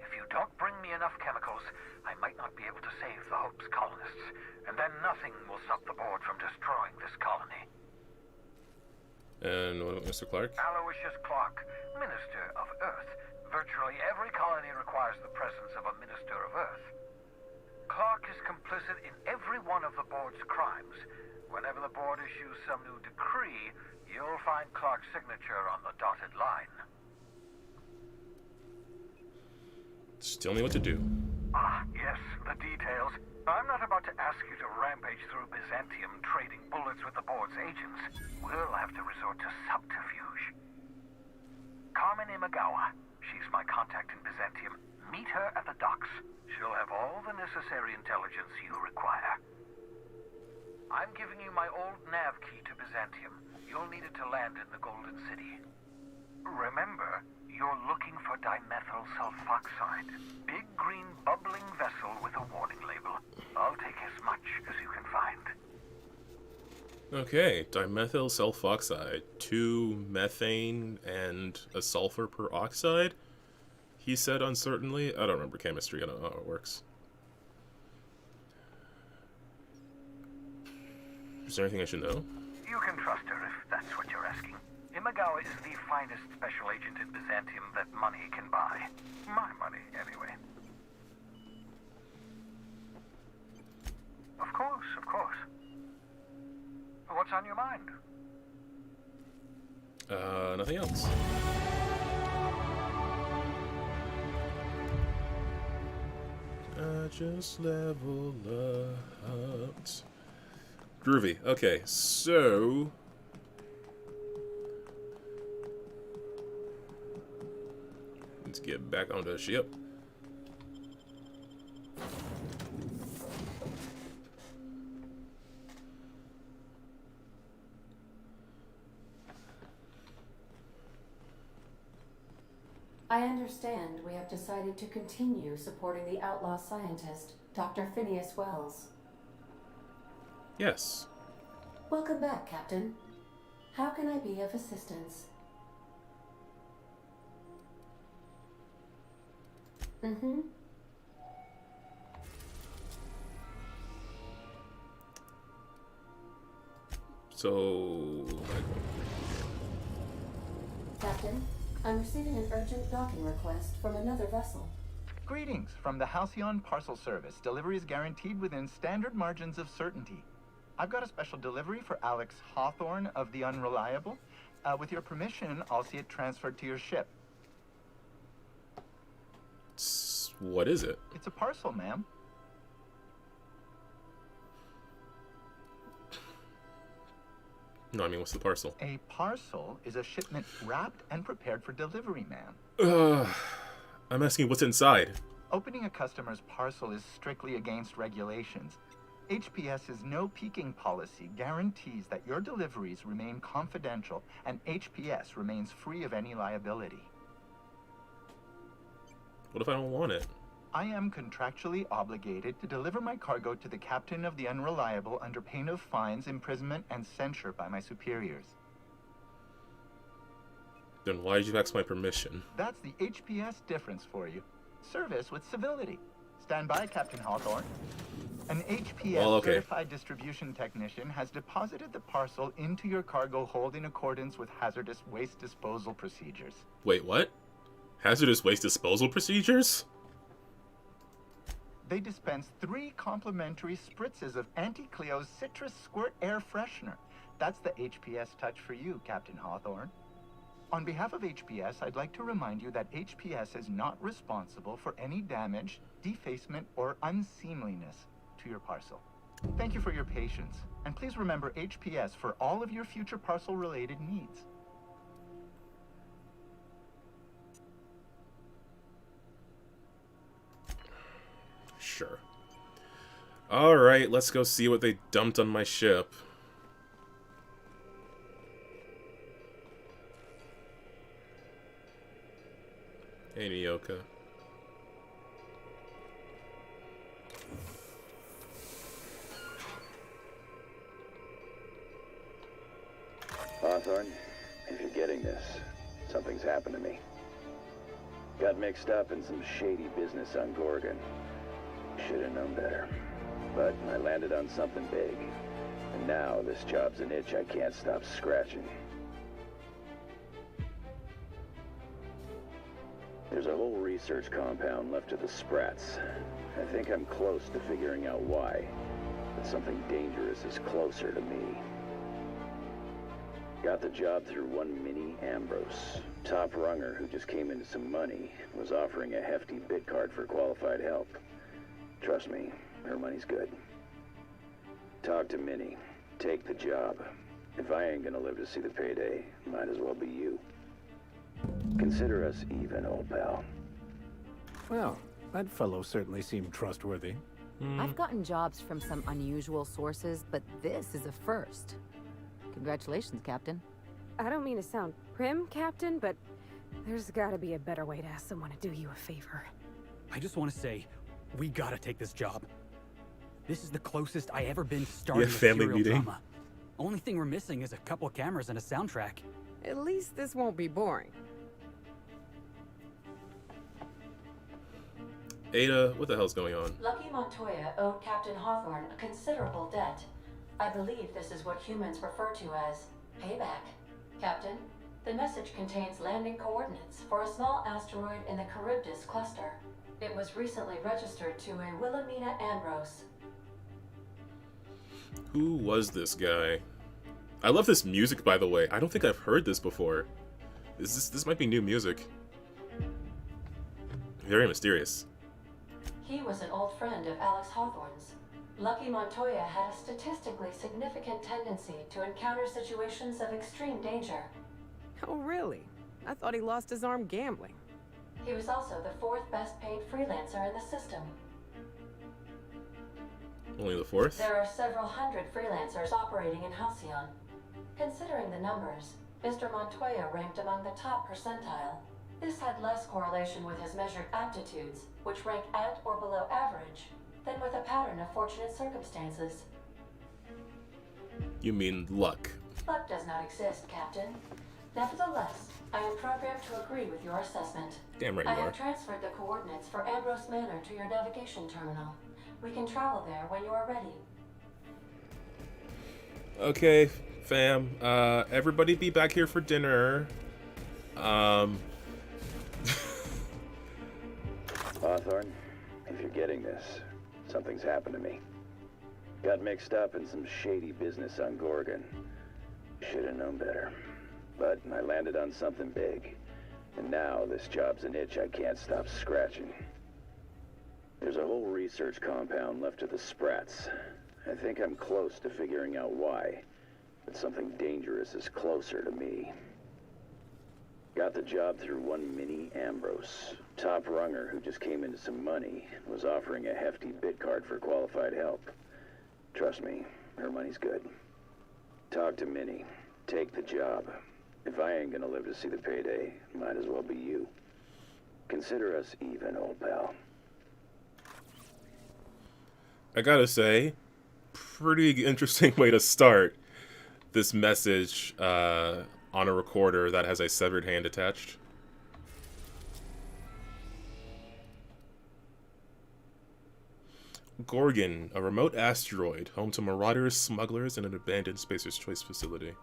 If you don't bring me enough chemicals, I might not be able to save the Hope's colonists, and then nothing will stop the board from destroying this colony. And what about Mr. Clark? Aloysius Clark, Minister of Earth. Virtually every colony requires the presence of a Minister of Earth. Clark is complicit in every one of the board's crimes. Whenever the board issues some new decree, you'll find Clark's signature on the dotted line. Just tell me what to do. Ah, yes, the details. I'm not about to ask you to rampage through Byzantium trading bullets with the board's agents. We'll have to resort to subterfuge. Carmen Imagawa. She's my contact in Byzantium. Meet her at the docks. She'll have all the necessary intelligence you require. I'm giving you my old nav key to Byzantium. You'll need it to land in the Golden City. Remember, you're looking for dimethyl sulfoxide. Big green bubbling vessel with a warning label. I'll take as much as you can find. Okay, dimethyl sulfoxide, 2 methane and a sulfur peroxide, he said uncertainly. I don't remember chemistry, I don't know how it works. Is there anything I should know? You can trust her if that's what you're asking. Imagawa is the finest special agent in Byzantium that money can buy. My money, anyway. Of course, of course. What's on your mind? Nothing else. I just leveled up. Groovy. Okay, so... let's get back onto the ship. I understand we have decided to continue supporting the outlaw scientist, Dr. Phineas Wells. Yes. Welcome back, Captain. How can I be of assistance? Mm-hmm. So... Captain, I'm receiving an urgent docking request from another vessel. Greetings from the Halcyon Parcel Service. Delivery is guaranteed within standard margins of certainty. I've got a special delivery for Alex Hawthorne of the Unreliable. With your permission, I'll see it transferred to your ship. What is it? It's a parcel, ma'am. No, I mean, what's the parcel? A parcel is a shipment wrapped and prepared for delivery, ma'am. I'm asking what's inside. Opening a customer's parcel is strictly against regulations. HPS's no peeking policy guarantees that your deliveries remain confidential and HPS remains free of any liability. What if I don't want it? I am contractually obligated to deliver my cargo to the captain of the Unreliable under pain of fines, imprisonment, and censure by my superiors. Then why did you ask my permission? That's the HPS difference for you. Service with civility. Stand by, Captain Hawthorne. An HPS certified distribution technician has deposited the parcel into your cargo hold in accordance with hazardous waste disposal procedures. Wait, what? Hazardous waste disposal procedures? They dispense 3 complimentary spritzes of Anti-Cleo's Citrus Squirt Air Freshener. That's the HPS touch for you, Captain Hawthorne. On behalf of HPS, I'd like to remind you that HPS is not responsible for any damage, defacement, or unseemliness to your parcel. Thank you for your patience, and please remember HPS for all of your future parcel-related needs. Sure. Alright, let's go see what they dumped on my ship. Hey, Nyoka. Hawthorne, if you're getting this, something's happened to me. Got mixed up in some shady business on Gorgon. Should have known better. But I landed on something big. And now this job's an itch I can't stop scratching. There's a whole research compound left of the Sprats. I think I'm close to figuring out why. But something dangerous is closer to me. Got the job through one Minnie Ambrose. Top runger who just came into some money was offering a hefty bid card for qualified help. Trust me, her money's good. Talk to Minnie. Take the job. If I ain't gonna live to see the payday, might as well be you. Consider us even, old pal. Well, that fellow certainly seemed trustworthy. I've gotten jobs from some unusual sources, but this is a first. Congratulations, Captain. I don't mean to sound prim, Captain, but there's gotta be a better way to ask someone to do you a favor. I just want to say, we gotta take this job. This is the closest I ever been to starting a family serial meeting. drama. Only thing we're missing is a couple cameras and a soundtrack. At least this won't be boring. Ada, what the hell's going on? Lucky Montoya owed Captain Hawthorne a considerable debt. I believe this is what humans refer to as payback. Captain, the message contains landing coordinates for a small asteroid in the Charybdis cluster. It was recently registered to a Wilhelmina Ambrose. Who was this guy? I love this music, by the way. I don't think I've heard this before. This might be new music. Very mysterious. He was an old friend of Alex Hawthorne's. Lucky Montoya had a statistically significant tendency to encounter situations of extreme danger. Oh, really? I thought he lost his arm gambling. He was also the fourth best paid freelancer in the system. Only the fourth? There are several hundred freelancers operating in Halcyon. Considering the numbers, Mr. Montoya ranked among the top percentile. This had less correlation with his measured aptitudes, which rank at or below average, than with a pattern of fortunate circumstances. You mean luck. Luck does not exist, Captain. Nevertheless, I am programmed to agree with your assessment. Damn right I you are. have transferred the coordinates for Ambrose Manor to your navigation terminal. We can travel there when you are ready. Okay, fam. Everybody be back here for dinner. Hawthorne, if you're getting this, something's happened to me. Got mixed up in some shady business on Gorgon. Should have known better. But I landed on something big. And now this job's an itch I can't stop scratching. There's a whole research compound left of the Sprats. I think I'm close to figuring out why. But something dangerous is closer to me. Got the job through one Minnie Ambrose. Top runger who just came into some money, was offering a hefty bid card for qualified help. Trust me, her money's good. Talk to Minnie. Take the job. If I ain't gonna live to see the payday, might as well be you. Consider us even, old pal. I gotta say, pretty interesting way to start this message on a recorder that has a severed hand attached. Gorgon, a remote asteroid, home to marauders, smugglers, and an abandoned Spacer's Choice facility.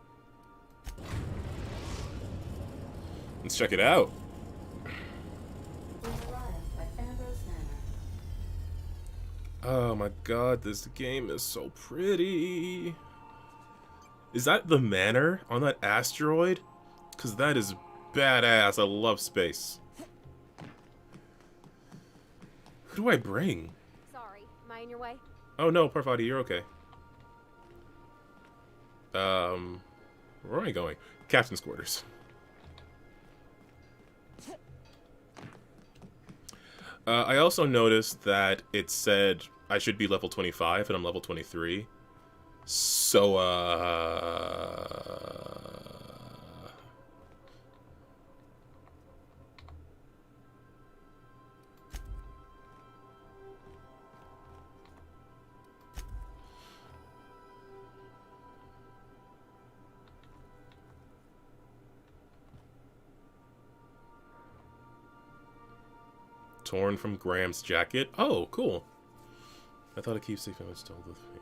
Let's check it out. Oh my god, this game is so pretty. Is that the manor on that asteroid? Because that is badass. I love space. Who do I bring? Sorry, am I in your way? Oh no, Parvati, you're okay. Where am I going? Captain's quarters. I also noticed that it said I should be level 25 and I'm level 23. So, torn from Graham's jacket. Oh, cool. I thought a keepsake was still with me.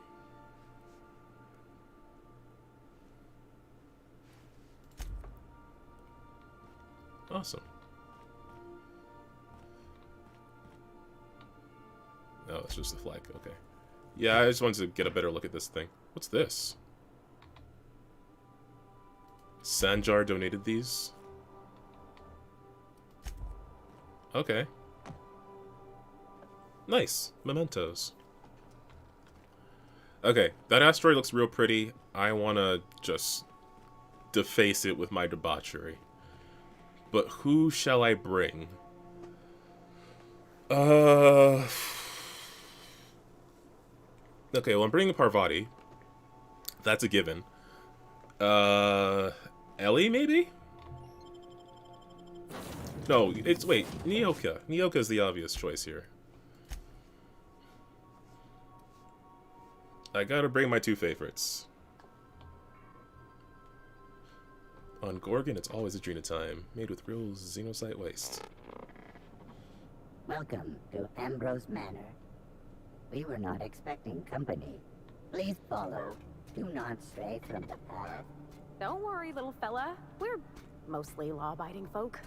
Awesome. Oh, it's just the flag. Okay. Yeah, I just wanted to get a better look at this thing. What's this? Sanjar donated these. Okay. Nice. Mementos. Okay, that asteroid looks real pretty. I want to just deface it with my debauchery. But who shall I bring? Okay, well, I'm bringing Parvati. That's a given. Ellie, maybe? No, wait, Nyoka. Nyoka is the obvious choice here. I gotta bring my two favorites. On Gorgon, it's always Adrena time, made with real xenocyte waste. Welcome to Ambrose Manor. We were not expecting company. Please follow. Do not stray from the path. Don't worry, little fella. We're mostly law-abiding folk.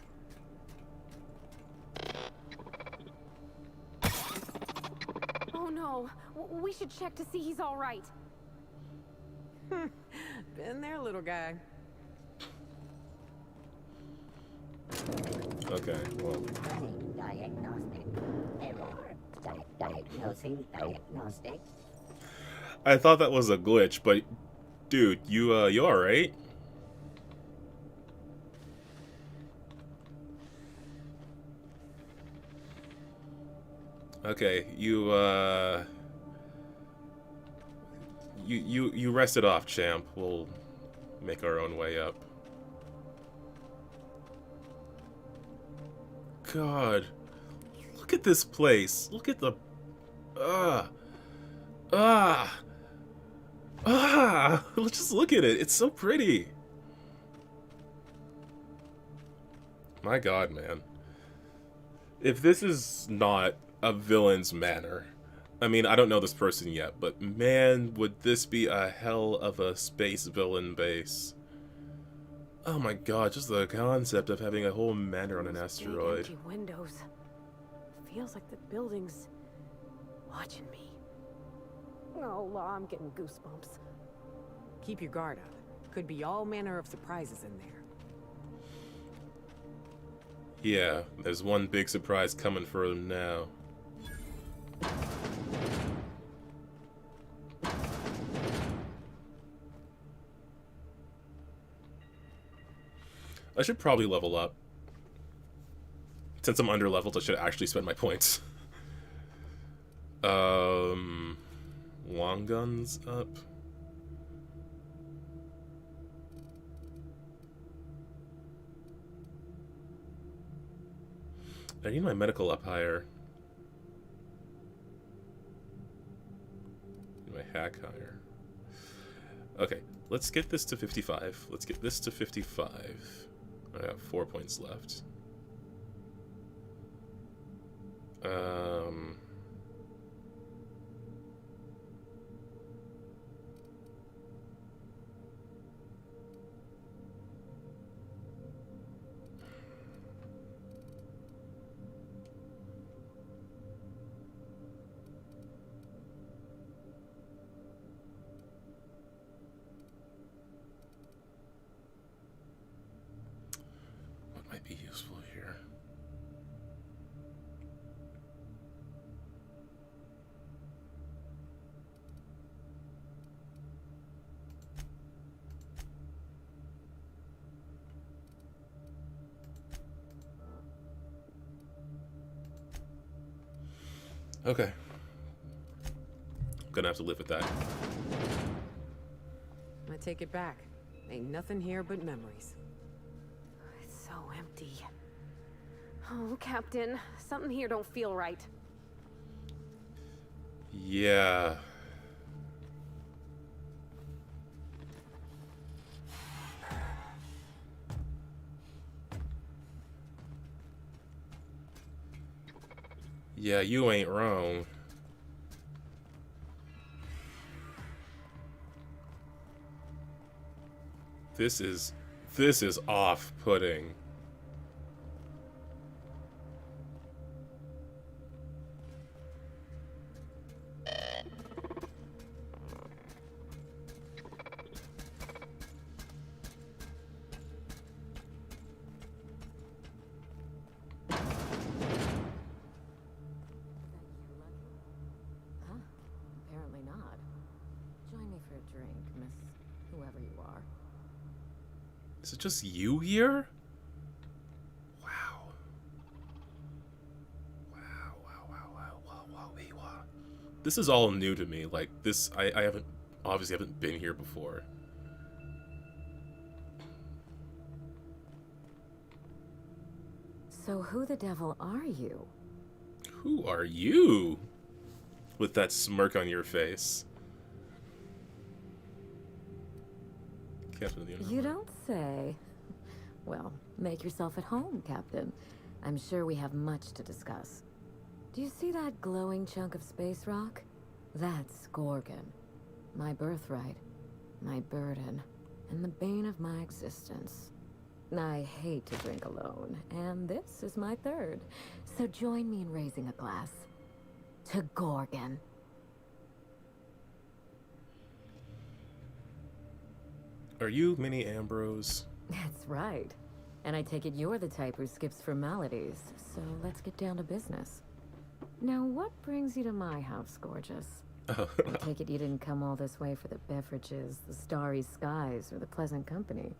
Oh no, we should check to see he's all right. Been there, little guy. Okay, well. Diagnostic error. Diagnosing diagnostic. I thought that was a glitch, but dude, you alright? Okay, you rest it off, champ. We'll make our own way up. God, look at this place. Look at the let's just look at it. It's so pretty. My God, man. If this is not a villain's manor, I mean, I don't know this person yet, but man, would this be a hell of a space villain base. Oh my God, just the concept of having a whole manor on an asteroid. Big empty windows. Feels like the building's watching me. Oh, I'm getting goosebumps. Keep your guard up. Could be all manner of surprises in there. Yeah, there's one big surprise coming for them now. I should probably level up. Since I'm under leveled, I should actually spend my points. Long guns up. I need my medical up higher. Need my hack higher. Okay, let's get this to 55. Let's get this to 55. I have 4 points left. What might be useful here? Okay. I'm gonna have to live with that. I take it back. Ain't nothing here but memories. It's so empty. Oh, Captain, something here don't feel right. Yeah. Yeah, you ain't wrong. This is off-putting. Apparently not. whoever you are. Is it just you here? This is all new to me. Like, this, I obviously haven't been here before. So who the devil are you? Who are you? With that smirk on your face. Captain of the Underworld. You don't say. Well, make yourself at home, Captain. I'm sure we have much to discuss. Do you see that glowing chunk of space rock? That's Gorgon. My birthright, my burden, and the bane of my existence. I hate to drink alone, and this is my third. So join me in raising a glass to Gorgon. Are you Mini Ambrose? That's right. And I take it you're the type who skips formalities, so let's get down to business. Now, what brings you to my house, gorgeous? I take it you didn't come all this way for the beverages, the starry skies, or the pleasant company.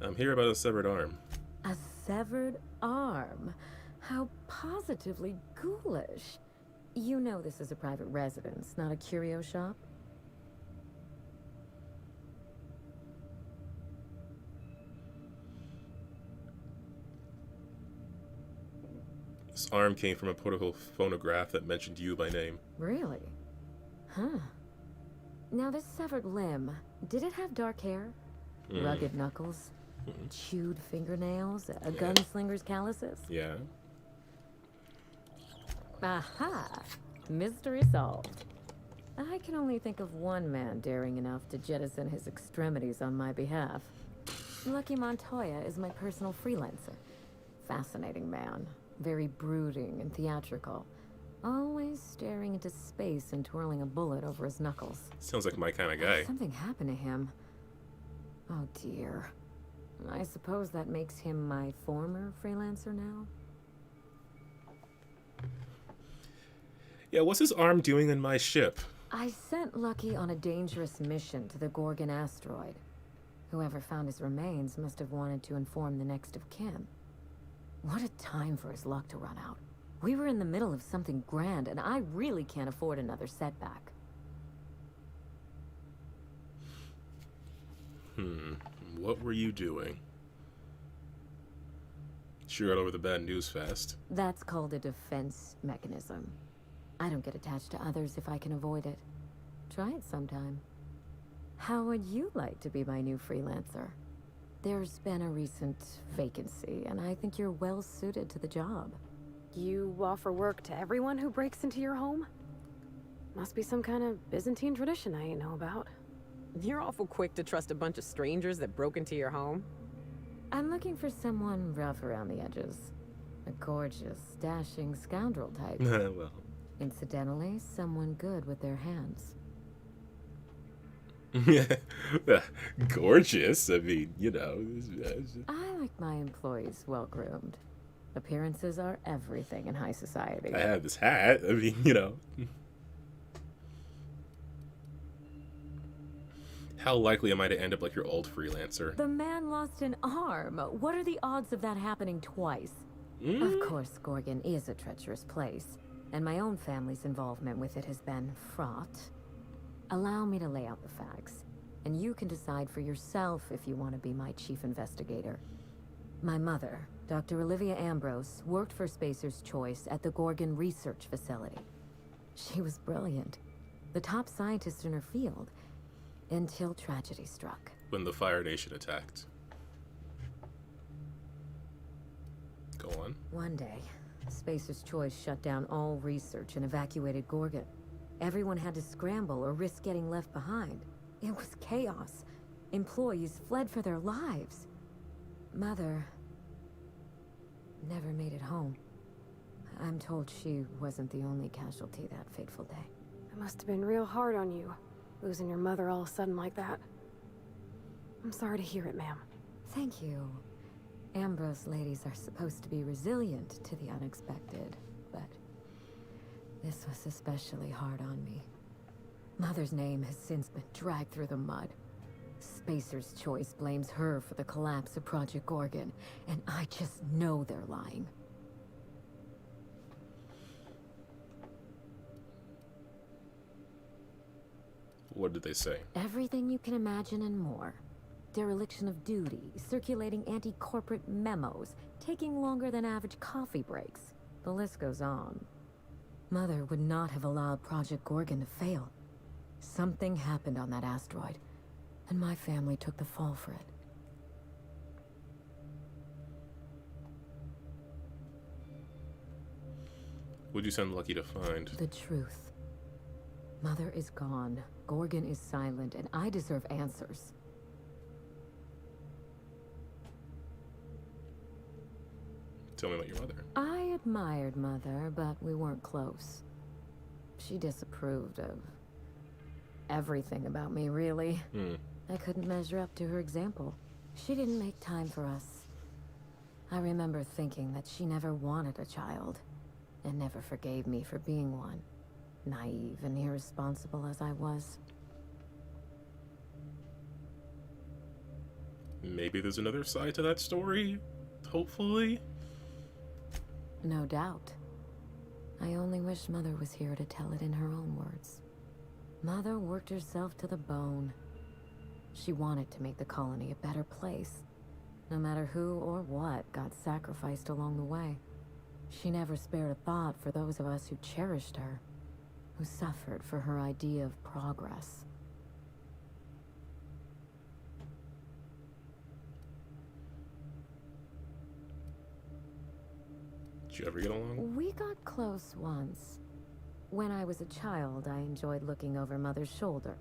I'm here about a severed arm. A severed arm? How positively ghoulish. You know this is a private residence, not a curio shop? This arm came from a portable phonograph that mentioned you by name. Really? Huh. Now this severed limb, did it have dark hair? Rugged knuckles? Chewed fingernails? A gunslinger's calluses? Yeah. Aha! Mystery solved. I can only think of one man daring enough to jettison his extremities on my behalf. Lucky Montoya is my personal freelancer. Fascinating man. Very brooding and theatrical. Always staring into space and twirling a bullet over his knuckles. Sounds like my kind of guy. Something happened to him. Oh dear. I suppose that makes him my former freelancer now? Yeah, what's his arm doing in my ship? I sent Lucky on a dangerous mission to the Gorgon asteroid. Whoever found his remains must have wanted to inform the next of kin. What a time for his luck to run out. We were in the middle of something grand, and I really can't afford another setback. What were you doing? Sure got over the bad news fast. That's called a defense mechanism. I don't get attached to others if I can avoid it. Try it sometime. How would you like to be my new freelancer? There's been a recent vacancy, and I think you're well suited to the job. You offer work to everyone who breaks into your home? Must be some kind of Byzantine tradition I ain't know about. You're awful quick to trust a bunch of strangers that broke into your home. I'm looking for someone rough around the edges. A gorgeous, dashing scoundrel type. Well. Incidentally, someone good with their hands. Gorgeous. I mean, you know. I like my employees well-groomed. Appearances are everything in high society. I have this hat. I mean, you know. How likely am I to end up like your old freelancer? The man lost an arm. What are the odds of that happening twice? Of course, Gorgon is a treacherous place, and my own family's involvement with it has been fraught. Allow me to lay out the facts, and you can decide for yourself if you want to be my chief investigator. My mother, Dr. Olivia Ambrose, worked for Spacer's Choice at the Gorgon Research Facility. She was brilliant, the top scientist in her field, until tragedy struck. When the Fire Nation attacked. Go on. One day, Spacer's Choice shut down all research and evacuated Gorgon. Everyone had to scramble or risk getting left behind. It was chaos. Employees fled for their lives. Mother never made it home. I'm told she wasn't the only casualty that fateful day. It must have been real hard on you, losing your mother all of a sudden like that. I'm sorry to hear it, ma'am. Thank you. Ambrose ladies are supposed to be resilient to the unexpected, but this was especially hard on me. Mother's name has since been dragged through the mud. Spacer's Choice blames her for the collapse of Project Gorgon, and I just know they're lying. What did they say? Everything you can imagine and more. Dereliction of duty, circulating anti-corporate memos, taking longer than average coffee breaks. The list goes on. Mother would not have allowed Project Gorgon to fail. Something happened on that asteroid, and my family took the fall for it. What'd you sound lucky to find? The truth. Mother is gone, Gorgon is silent, and I deserve answers. Tell me about your mother. I admired Mother, but we weren't close. She disapproved of everything about me, really. I couldn't measure up to her example. She didn't make time for us. I remember thinking that she never wanted a child, and never forgave me for being one, naive and irresponsible as I was. Maybe there's another side to that story? Hopefully? No doubt. I only wish Mother was here to tell it in her own words. Mother worked herself to the bone. She wanted to make the colony a better place, no matter who or what got sacrificed along the way. She never spared a thought for those of us who cherished her, who suffered for her idea of progress. Did you ever get along? We got close once. When I was a child, I enjoyed looking over Mother's shoulder,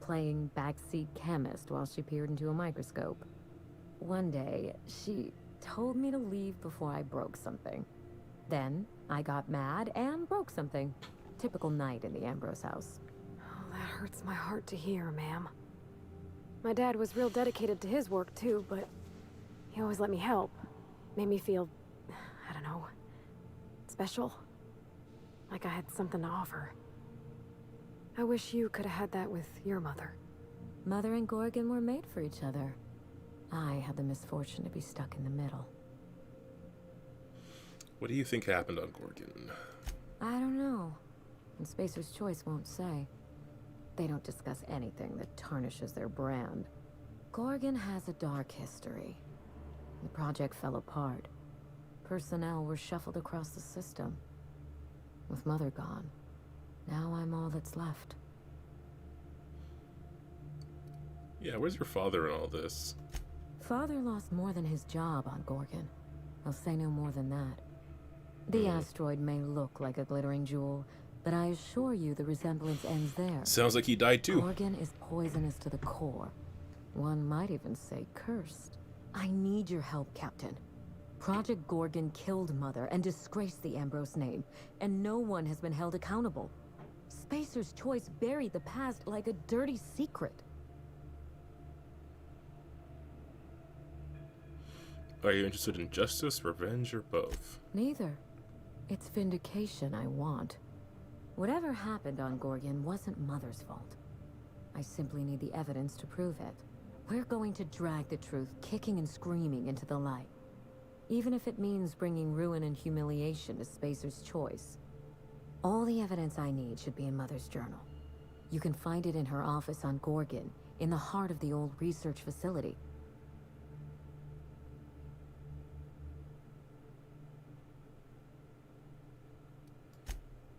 playing backseat chemist while she peered into a microscope. One day, she told me to leave before I broke something. Then, I got mad and broke something. Typical night in the Ambrose house. Oh, that hurts my heart to hear, ma'am. My dad was real dedicated to his work, too, but he always let me help. Made me feel, I don't know, special. Like I had something to offer. I wish you could have had that with your mother. Mother and Gorgon were made for each other. I had the misfortune to be stuck in the middle. What do you think happened on Gorgon? I don't know. And Spacer's Choice won't say. They don't discuss anything that tarnishes their brand. Gorgon has a dark history. The project fell apart. Personnel were shuffled across the system. With Mother gone, now I'm all that's left. Yeah, where's your father in all this? Father lost more than his job on Gorgon. I'll say no more than that. The asteroid may look like a glittering jewel, but I assure you the resemblance ends there. Sounds like he died too. Gorgon is poisonous to the core. One might even say cursed. I need your help, Captain. Project Gorgon killed Mother and disgraced the Ambrose name, and no one has been held accountable. Spacer's Choice buried the past like a dirty secret. Are you interested in justice, revenge, or both? Neither. It's vindication I want. Whatever happened on Gorgon wasn't Mother's fault. I simply need the evidence to prove it. We're going to drag the truth kicking and screaming into the light. Even if it means bringing ruin and humiliation to Spacer's Choice. All the evidence I need should be in Mother's journal. You can find it in her office on Gorgon, in the heart of the old research facility.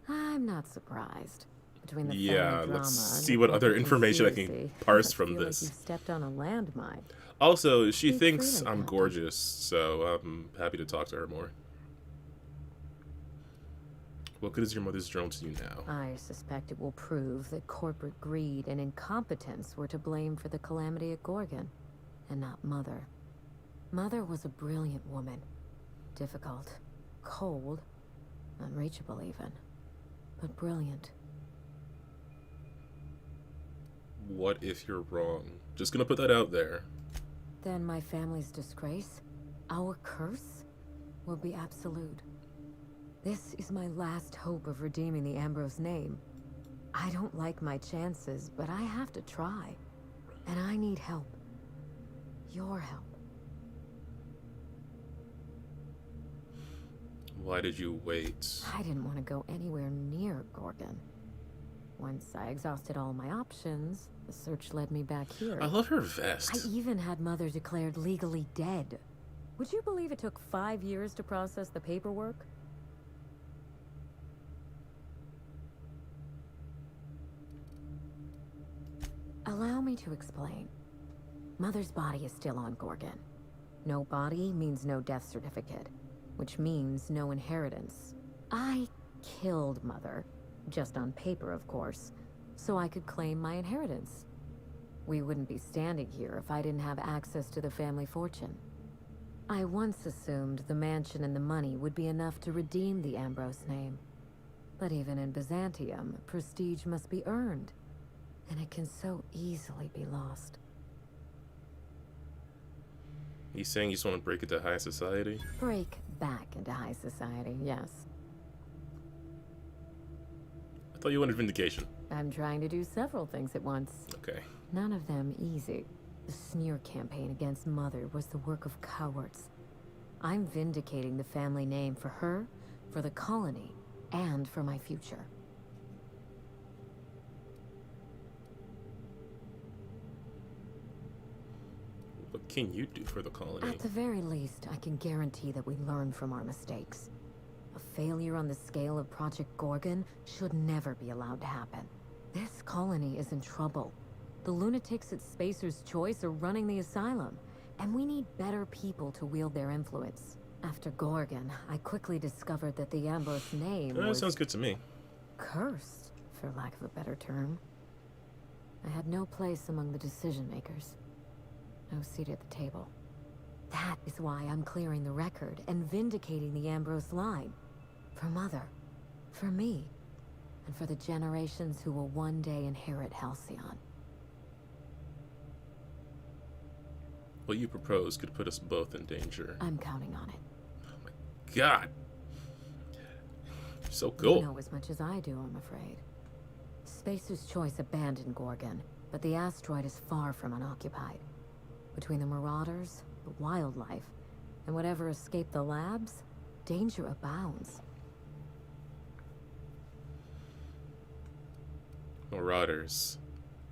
I'm not surprised. Between the family drama let's and see the what other corporate information I can conspiracy, parse I from feel this. Like you've stepped on a landmine. Also, she Speak thinks freely, I'm Captain. gorgeous, so I'm happy to talk to her more. What good is your mother's journal to you now? I suspect it will prove that corporate greed and incompetence were to blame for the calamity at Gorgon, and not Mother. Mother was a brilliant woman. Difficult, cold, unreachable even, but brilliant. What if you're wrong? Just gonna put that out there. Then my family's disgrace, our curse, will be absolute. This is my last hope of redeeming the Ambrose name. I don't like my chances, but I have to try. And I need help. Your help. Why did you wait? I didn't want to go anywhere near Gorgon. Once I exhausted all my options, the search led me back here. I love her vest. I even had Mother declared legally dead. Would you believe it took 5 years to process the paperwork? Allow me to explain. Mother's body is still on Gorgon. No body means no death certificate, which means no inheritance. I killed Mother, just on paper, of course, so I could claim my inheritance. We wouldn't be standing here if I didn't have access to the family fortune. I once assumed the mansion and the money would be enough to redeem the Ambrose name. But even in Byzantium, prestige must be earned, and it can so easily be lost. He's saying you just want to break into high society? Break back into high society, yes. I thought you wanted vindication. I'm trying to do several things at once. Okay. None of them easy. The smear campaign against Mother was the work of cowards. I'm vindicating the family name for her, for the colony, and for my future. What can you do for the colony? At the very least, I can guarantee that we learn from our mistakes. A failure on the scale of Project Gorgon should never be allowed to happen. This colony is in trouble. The lunatics at Spacer's Choice are running the asylum, and we need better people to wield their influence. After Gorgon, I quickly discovered that the Ambrose name That was sounds good to me. cursed, for lack of a better term. I had no place among the decision makers. No seat at the table. That is why I'm clearing the record and vindicating the Ambrose line. For Mother, for me, and for the generations who will one day inherit Halcyon. What you propose could put us both in danger. I'm counting on it. God. So You cool. know as much as I do, I'm afraid. Spacer's Choice abandoned Gorgon, but the asteroid is far from unoccupied. Between the Marauders, the wildlife, and whatever escaped the labs, danger abounds. Marauders.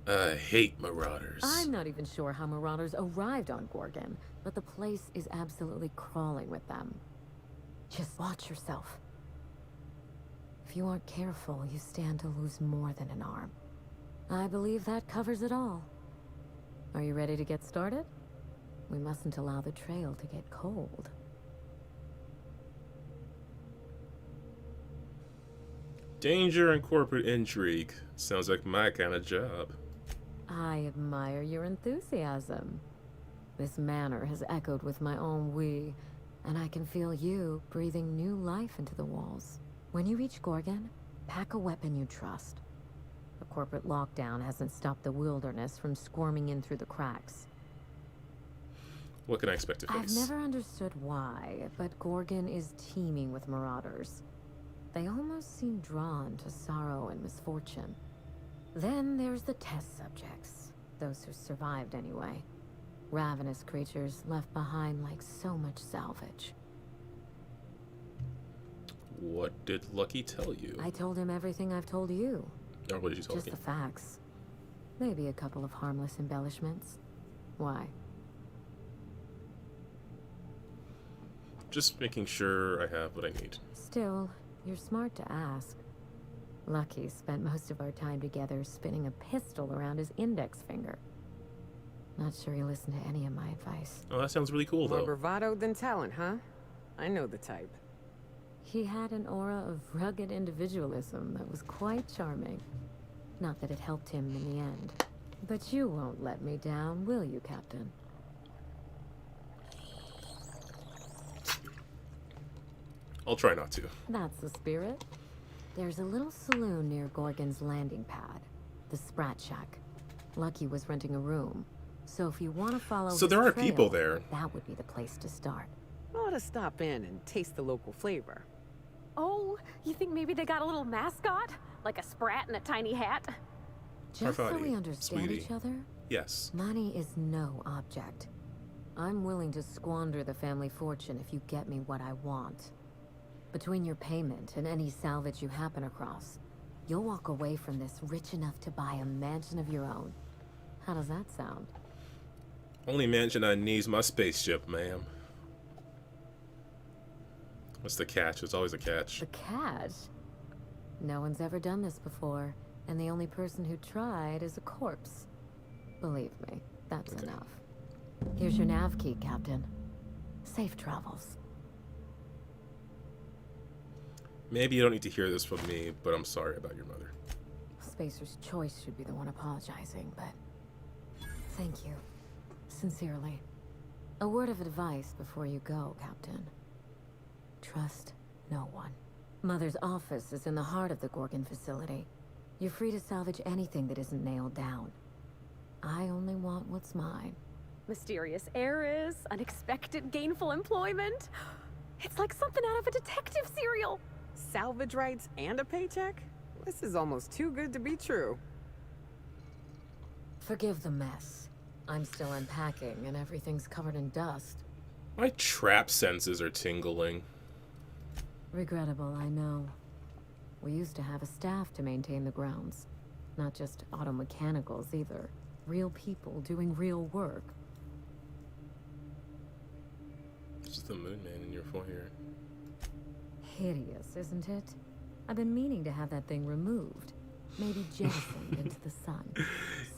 I hate Marauders. I'm not even sure how Marauders arrived on Gorgon, but the place is absolutely crawling with them. Just watch yourself. If you aren't careful, you stand to lose more than an arm. I believe that covers it all. Are you ready to get started? We mustn't allow the trail to get cold. Danger and corporate intrigue. Sounds like my kind of job. I admire your enthusiasm. This manor has echoed with my own we, and I can feel you breathing new life into the walls. When you reach Gorgon, pack a weapon you trust. The corporate lockdown hasn't stopped the wilderness from squirming in through the cracks. What can I expect to face? I've never understood why, but Gorgon is teeming with marauders. They almost seem drawn to sorrow and misfortune. Then there's the test subjects, those who survived anyway. Ravenous creatures left behind like so much salvage. What did Lucky tell you? I told him everything I've told you. Or what did you tell Just me? the facts. Maybe a couple of harmless embellishments. Why? Just making sure I have what I need. Still, you're smart to ask. Lucky spent most of our time together spinning a pistol around his index finger. Not sure he listened to any of my advice. Oh, that sounds really cool, More though. bravado than talent, huh? I know the type. He had an aura of rugged individualism that was quite charming. Not that it helped him in the end. But you won't let me down, will you, Captain? I'll try not to. That's the spirit. There's a little saloon near Gorgon's landing pad, the Sprat Shack. Lucky was renting a room, so if you want to follow So his there are trail, people there. that would be the place to start. Ought to stop in and taste the local flavor. Oh, you think maybe they got a little mascot? Like a sprat in a tiny hat? Just so we Parvati, understand sweetie. each other, Yes. money is no object. I'm willing to squander the family fortune if you get me what I want. Between your payment and any salvage you happen across, you'll walk away from this rich enough to buy a mansion of your own. How does that sound? Only mansion I need's my spaceship, ma'am. What's the catch? There's always a catch. The catch? No one's ever done this before, and the only person who tried is a corpse. Believe me, that's enough. Here's your nav key, Captain. Safe travels. Maybe you don't need to hear this from me, but I'm sorry about your mother. Spacer's Choice should be the one apologizing, but thank you. Sincerely. A word of advice before you go, Captain. Trust no one. Mother's office is in the heart of the Gorgon facility. You're free to salvage anything that isn't nailed down. I only want what's mine. Mysterious heiress, unexpected gainful employment. It's like something out of a detective serial. Salvage rights and a paycheck? This is almost too good to be true. Forgive the mess. I'm still unpacking and everything's covered in dust. My trap senses are tingling. Regrettable, I know. We used to have a staff to maintain the grounds. Not just auto mechanicals either. Real people doing real work. It's just the moon man in your forehead. Hideous, isn't it? I've been meaning to have that thing removed. Maybe jettisoned into the sun.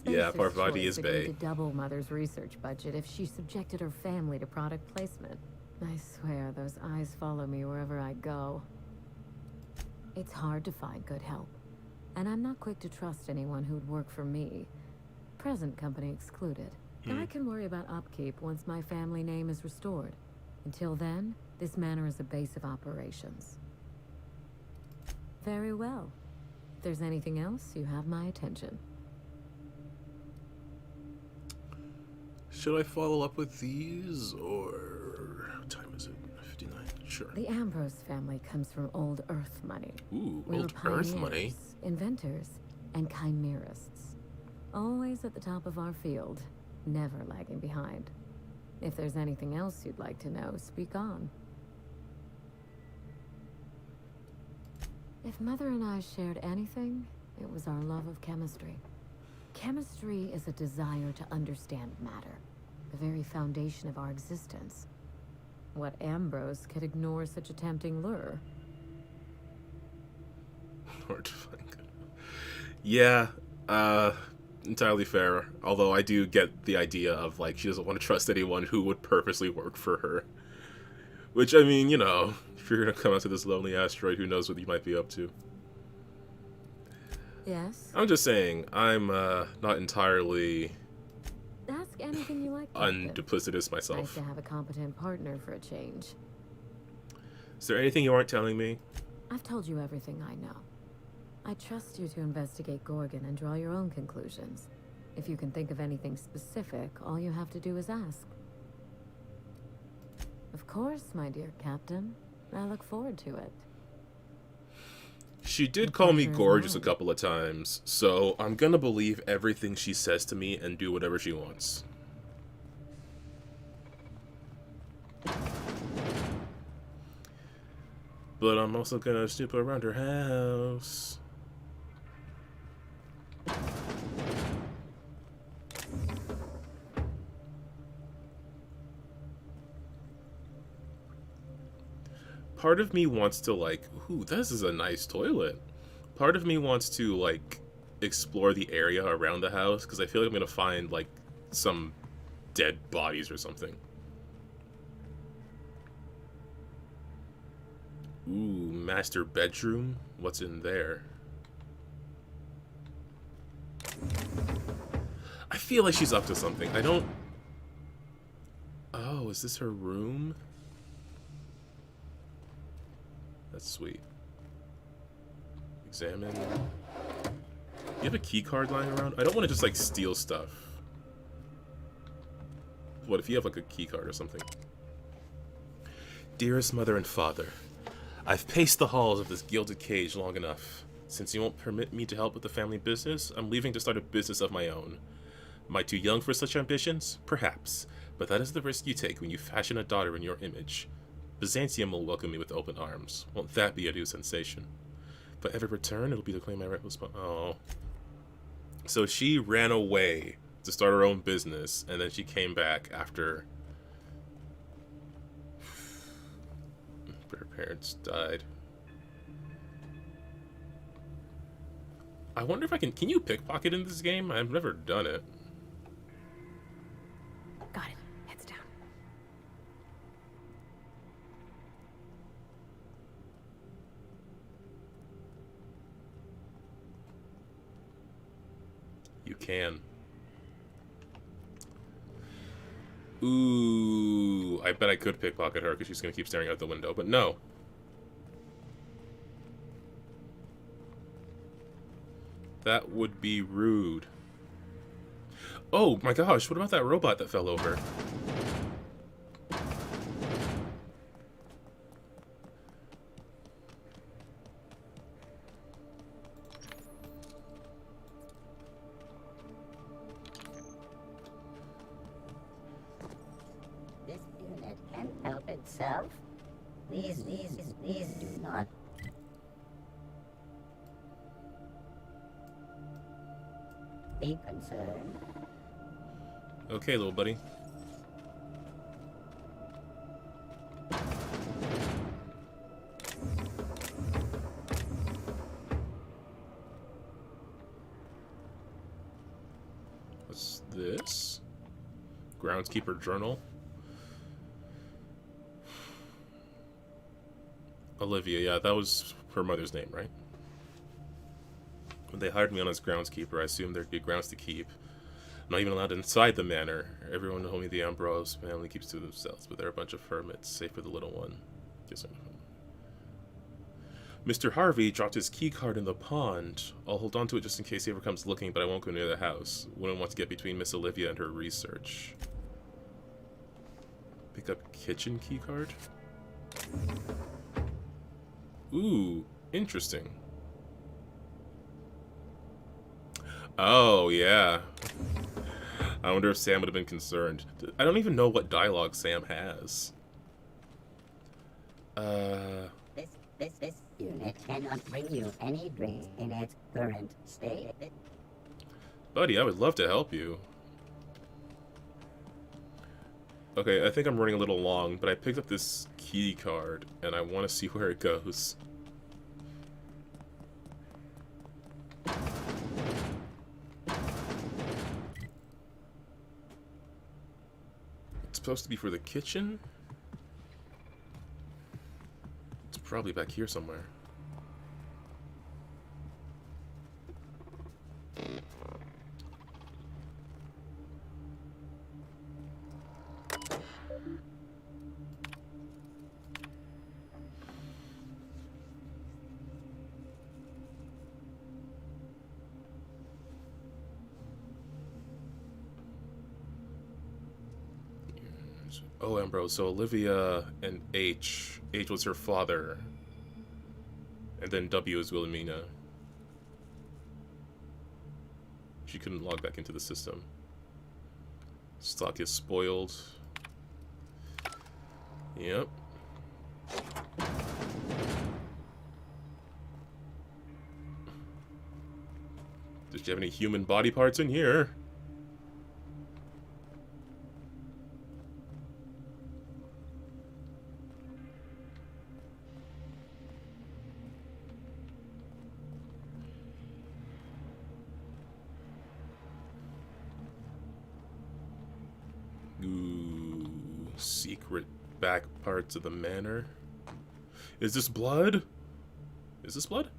Yeah, Spacer's Parvati Choice is agreed bae. to double Mother's research budget if she subjected her family to product placement. I swear, those eyes follow me wherever I go. It's hard to find good help. And I'm not quick to trust anyone who'd work for me. Present company excluded. I can worry about upkeep once my family name is restored. Until then, this manor is a base of operations. Very well. If there's anything else, you have my attention. Should I follow up with these, or what time is it? 59. Sure. The Ambrose family comes from old Earth money. Ooh, We were old Earth money. pioneers, inventors, and chimerists. Always at the top of our field, never lagging behind. If there's anything else you'd like to know, speak on. If Mother and I shared anything, it was our love of chemistry. Chemistry is a desire to understand matter, the very foundation of our existence. What Ambrose could ignore such a tempting lure? Hard to find good. Yeah, entirely fair. Although I do get the idea of, like, she doesn't want to trust anyone who would purposely work for her. Which, I mean, you know, if you're gonna come out to this lonely asteroid, who knows what you might be up to. Yes? I'm just saying, I'm not entirely Ask anything you like, Captain. unduplicitous Nice myself. to have a competent partner for a change. Is there anything you aren't telling me? I've told you everything I know. I trust you to investigate Gorgon and draw your own conclusions. If you can think of anything specific, all you have to do is ask. Of course, my dear Captain. I look forward to it. She did call me pleasure is gorgeous a mine. couple of times, so I'm gonna believe everything she says to me and do whatever she wants. But I'm also gonna snoop around her house. Part of me wants to, like, ooh, this is a nice toilet. Part of me wants to, like, explore the area around the house, because I feel like I'm gonna find, like, some dead bodies or something. Ooh, master bedroom? What's in there? I feel like she's up to something. I don't... Oh, is this her room? That's sweet. Examine. You have a key card lying around? I don't want to just, like, steal stuff. What if you have, like, a key card or something? Dearest mother and father, I've paced the halls of this gilded cage long enough. Since you won't permit me to help with the family business, I'm leaving to start a business of my own. Am I too young for such ambitions? Perhaps. But that is the risk you take when you fashion a daughter in your image. Byzantium will welcome me with open arms. Won't that be a new sensation? If I ever return, it'll be to claim my rightful spot. Oh. So she ran away to start her own business, and then she came back after her parents died. I wonder if I can you pickpocket in this game? I've never done it. Got it. Heads down. You can. Ooh, I bet I could pickpocket her because she's gonna keep staring out the window, but no. That would be rude. Oh my gosh, what about that robot that fell over? This unit can't help itself. Please do not. Be concerned. Okay, little buddy. What's this? Groundskeeper journal. Olivia, yeah, that was her mother's name, right? When they hired me on as groundskeeper, I assumed there'd be grounds to keep. I'm not even allowed inside the manor. Everyone told me the Ambrose family keeps to themselves, but they're a bunch of hermits, save for the little one. Mr. Harvey dropped his key card in the pond. I'll hold on to it just in case he ever comes looking, but I won't go near the house. Wouldn't want to get between Miss Olivia and her research. Pick up kitchen key card? Ooh, interesting. Oh, yeah. I wonder if Sam would have been concerned. I don't even know what dialogue Sam has. This unit cannot bring you any drinks in its current state. Buddy, I would love to help you. Okay, I think I'm running a little long, but I picked up this key card, and I want to see where it goes. It's supposed to be for the kitchen? It's probably back here somewhere. Oh, Ambrose, so Olivia and H. H was her father. And then W is Wilhelmina. She couldn't log back into the system. Stock is spoiled. Yep. Did you have any human body parts in here? Ooh, secret back parts of the manor. Is this blood? Is this blood?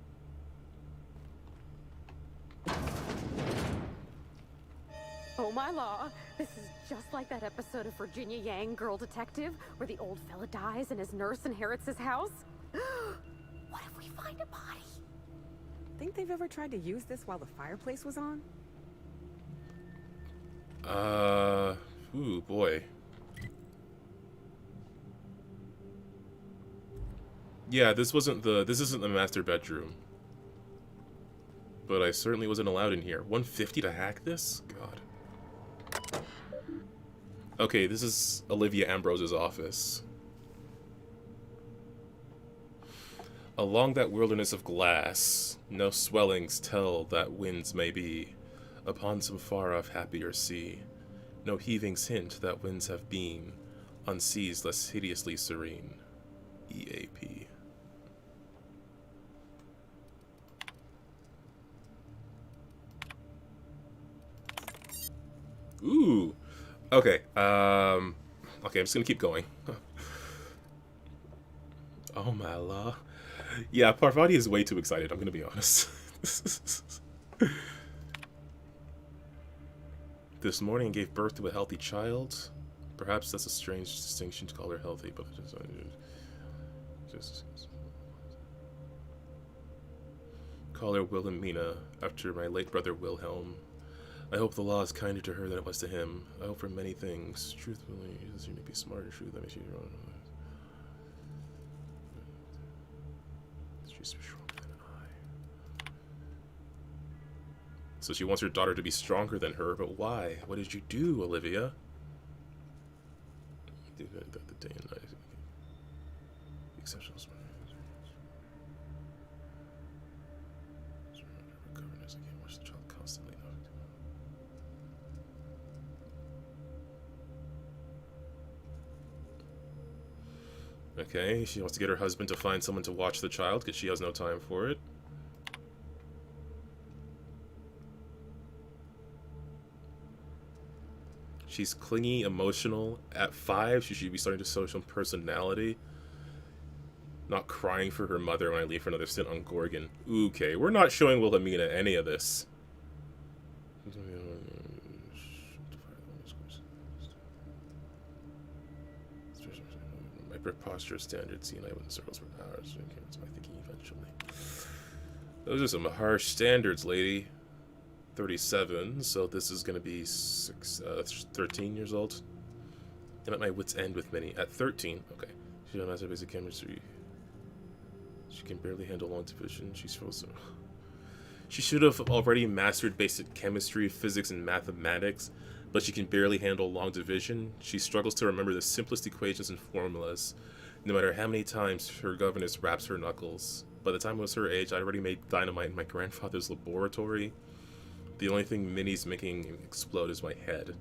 Oh my law, this is just like that episode of Virginia Yang, Girl Detective, where the old fella dies and his nurse inherits his house. What if we find a body? Think they've ever tried to use this while the fireplace was on? Ooh, boy. Yeah, this isn't the master bedroom. But I certainly wasn't allowed in here. 150 to hack this? God. Okay, this is Olivia Ambrose's office. Along that wilderness of glass, no swellings tell that winds may be. Upon some far-off happier sea, no heavings hint that winds have been. On seas less hideously serene. EAP. Ooh. Okay. Okay, I'm just gonna keep going. Oh my Allah. Yeah, Parvati is way too excited, I'm gonna be honest. This morning gave birth to a healthy child. Perhaps that's a strange distinction to call her healthy, but just call her Wilhelmina after my late brother Wilhelm. I hope the law is kinder to her than it was to him. I hope for many things. Truthfully, you seem to be smarter. Truth that makes you wrong. She's stronger than I. So she wants her daughter to be stronger than her, but why? What did you do, Olivia? The day and night. Exceptional. Governors, I can't watch the child constantly. Okay, she wants to get her husband to find someone to watch the child because she has no time for it. She's clingy, emotional. At 5, she should be starting to show some personality. Not crying for her mother when I leave for another stint on Gorgon. Okay, we're not showing Wilhelmina any of this. My preposterous standards, see, and I went in circles for hours. It's my thinking eventually. Those are some harsh standards, lady. 37, so this is going to be 13 years old. I'm at my wit's end with Minnie. At 13, okay. She don't master basic chemistry. She can barely handle long division. She's frozen. She should have already mastered basic chemistry, physics, and mathematics, but she can barely handle long division. She struggles to remember the simplest equations and formulas, no matter how many times her governess raps her knuckles. By the time I was her age, I already made dynamite in my grandfather's laboratory. The only thing Minnie's making explode is my head.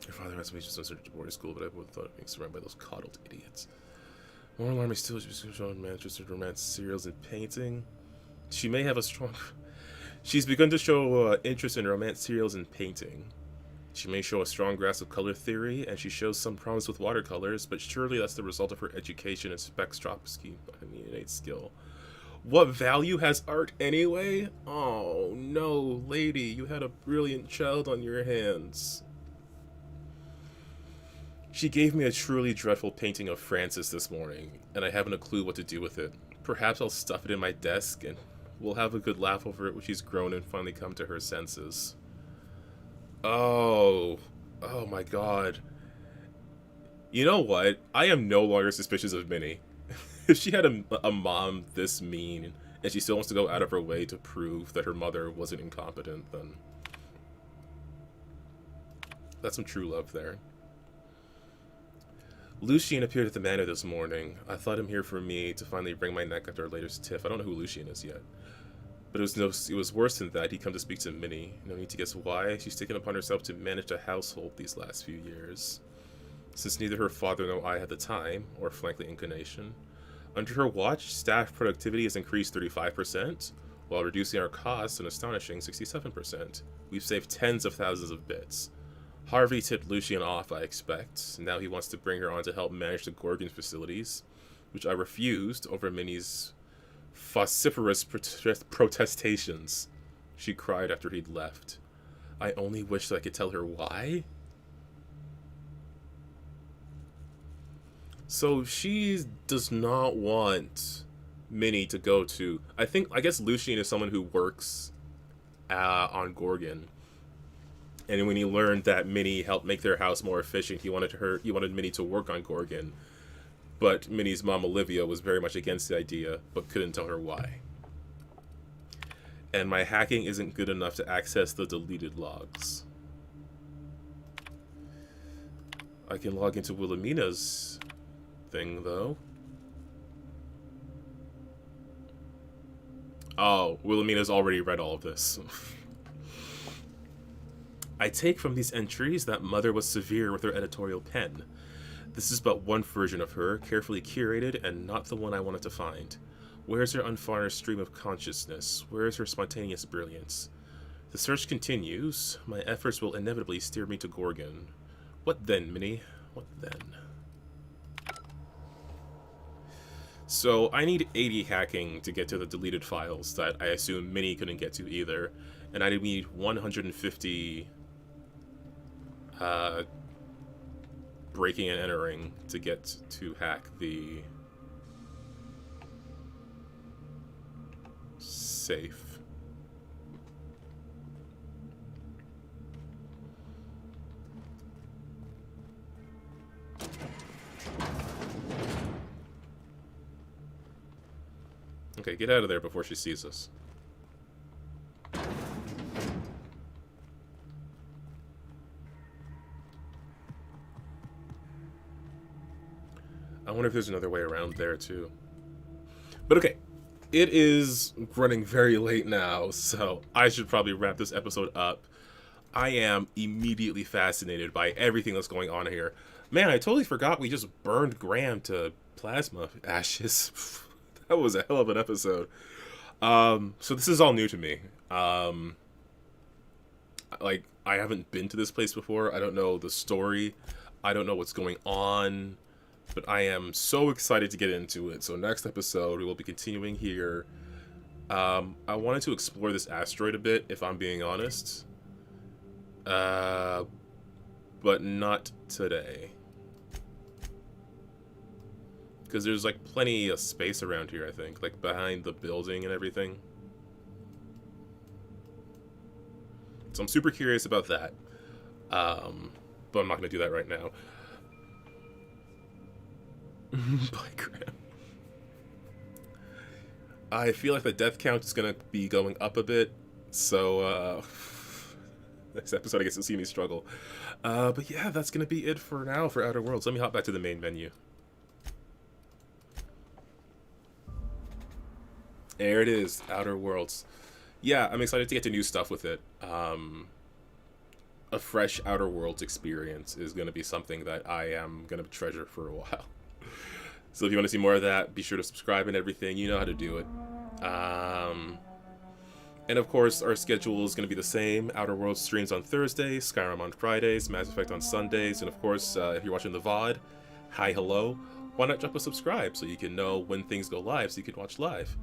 Her father has me just in search of boarding school, but I would have thought of being surrounded by those coddled idiots. More alarming still, she's showing interested in romance, serials, and painting. She may have a strong... She's begun to show interest in romance, serials, and painting. She may show a strong grasp of color theory, and she shows some promise with watercolors, but surely that's the result of her education in spectroscopy, I mean, innate skill. What value has art anyway? Oh no, lady, you had a brilliant child on your hands. She gave me a truly dreadful painting of Francis this morning, and I haven't a clue what to do with it. Perhaps I'll stuff it in my desk, and we'll have a good laugh over it when she's grown and finally come to her senses. Oh my god. You know what? I am no longer suspicious of Minnie. If she had a mom this mean, and she still wants to go out of her way to prove that her mother wasn't incompetent, then that's some true love there. Lucien appeared at the manor this morning. I thought him here for me to finally bring my neck after our latest tiff. I don't know who Lucien is yet. But it was worse than that. He'd come to speak to Minnie. No need to guess why. She's taken upon herself to manage the household these last few years. Since neither her father nor I had the time, or frankly inclination. Under her watch, staff productivity has increased 35%, while reducing our costs an astonishing 67%. We've saved tens of thousands of bits. Harvey tipped Lucien off, I expect. Now he wants to bring her on to help manage the Gorgon facilities, which I refused over Minnie's vociferous protestations. She cried after he'd left. I only wish that I could tell her why. So she does not want Minnie to go to... I guess Lucien is someone who works on Gorgon. And when he learned that Minnie helped make their house more efficient, he wanted Minnie to work on Gorgon. but Minnie's mom Olivia was very much against the idea, but couldn't tell her why. And my hacking isn't good enough to access the deleted logs. I can log into Wilhelmina's thing, though. Oh, Wilhelmina's already read all of this. I take from these entries that Mother was severe with her editorial pen. This is but one version of her, carefully curated, and not the one I wanted to find. Where's her unvarnished stream of consciousness? Where is her spontaneous brilliance? The search continues. My efforts will inevitably steer me to Gorgon. What then, Minnie? What then? So, I need 80 hacking to get to the deleted files that I assume Minnie couldn't get to either. And I need 150 breaking and entering to get to hack the safe. Okay, get out of there before she sees us. I wonder if there's another way around there, too. But okay, it is running very late now, so I should probably wrap this episode up. I am immediately fascinated by everything that's going on here. Man, I totally forgot we just burned Graham to plasma ashes. That was a hell of an episode. So this is all new to me. Like, I haven't been to this place before. I don't know the story. I don't know what's going on. But I am so excited to get into it. So next episode, we will be continuing here. I wanted to explore this asteroid a bit, if I'm being honest. But not today. Because there's like plenty of space around here, I think. Like behind the building and everything. So I'm super curious about that. But I'm not going to do that right now. By Graham. I feel like the death count is going to be going up a bit. So, next episode I guess you'll see me struggle. But yeah, that's going to be it for now for Outer Worlds. Let me hop back to the main menu. There it is, Outer Worlds. Yeah, I'm excited to get to new stuff with it. A fresh Outer Worlds experience is going to be something that I am going to treasure for a while. So if you want to see more of that, be sure to subscribe and everything. You know how to do it. And of course, our schedule is going to be the same. Outer Worlds streams on Thursdays, Skyrim on Fridays, Mass Effect on Sundays, and of course, if you're watching the VOD, hi, hello, why not drop a subscribe so you can know when things go live so you can watch live.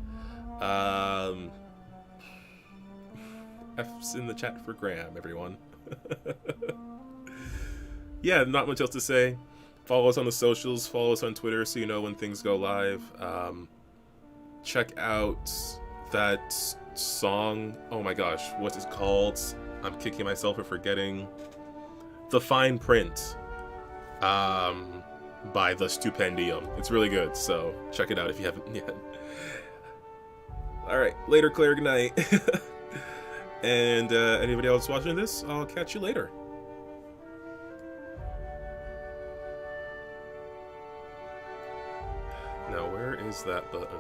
F's in the chat for Graham, everyone. Yeah, not much else to say. Follow us on the socials, follow us on Twitter so you know when things go live. Check out that song. Oh my gosh, what is it called? I'm kicking myself for forgetting. The Fine Print by The Stupendium. It's really good, so check it out if you haven't yet. Alright, later Claire, good night. And anybody else watching this, I'll catch you later. Now, where is that button?